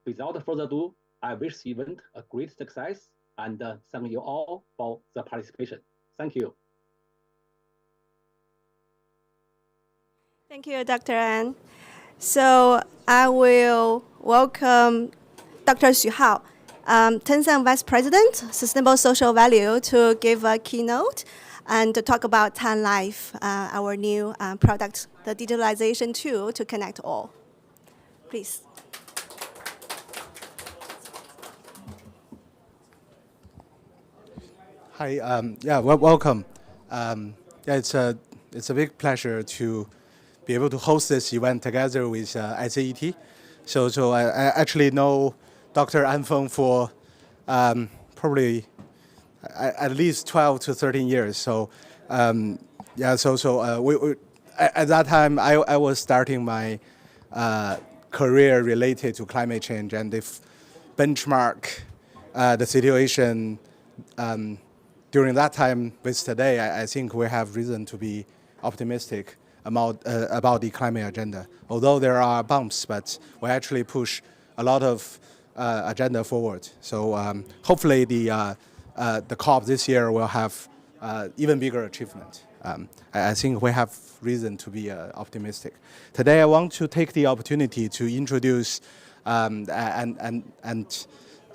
Without further ado, I wish the event a great success and thank you all for the participation. Thank you. Thank you, Dr. An. So I will welcome Dr. Xu Hao, Tencent Vice President, Sustainable Social Value, to give a keynote and to talk about Talent Live, our new product, the digitalization tool to connect all. Please. Hi, welcome. It's a big pleasure to be able to host this event together with ICT. So I actually know Dr. An Feng for probably at least 12 to 13 years. So we, at that time I was starting my career related to climate change, and if benchmark the situation during that time with today, I think we have reason to be optimistic about the climate agenda. Although there are bumps, but we actually push a lot of agenda forward. So hopefully the COP this year will have even bigger achievement. I think we have reason to be optimistic. Today I want to take the opportunity to introduce and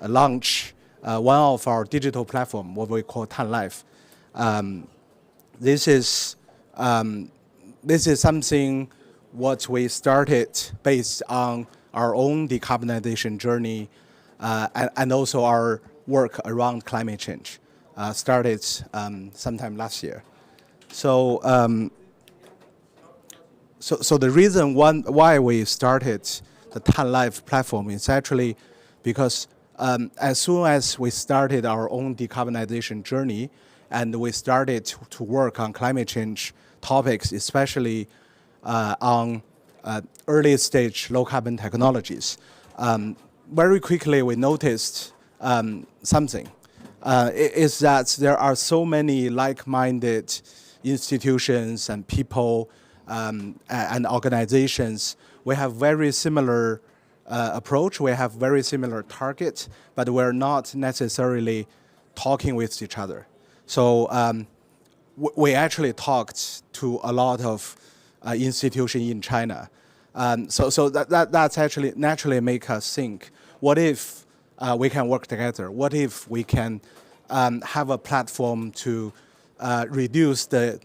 launch one of our digital platform, what we call Talent Live. This is something what we started based on our own decarbonization journey and also our work around climate change. Started sometime last year. So the reason why we started the Talent Live platform is actually because as soon as we started our own decarbonization journey and we started to work on climate change topics, especially on early stage low carbon technologies, very quickly we noticed something. Is that there are so many like-minded institutions and people and organizations. We have very similar approach, we have very similar targets, but we're not necessarily talking with each other. So we actually talked to a lot of institutions in China. So that's actually naturally make us think, what if we can work together? What if we can have a platform to reduce to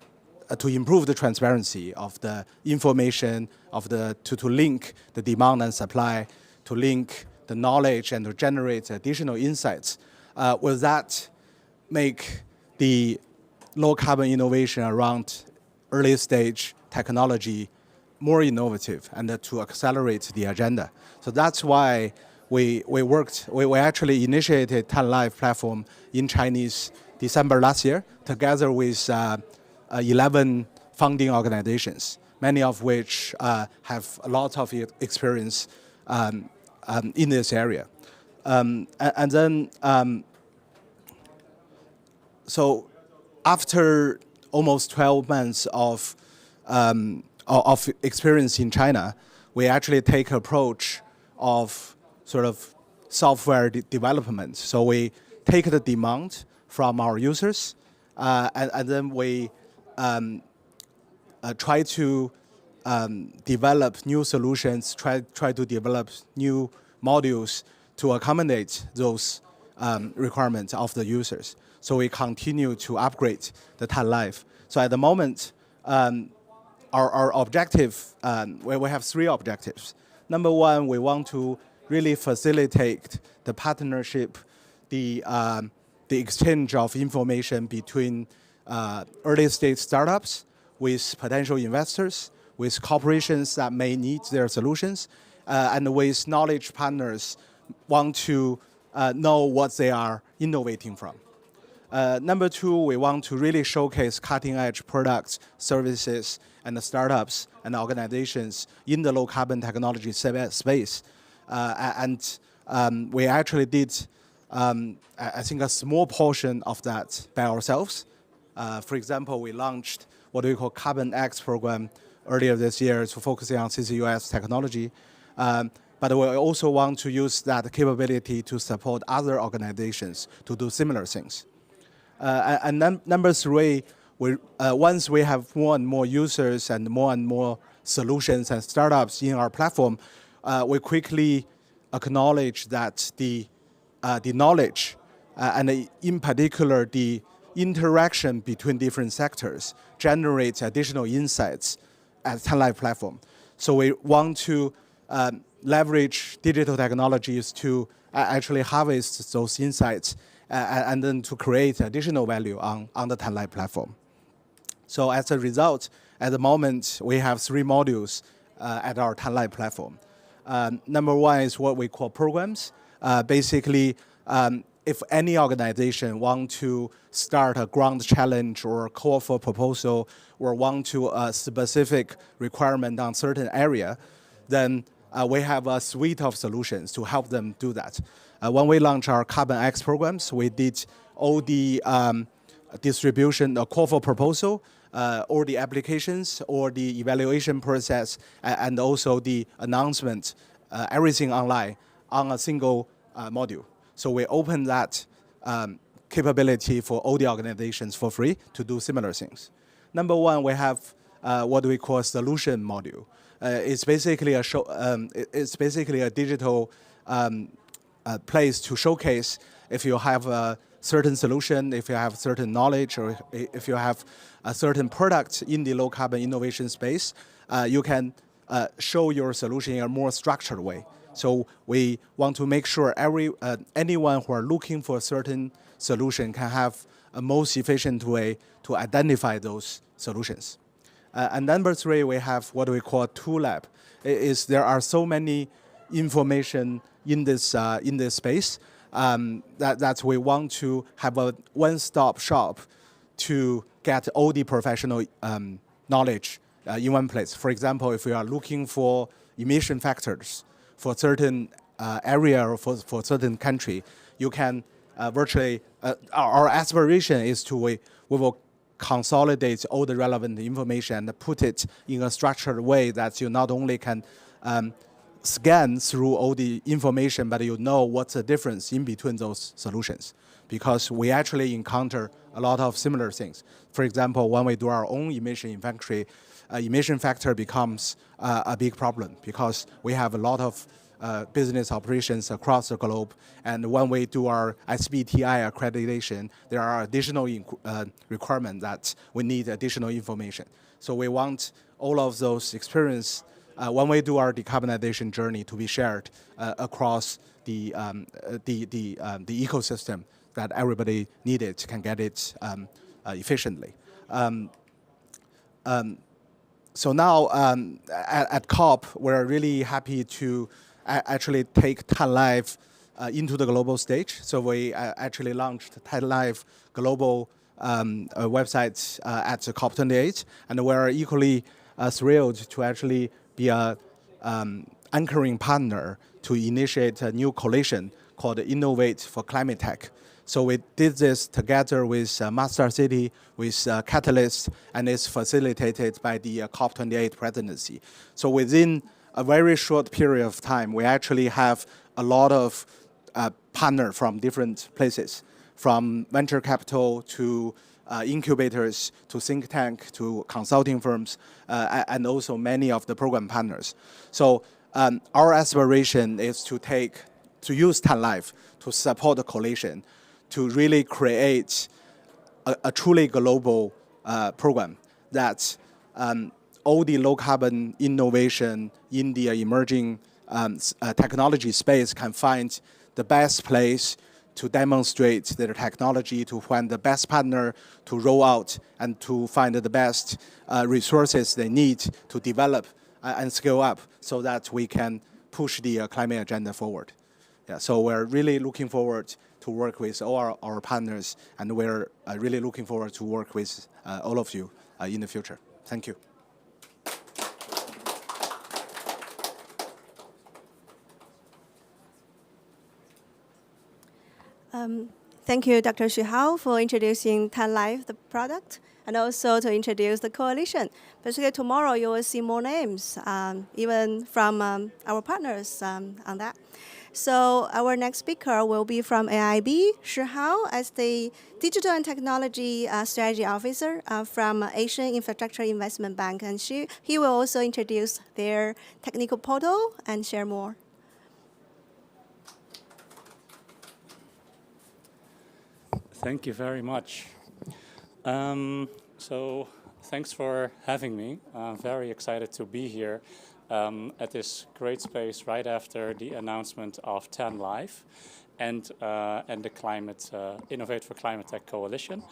improve the transparency of the information, to link the demand and supply, to link the knowledge and to generate additional insights? Will that make the low carbon innovation around early stage technology more innovative and to accelerate the agenda? So that's why we actually initiated Tan Life platform in Chinese December last year, together with 11 funding organizations, many of which have a lot of experience in this area. So after almost 12 months of experience in China, we actually take approach of sort of software development. So we take the demand from our users, and then we try to develop new solutions, try to develop new modules to accommodate those requirements of the users. So we continue to upgrade the Tan Life. So at the moment, our objective, we have 3 objectives. Number 1, we want to really facilitate the partnership, the exchange of information between early stage startups with potential investors, with corporations that may need their solutions, and with knowledge partners want to know what they are innovating from. Number 2, we want to really showcase cutting-edge products, services, and startups and organizations in the low-carbon technology space. We actually did, I think, a small portion of that by ourselves. For example, we launched what we call Carbon X program earlier this year to focusing on CCUS technology. But we also want to use that capability to support other organizations to do similar things. Number 3, once we have more and more users and more solutions and startups in our platform, we quickly acknowledge that the knowledge and in particular the interaction between different sectors generates additional insights at Tan Life platform. So we want to leverage digital technologies to actually harvest those insights and then to create additional value on the Tan Life platform. So as a result, at the moment, we have 3 modules at our Tan Life platform. Number 1 is what we call programs. Basically, if any organization want to start a ground challenge or call for proposal or want to a specific requirement on certain area, then we have a suite of solutions to help them do that. When we launched our Carbon X programs, we did all the distribution, call for proposal, or the applications, or the evaluation process, and also the announcement, everything online on a single module. So we open that capability for all the organizations for free to do similar things. Number 1, we have what we call a solution module. It's basically a digital place to showcase if you have a certain solution, if you have certain knowledge, or if you have a certain product in the low carbon innovation space, you can show your solution in a more structured way. So we want to make sure anyone who are looking for a certain solution can have a most efficient way to identify those solutions. And number 3, we have what we call tool lab. There are so many information in this space that we want to have a one-stop shop to get all the professional knowledge in one place. For example, if we are looking for emission factors for certain area or for certain country, you can virtually, our aspiration is we will consolidate all the relevant information and put it in a structured way that you not only can scan through all the information, but you know what's the difference in between those solutions, because we actually encounter a lot of similar things. For example, when we do our own emission inventory, emission factor becomes a big problem because we have a lot of business operations across the globe, and when we do our SBTi accreditation, there are additional requirements that we need additional information. So we want all of those experience when we do our decarbonization journey to be shared across the ecosystem, that everybody needed can get it efficiently. So now at COP, we're really happy to actually take TAN Live into the global stage. So we actually launched TAN Live global websites at the COP28, and we're equally thrilled to actually be an anchoring partner to initiate a new coalition called Innovate for Climate Tech. So we did this together with Master City, with Catalyst, and it's facilitated by the COP28 presidency. So within a very short period of time, we actually have a lot of partners from different places, from venture capital to incubators, to think tank, to consulting firms, and also many of the program partners. So our aspiration is to use TAN Live to support the coalition, to really create a truly global program that all the low carbon innovation in the emerging technology space can find the best place to demonstrate their technology, to find the best partner to roll out, and to find the best resources they need to develop and scale up so that we can push the climate agenda forward. Yeah, so we're really looking forward to work with all our partners, and we're really looking forward to work with all of you in the future. Thank you. Thank you, Dr. Xu Hao, for introducing TAN Live, the product, and also to introduce the coalition. Basically, tomorrow you will see more names, even from our partners on that. So our next speaker will be from AIB, Shi Hao, as the Digital and Technology Strategy Officer from Asian Infrastructure Investment Bank. And he will also introduce their technical portal and share more. Thank you very much. So thanks for having me. I'm very excited to be here at this great space right after the announcement of TAN Live and the Climate Innovate for Climate Tech Coalition.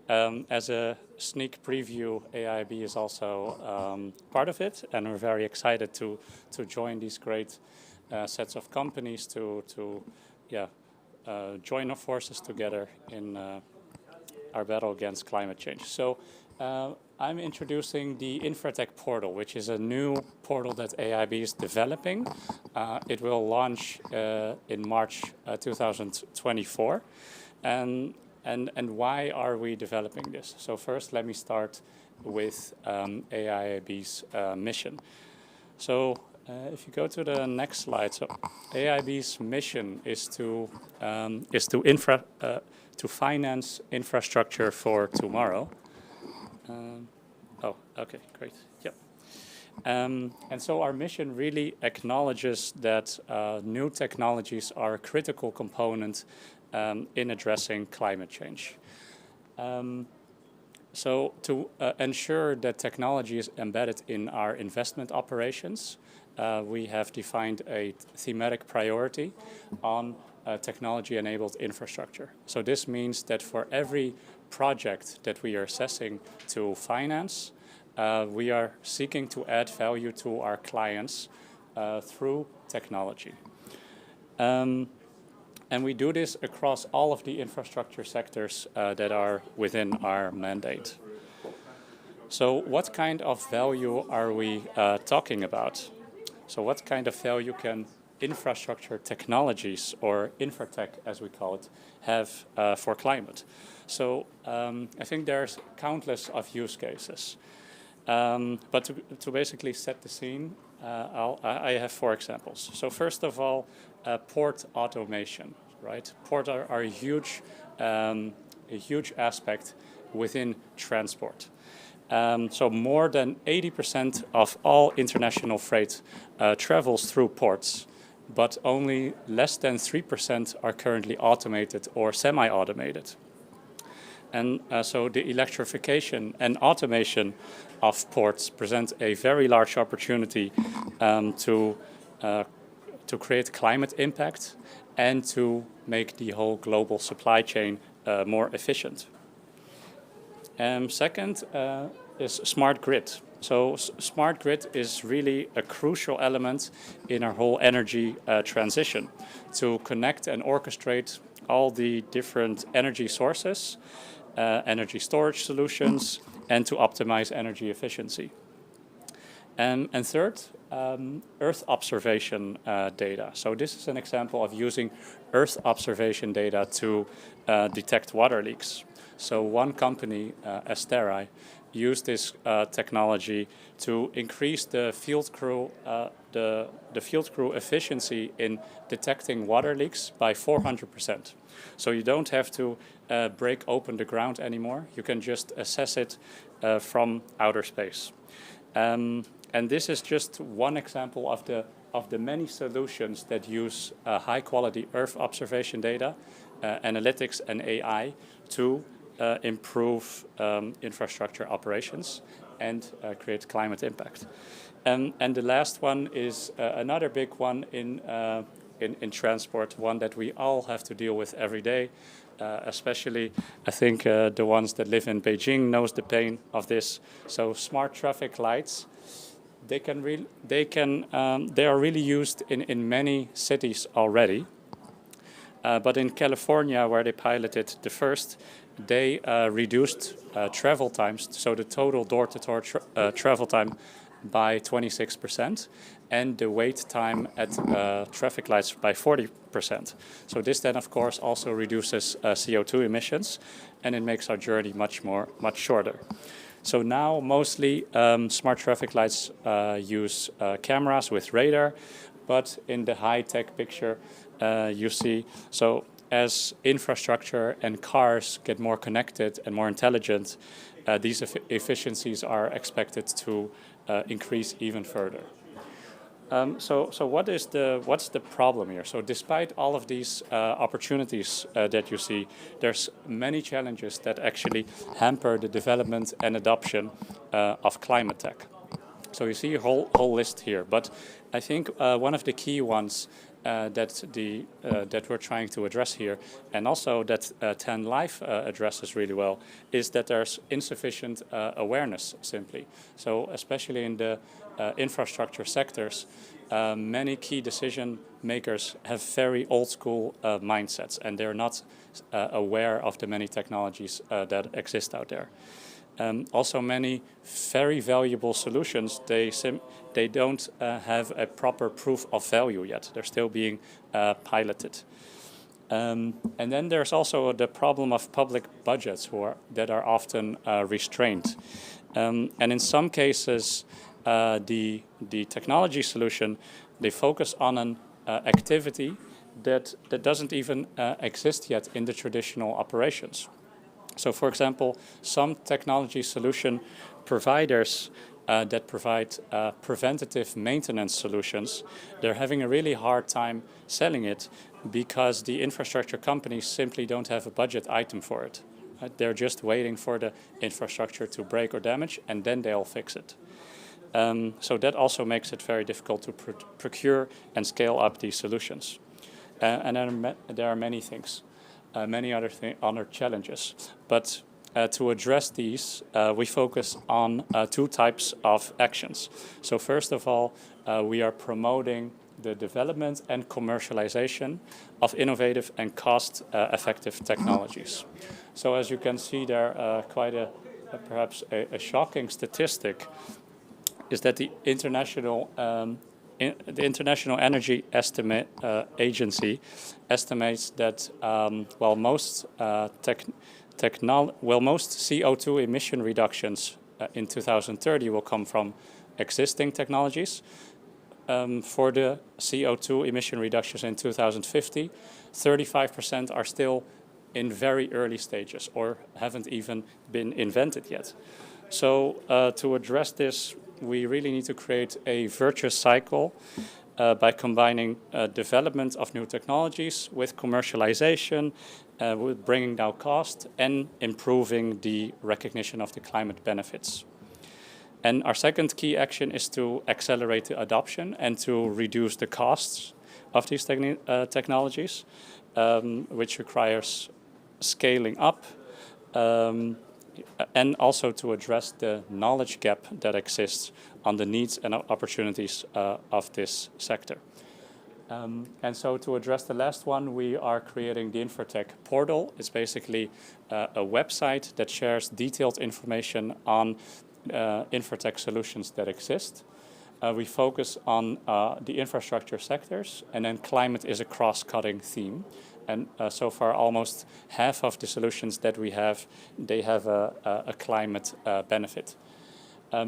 As a sneak preview, AIB is also part of it, and we're very excited to join these great sets of companies to join our forces together in our battle against climate change. So I'm introducing the InfraTech portal, which is a new portal that AIB is developing. It will launch in March 2024. And why are we developing this? So first, let me start with AIB's mission. So if you go to the next slide, so AIB's mission is to finance infrastructure for tomorrow. Oh, okay, great. Yep. And so our mission really acknowledges that new technologies are a critical component in addressing climate change. So to ensure that technology is embedded in our investment operations, we have defined a thematic priority on technology-enabled infrastructure. So this means that for every project that we are assessing to finance, we are seeking to add value to our clients through technology. And we do this across all of the infrastructure sectors that are within our mandate. So what kind of value are we talking about? So what kind of value can infrastructure technologies, or infratech as we call it, have for climate? So I think there's countless of use cases. But to basically set the scene, I have 4 examples. So first of all, port automation, right? Ports are a huge aspect within transport. So more than 80% of all international freight travels through ports, but only less than 3% are currently automated or semi-automated. And so the electrification and automation of ports present a very large opportunity to create climate impact and to make the whole global supply chain more efficient. Second is smart grid. So smart grid is really a crucial element in our whole energy transition to connect and orchestrate all the different energy sources, energy storage solutions, and to optimize energy efficiency. And third, Earth observation data. So this is an example of using Earth observation data to detect water leaks. So one company, Asteri, used this technology to increase the field crew efficiency in detecting water leaks by 400%. So you don't have to break open the ground anymore. You can just assess it from outer space. And this is just one example of the many solutions that use high quality Earth observation data, analytics and AI to improve infrastructure operations and create climate impact. And the last one is another big one in transport, one that we all have to deal with every day. Especially, I think the ones that live in Beijing knows the pain of this. So smart traffic lights, they are really used in many cities already. But in California, where they piloted the first, they reduced travel times, so the total door-to-door travel time by 26%, and the wait time at traffic lights by 40%. So this then, of course, also reduces CO2 emissions, and it makes our journey much shorter. So now, mostly, smart traffic lights use cameras with radar, but in the high-tech picture, you see, so as infrastructure and cars get more connected and more intelligent, these efficiencies are expected to increase even further. So what's the problem here? So despite all of these opportunities that you see, there's many challenges that actually hamper the development and adoption of climate tech. So you see a whole list here, but I think one of the key ones that we're trying to address here, and also that TEN Live addresses really well, is that there's insufficient awareness, simply. So especially in the infrastructure sectors, many key decision makers have very old school mindsets, and they're not aware of the many technologies that exist out there. Also, many very valuable solutions, they don't have a proper proof of value yet. They're still being piloted. And then there's also the problem of public budgets that are often restrained. And in some cases, the technology solution, they focus on an activity that doesn't even exist yet in the traditional operations. So, for example, some technology solution providers that provide preventative maintenance solutions, they're having a really hard time selling it because the infrastructure companies simply don't have a budget item for it. They're just waiting for the infrastructure to break or damage, and then they'll fix it. So that also makes it very difficult to procure and scale up these solutions. And then there are many things. Many other challenges. But to address these, we focus on 2 types of actions. So first of all, we are promoting the development and commercialization of innovative and cost-effective technologies. So as you can see there, quite perhaps a shocking statistic is that the International Energy Agency estimates that while most CO2 emission reductions in 2030 will come from existing technologies, for the CO2 emission reductions in 2050, 35% are still in very early stages or haven't even been invented yet. So to address this, we really need to create a virtuous cycle by combining development of new technologies with commercialization, with bringing down cost and improving the recognition of the climate benefits. And our second key action is to accelerate the adoption and to reduce the costs of these technologies, which requires scaling up, and also to address the knowledge gap that exists on the needs and opportunities of this sector. And so to address the last one, we are creating the InfraTech portal. It's basically a website that shares detailed information on InfraTech solutions that exist. We focus on the infrastructure sectors, and then climate is a cross-cutting theme. And so far, almost half of the solutions that we have, they have a climate benefit.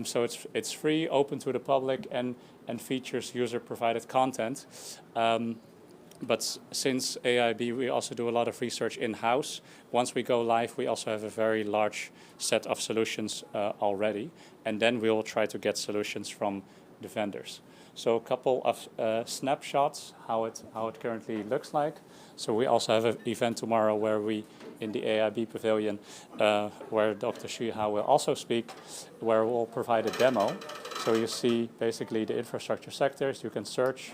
So it's free, open to the public, and features user-provided content. But since AIB, we also do a lot of research in-house. Once we go live, we also have a very large set of solutions already. And then we'll try to get solutions from the vendors. So a couple of snapshots, how it currently looks like. So we also have an event tomorrow where we, in the AIB Pavilion, where Dr. Shiha will also speak, where we'll provide a demo. So you see basically the infrastructure sectors. You can search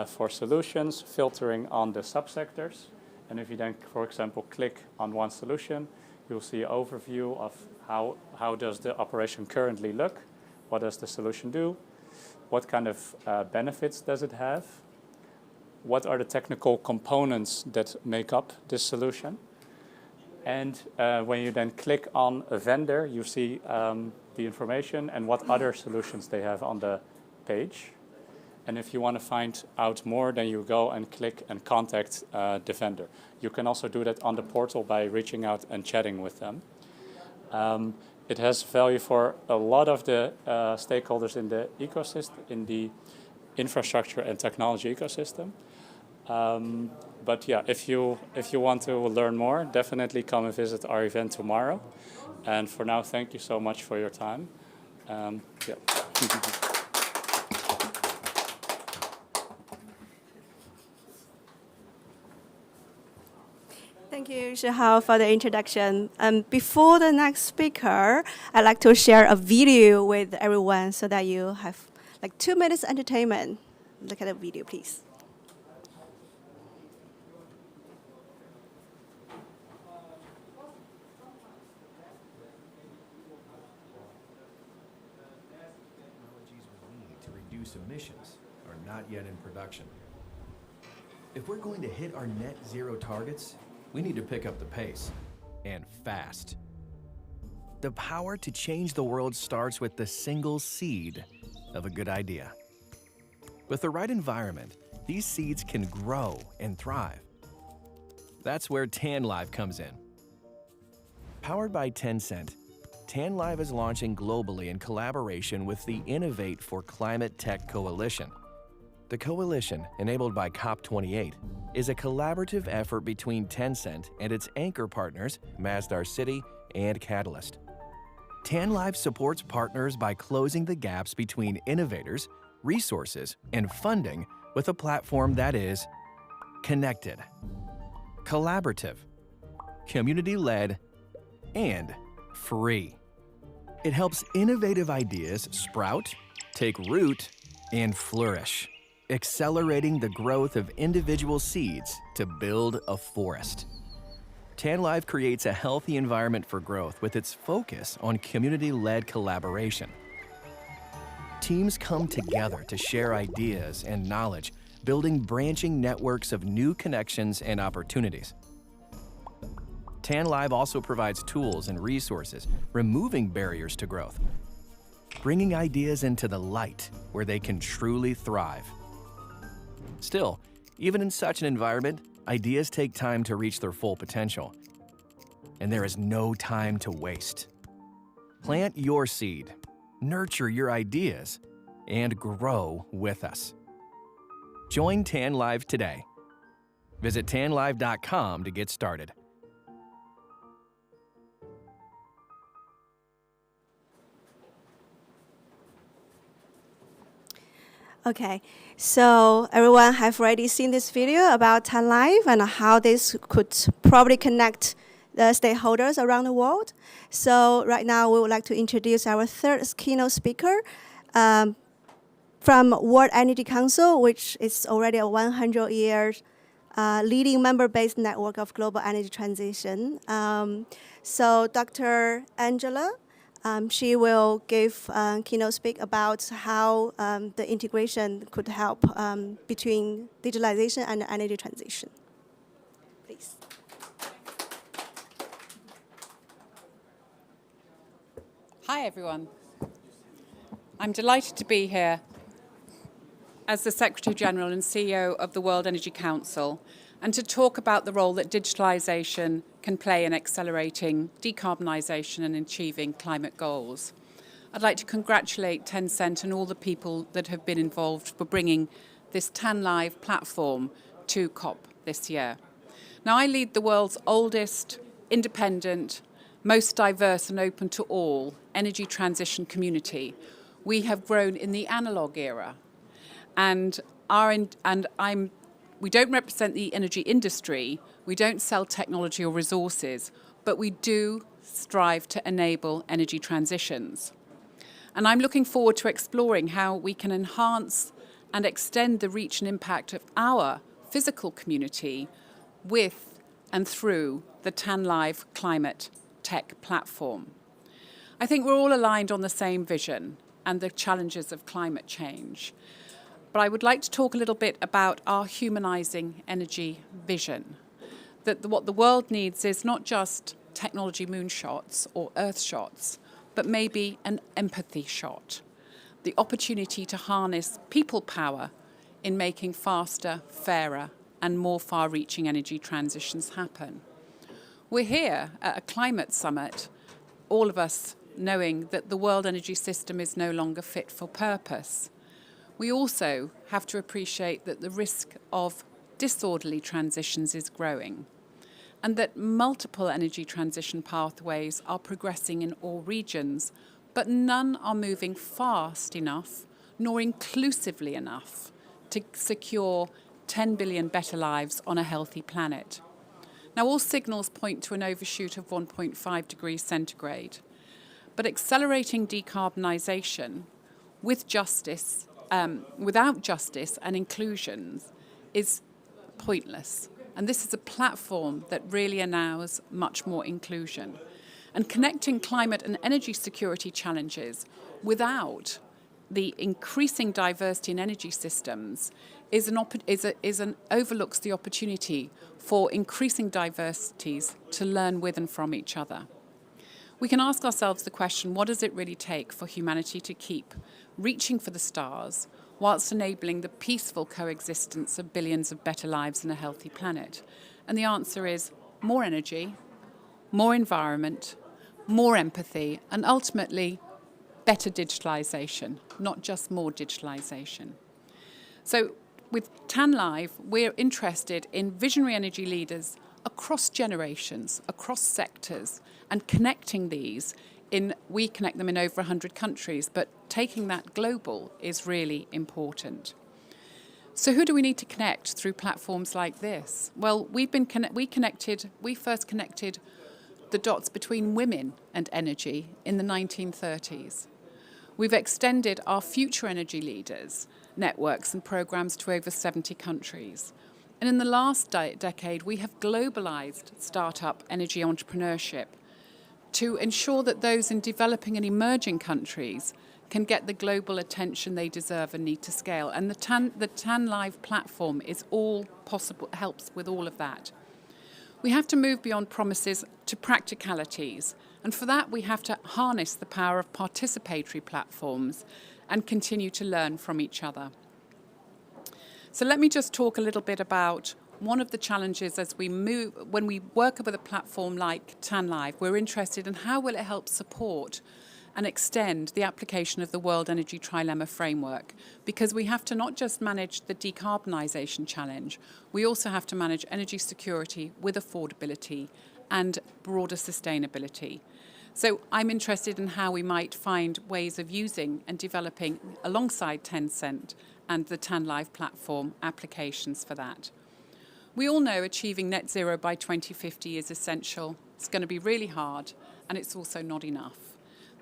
for solutions, filtering on the subsectors. And if you then, for example, click on one solution, you'll see an overview of how does the operation currently look, what does the solution do, what kind of benefits does it have, what are the technical components that make up this solution. And when you then click on a vendor, you see the information and what other solutions they have on the page. And if you want to find out more, then you go and click and contact the vendor. You can also do that on the portal by reaching out and chatting with them. It has value for a lot of the stakeholders in the ecosystem, in the infrastructure and technology ecosystem. But yeah, if you want to learn more, definitely come and visit our event tomorrow. And for now, thank you so much for your time. Yeah. Thank you, Shihao, for the introduction. Before the next speaker, I'd like to share a video with everyone so that you have like 2 minutes entertainment. Look at the video, please. Emissions are not yet in production. If we're going to hit our net zero targets, we need to pick up the pace, and fast. The power to change the world starts with the single seed of a good idea. With the right environment, these seeds can grow and thrive. That's where TanLive comes in. Powered by Tencent, TanLive is launching globally in collaboration with the Innovate for Climate Tech Coalition. The coalition, enabled by COP28, is a collaborative effort between Tencent and its anchor partners, Masdar City and Catalyst. TanLive supports partners by closing the gaps between innovators, resources, and funding with a platform that is connected, collaborative, community-led, and free. It helps innovative ideas sprout, take root, and flourish, accelerating the growth of individual seeds to build a forest. TanLive creates a healthy environment for growth with its focus on community-led collaboration. Teams come together to share ideas and knowledge, building branching networks of new connections and opportunities. TanLive also provides tools and resources, removing barriers to growth, bringing ideas into the light where they can truly thrive. Still, even in such an environment, ideas take time to reach their full potential, and there is no time to waste. Plant your seed, nurture your ideas, and grow with us. Join TAN Live today. Visit tanlive.com to get started. Okay, so everyone have already seen this video about TAN Live and how this could probably connect the stakeholders around the world. So right now we would like to introduce our third keynote speaker from World Energy Council, which is already a 100-year leading member-based network of global energy transition. So Dr. Angela, she will give a keynote speak about how the integration could help between digitalization and energy transition. Please. Hi, everyone. I'm delighted to be here as the Secretary General and CEO of the World Energy Council and to talk about the role that digitalization can play in accelerating decarbonisation and achieving climate goals. I'd like to congratulate Tencent and all the people that have been involved for bringing this TAN Live platform to COP this year. Now, I lead the world's oldest, independent, most diverse and open to all energy transition community. We have grown in the analog era, and we don't represent the energy industry, we don't sell technology or resources, but we do strive to enable energy transitions. And I'm looking forward to exploring how we can enhance and extend the reach and impact of our physical community with and through the TAN Live Climate Tech platform. I think we're all aligned on the same vision and the challenges of climate change. But I would like to talk a little bit about our humanizing energy vision. That what the world needs is not just technology moonshots or earth shots, but maybe an empathy shot. The opportunity to harness people power in making faster, fairer, and more far-reaching energy transitions happen. We're here at a climate summit, all of us knowing that the world energy system is no longer fit for purpose. We also have to appreciate that the risk of disorderly transitions is growing, and that multiple energy transition pathways are progressing in all regions, but none are moving fast enough nor inclusively enough to secure 10 billion better lives on a healthy planet. Now, all signals point to an overshoot of 1.5 degrees centigrade, but accelerating decarbonisation with justice, without justice and inclusion is pointless. And this is a platform that really allows much more inclusion. And connecting climate and energy security challenges without the increasing diversity in energy systems overlooks the opportunity for increasing diversities to learn with and from each other. We can ask ourselves the question, what does it really take for humanity to keep reaching for the stars whilst enabling the peaceful coexistence of billions of better lives in a healthy planet? And the answer is more energy, more environment, more empathy, and ultimately better digitalization, not just more digitalization. So with TAN Live, we're interested in visionary energy leaders across generations, across sectors, and connecting these we connect them in over 100 countries, but taking that global is really important. So who do we need to connect through platforms like this? Well, we first connected the dots between women and energy in the 1930s. We've extended our future energy leaders networks and programs to over 70 countries. And in the last decade, we have globalized startup energy entrepreneurship to ensure that those in developing and emerging countries can get the global attention they deserve and need to scale. And the TAN Live platform is all possible, helps with all of that. We have to move beyond promises to practicalities. And for that, we have to harness the power of participatory platforms and continue to learn from each other. So let me just talk a little bit about one of the challenges as we move, when we work with a platform like TAN Live, we're interested in how will it help support and extend the application of the World Energy Trilemma framework, because we have to not just manage the decarbonisation challenge, we also have to manage energy security with affordability and broader sustainability. So I'm interested in how we might find ways of using and developing, alongside Tencent and the TanLive platform, applications for that. We all know achieving net zero by 2050 is essential. It's going to be really hard, and it's also not enough.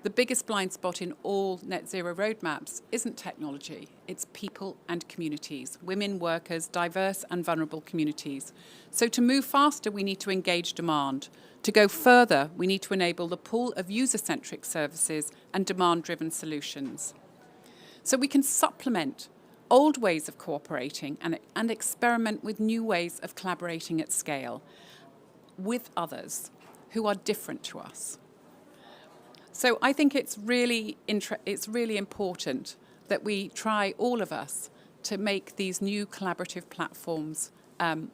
The biggest blind spot in all net zero roadmaps isn't technology, it's people and communities, women, workers, diverse and vulnerable communities. So to move faster, we need to engage demand. To go further, we need to enable the pool of user-centric services and demand-driven solutions. So we can supplement old ways of cooperating and experiment with new ways of collaborating at scale with others who are different to us. So I think it's really important that we try, all of us, to make these new collaborative platforms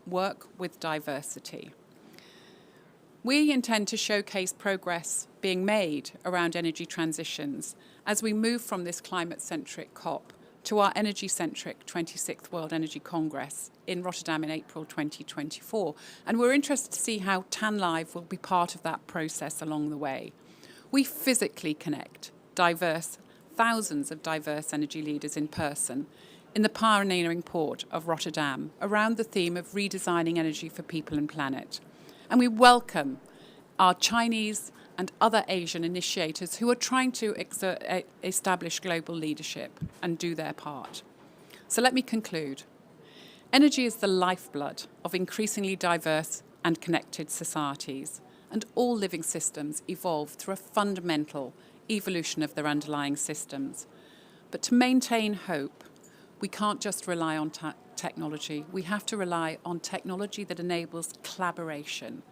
work with diversity. We intend to showcase progress being made around energy transitions as we move from this climate-centric COP to our energy-centric 26th World Energy Congress in Rotterdam in April 2024. And we're interested to see how TanLive will be part of that process along the way. We physically connect thousands of diverse energy leaders in person in the pioneering port of Rotterdam around the theme of redesigning energy for people and planet. And we welcome our Chinese and other Asian initiators who are trying to establish global leadership and do their part. So let me conclude. Energy is the lifeblood of increasingly diverse and connected societies, and all living systems evolve through a fundamental evolution of their underlying systems. But to maintain hope, we can't just rely on technology. We have to rely on technology that enables collaboration,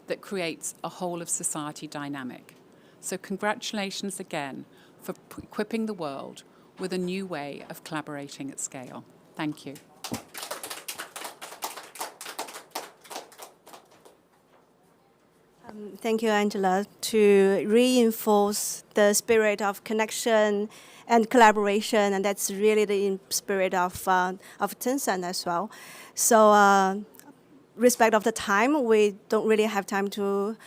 that creates a whole of society dynamic. So congratulations again for equipping the world with a new way of collaborating at scale. Thank you. Thank you, Angela, to reinforce the spirit of connection and collaboration, and that's really the spirit of Tencent as well. So, respect of the time, we don't really have time to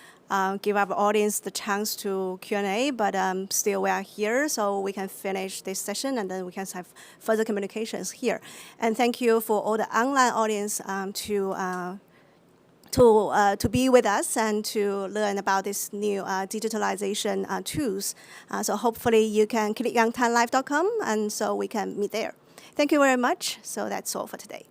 give our audience the chance to Q&A, but still we are here, so we can finish this session, and then we can have further communications here. And thank you for all the online audience to be with us and to learn about this new digitalization tools. So hopefully you can click on tanlive.com, and so we can meet there. Thank you very much. So that's all for today.